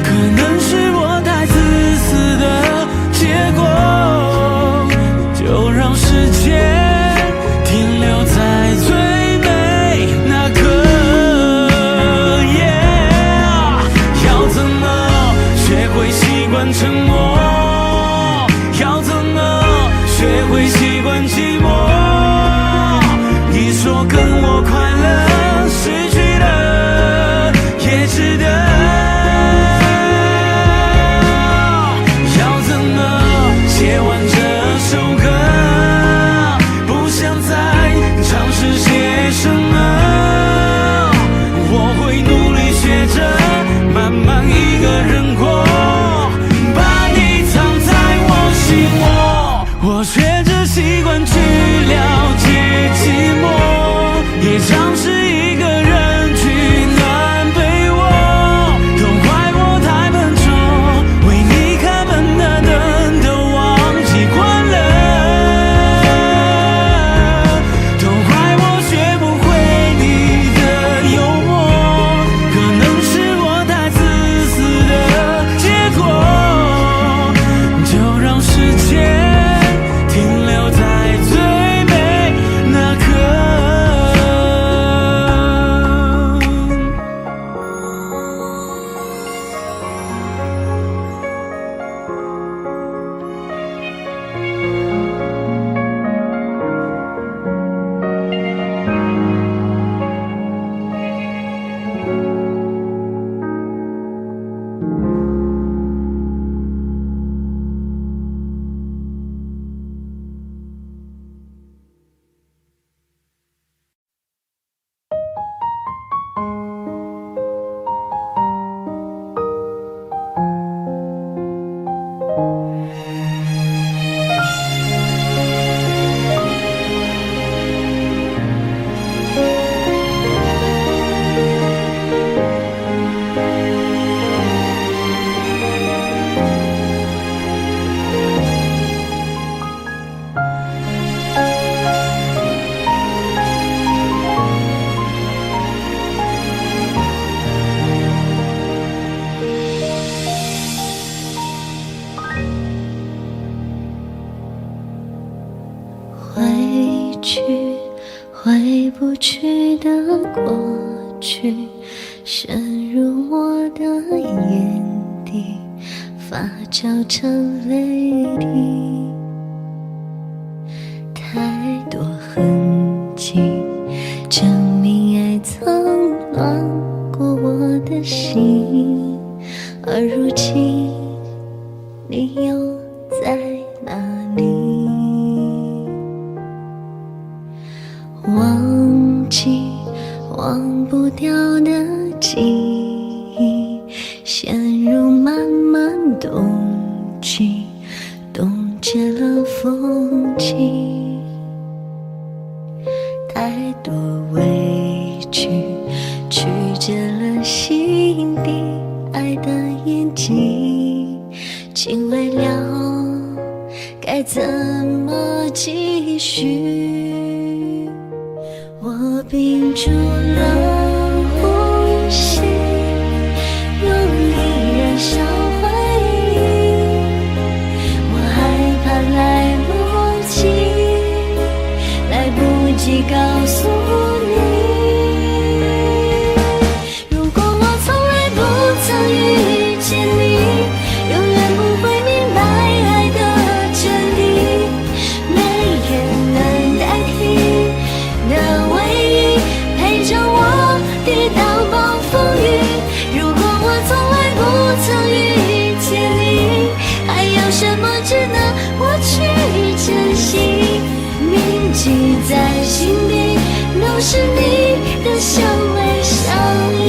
可能是我太自私的结果，就让时间停留在最美那刻。要怎么学会习惯沉默？要怎么学会习惯寂寞？你说跟我快乐，失去了也值得。要怎么写完这首歌？不想再尝试些什么，我会努力学着慢慢一个人过，把你藏在我心窝。我学着习惯去了解寂寞，也尝试一个人取暖被窝，都怪我太笨拙，为你开门的灯都忘记关了，都怪我学不会你的幽默，可能是我太自私的结果，就让时间停过去，深入我的眼底，发酵成泪滴。太多痕迹，证明爱曾乱过我的心，而如今你又在哪里？忘记忘不掉的记忆，陷入漫漫冬季，冻结了风景。太多委屈，曲折了心底爱的眼睛，请未了该怎么继续？我屏住了呼吸，用力燃烧回忆，我害怕来不及，来不及告诉你。如果我从来不曾遇见你，永远不会明白爱的真谛，没人能代替那唯一陪着我抵挡暴风雨。如果我从来不曾遇见你，还有什么值得我去珍惜？铭记在心底，都是你的相偎相依。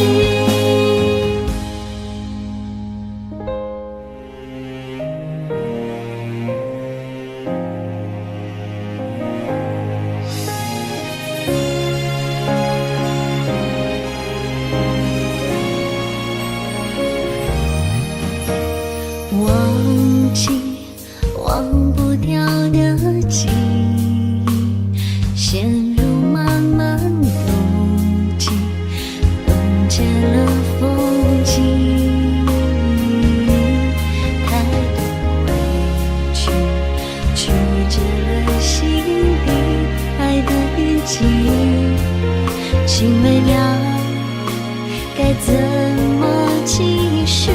忘记忘不掉的记忆，陷入漫漫冬季，冻结了风景。太多委屈，曲折了心底爱的眼睛，请未了该怎么继续？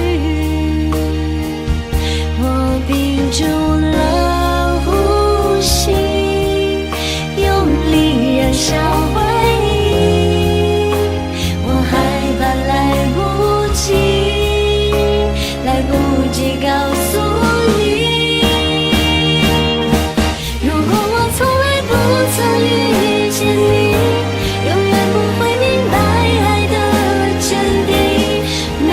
我屏住了呼吸，用力燃烧回忆，我害怕来不及，来不及告诉你。如果我从来不曾遇见你，永远不会明白爱的真谛，没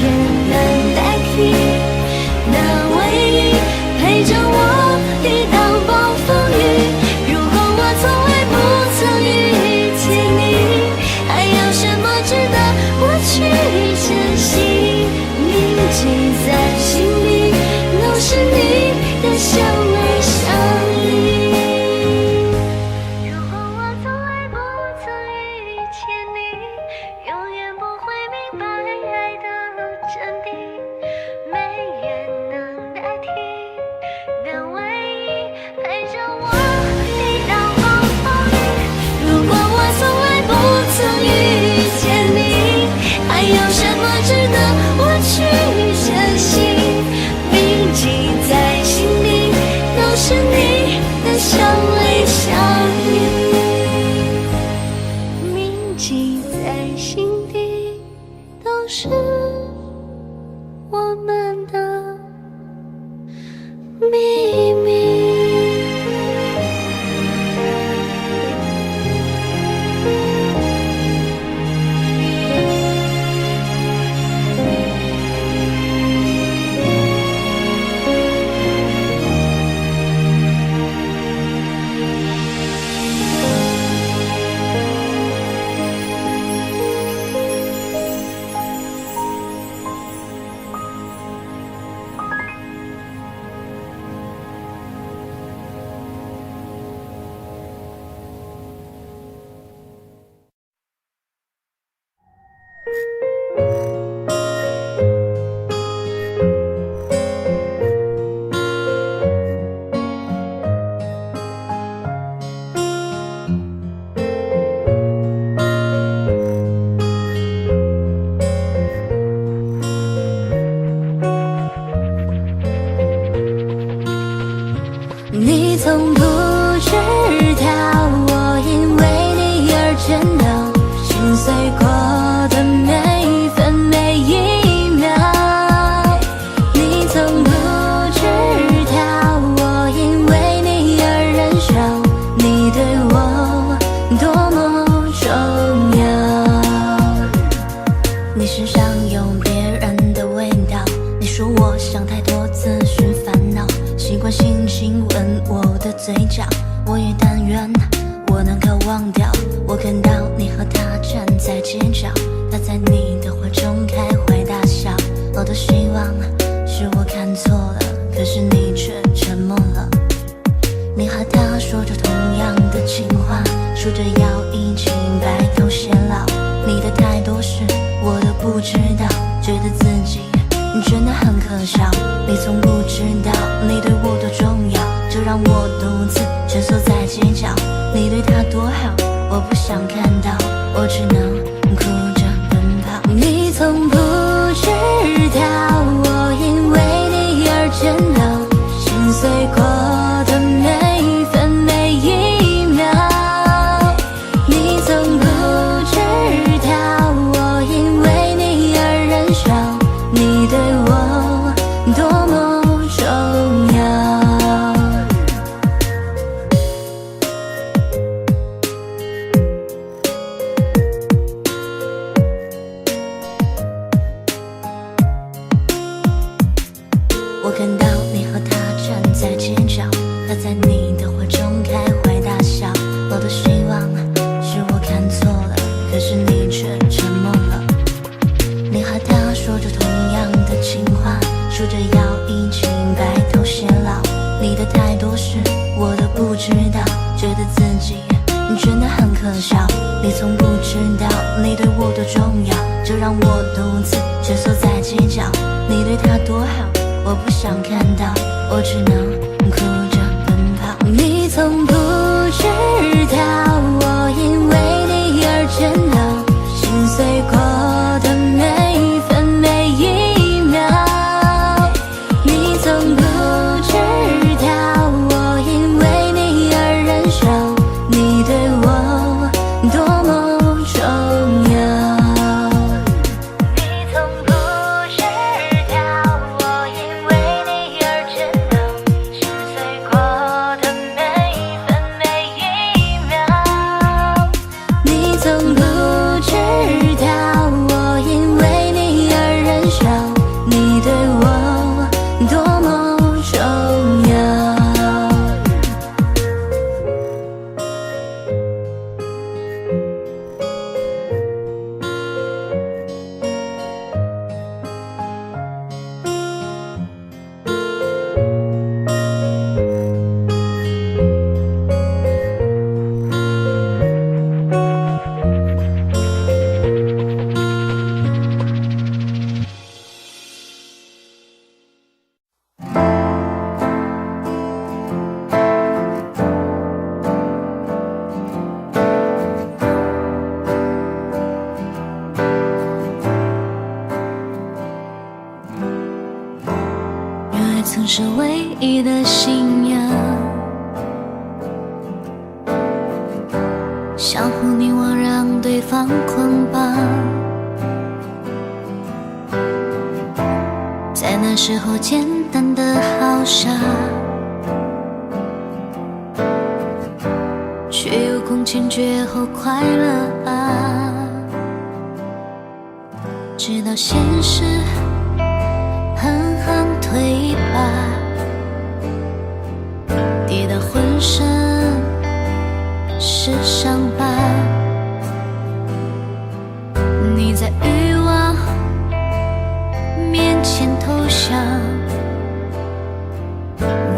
人能代替那唯一陪着我抵挡暴风雨。如果我从来不曾遇见你，还有什么值得我去珍惜？铭记在心里，都是你的相偎相依。如果我从来不曾遇见你，永远不会明白爱的真谛，没人能代替那唯一陪着我抵挡暴风雨。如果我从来不曾遇见你，还有什么值得我去珍惜？铭记在心里，都是你的相偎相依。铭记在心底，都是我们的秘密。笑。你从不知道你对我多重要，就让我独自蜷缩在街角。你对他多好，我不想看到，我只能哭着奔跑。你从不知道我因为你而颤抖，心碎过的每一分每一秒。你从不知道我因为你而燃烧，你对我多么重要。我看到你和他站在街角，他在你的怀中开怀大笑。我的希望是我看错了，可是你却沉默了。你和他说着同样的情话，说着要一起白头偕老。你的太多事我都不知道，觉得自己真的很可笑。你从不知道你对我多重要，就让我独自蜷缩在街角。你对他多好，我不想看到，我只能哭着奔跑。你从不知道我因为你而颤抖，心碎过的每一分每一秒。你从不知道我因为你而燃烧，你对我多么重要。你从不知道我因为你而颤抖，心碎过的每一分每一秒。你从不知道我因为你而燃烧，你对我多么重要。原来曾是唯一的信仰，相互凝望，让对方捆绑。在那时候简单的好傻，却有空前绝后快乐啊！直到现实狠狠推拔，跌得浑身是伤疤。你在欲望面前投降，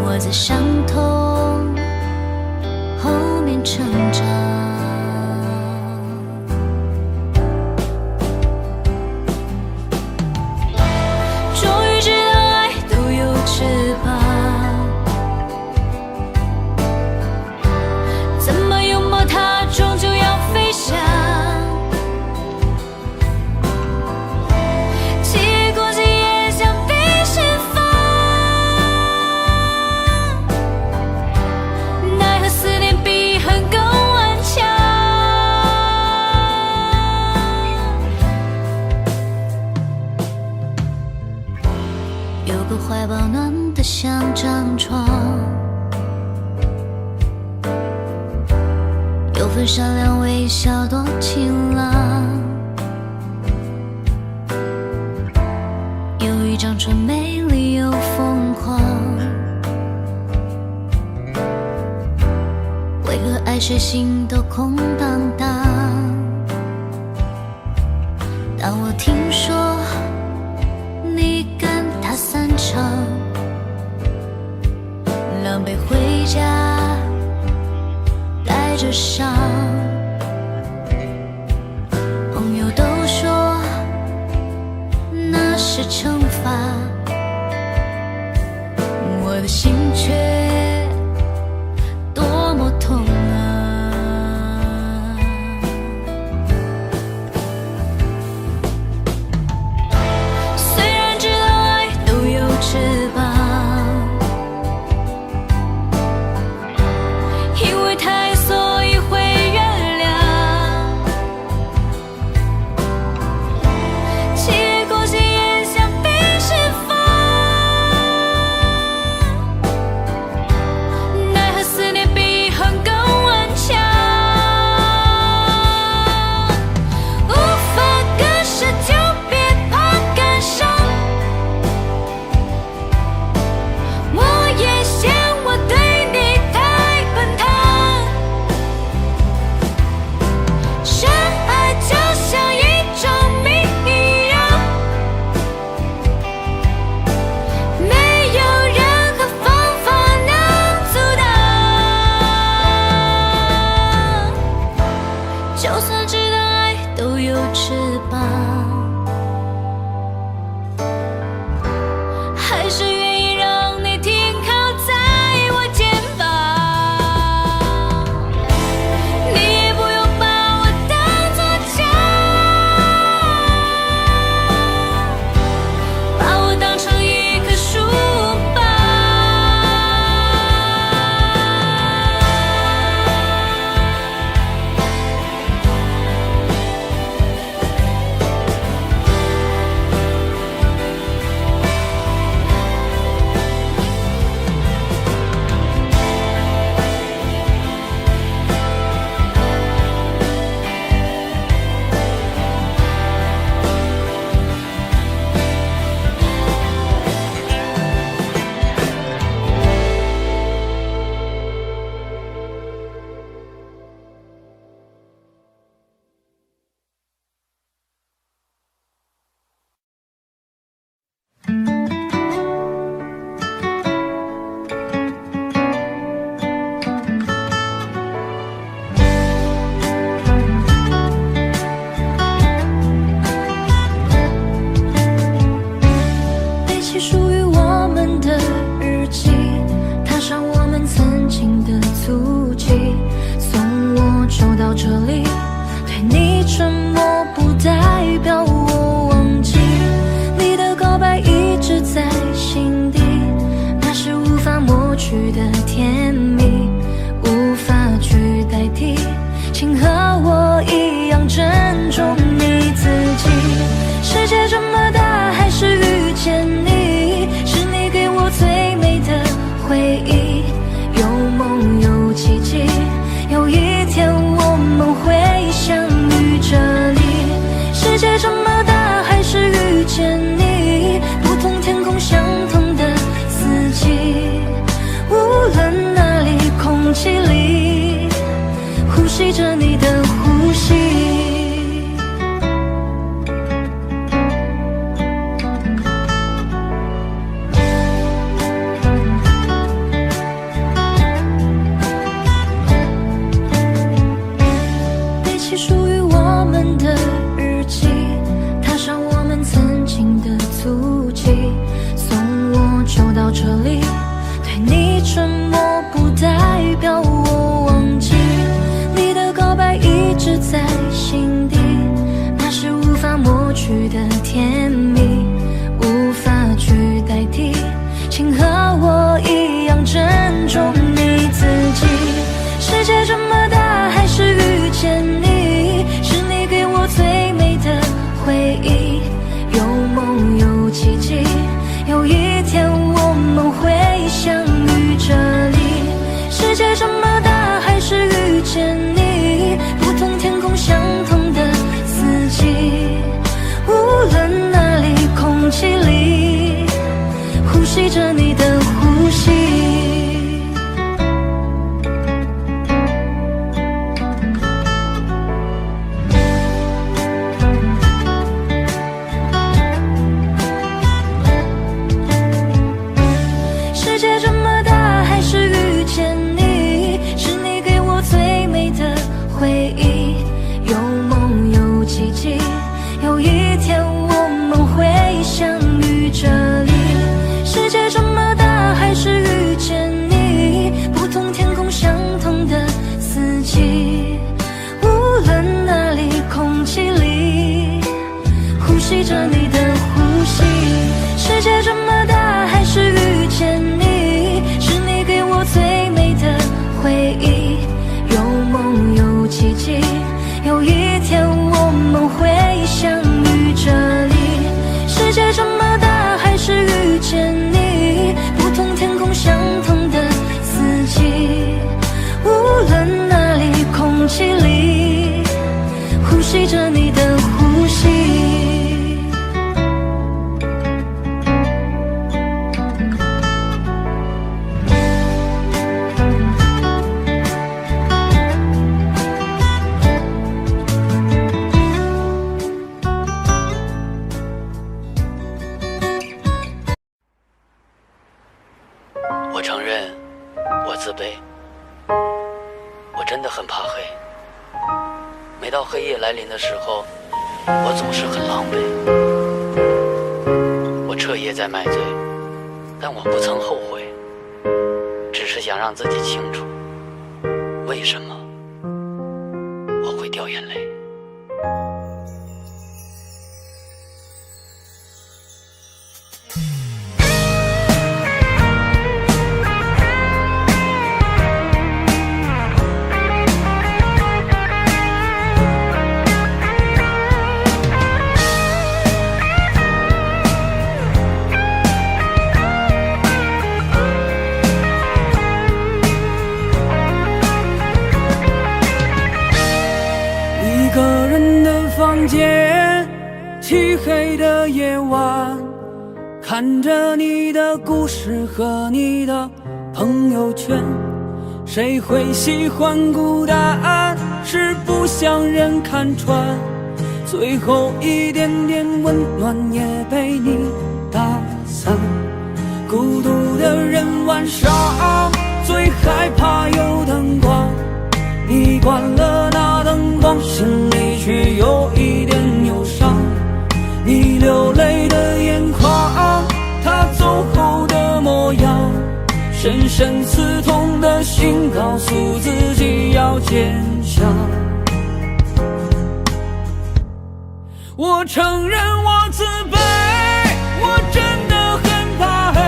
我在伤痛后面成长。有个怀抱暖得像张床，有份善良微笑多晴朗，有一张唇美丽又疯狂，为何爱谁心都空荡荡？当我听说你跟他散场，狼狈回家带着伤，朋友都说那是惩罚，翅膀，还是愿意让你停靠在我肩膀，你也不用把我当作家，把我当成一棵树吧。背起属于我们的日记，踏上我们曾经的足迹，送我走到这里。对你沉默不代表我忘记，你的告白一直在心底，那是无法抹去的甜蜜，无法去代替，请和我一样珍重你自己。世界这么大，还是遇见你，是你给我最美的回忆，有梦有奇迹，有一天我们会相遇这里。世界这么大，还是遇见你，不同天空相同的四季，无论哪里空气里呼吸着你的呼吸。背起属于我们的日记，踏上我们曾经的足迹，送我走到这里。对你沉默不代表我忘记，你的告白一直在心底，那是无法抹去的甜蜜，无法去代替，请和我一样珍重你自己。世界这么大，还是遇见你，是你给我最美的回忆，有梦有奇迹，有一天我们会相遇这里。世界这么大，还是遇见你，不同天空相同的四季，无论哪里空气里呼吸着你的呼吸。世界这么大，还是遇见你，是你给我最美的回忆，有梦有奇迹，有一天我们会相遇这里。世界这么大，还是遇见你，不同天空相同的四季，无论哪里空气里呼吸着你的呼吸。世界这么大，还是遇见你，是你给我最美的回忆，有梦有奇迹，有一天我们会相遇这里。世界这么大，还是遇见你，不同天空相同的四季，无论哪里空气里呼吸着你的呼吸。我承认，我自卑，我真的很怕黑。每到黑夜来临的时候，我总是很狼狈，我彻夜在买醉，但我不曾后悔，只是想让自己清楚，为什么我会掉眼泪。一个人的房间，漆黑的夜晚，看着你的故事和你的朋友圈。谁会喜欢孤单？是不想人看穿，最后一点点温暖也被你打散。孤独的人晚上最害怕有灯光，你关了那灯光，心里却有一点忧伤。你流泪的眼眶，他走后的模样，深深刺痛的心告诉自己要坚强。我承认我自卑，我真的很怕黑，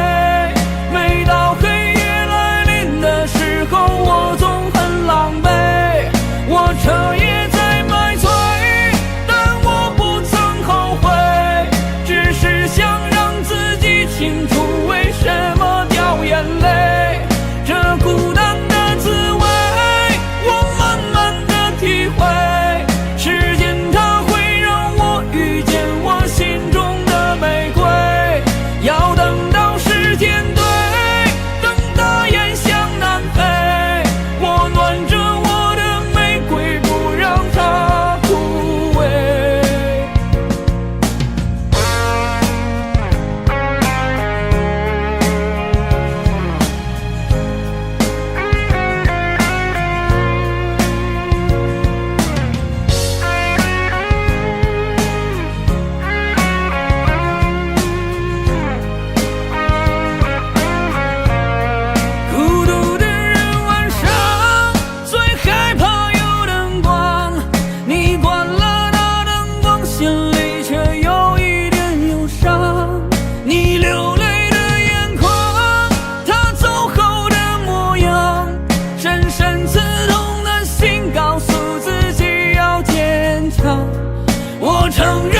每到黑夜来临的时候，我总很狼狈。我彻夜在买醉，但我不曾后悔，只是想让自己清楚为什么掉眼泪。这孤单的滋味，我慢慢的体会，时间它会让我遇见我心中的玫瑰，要等到时间对，等到炎向南飞，我暖着我的玫瑰，不让它枯萎。孤独的人晚上最害怕有灯光，你关了那灯光，心里却有一点忧伤。你流泪的眼眶，他走后的模样，深深刺痛的心告诉自己要坚强。我承认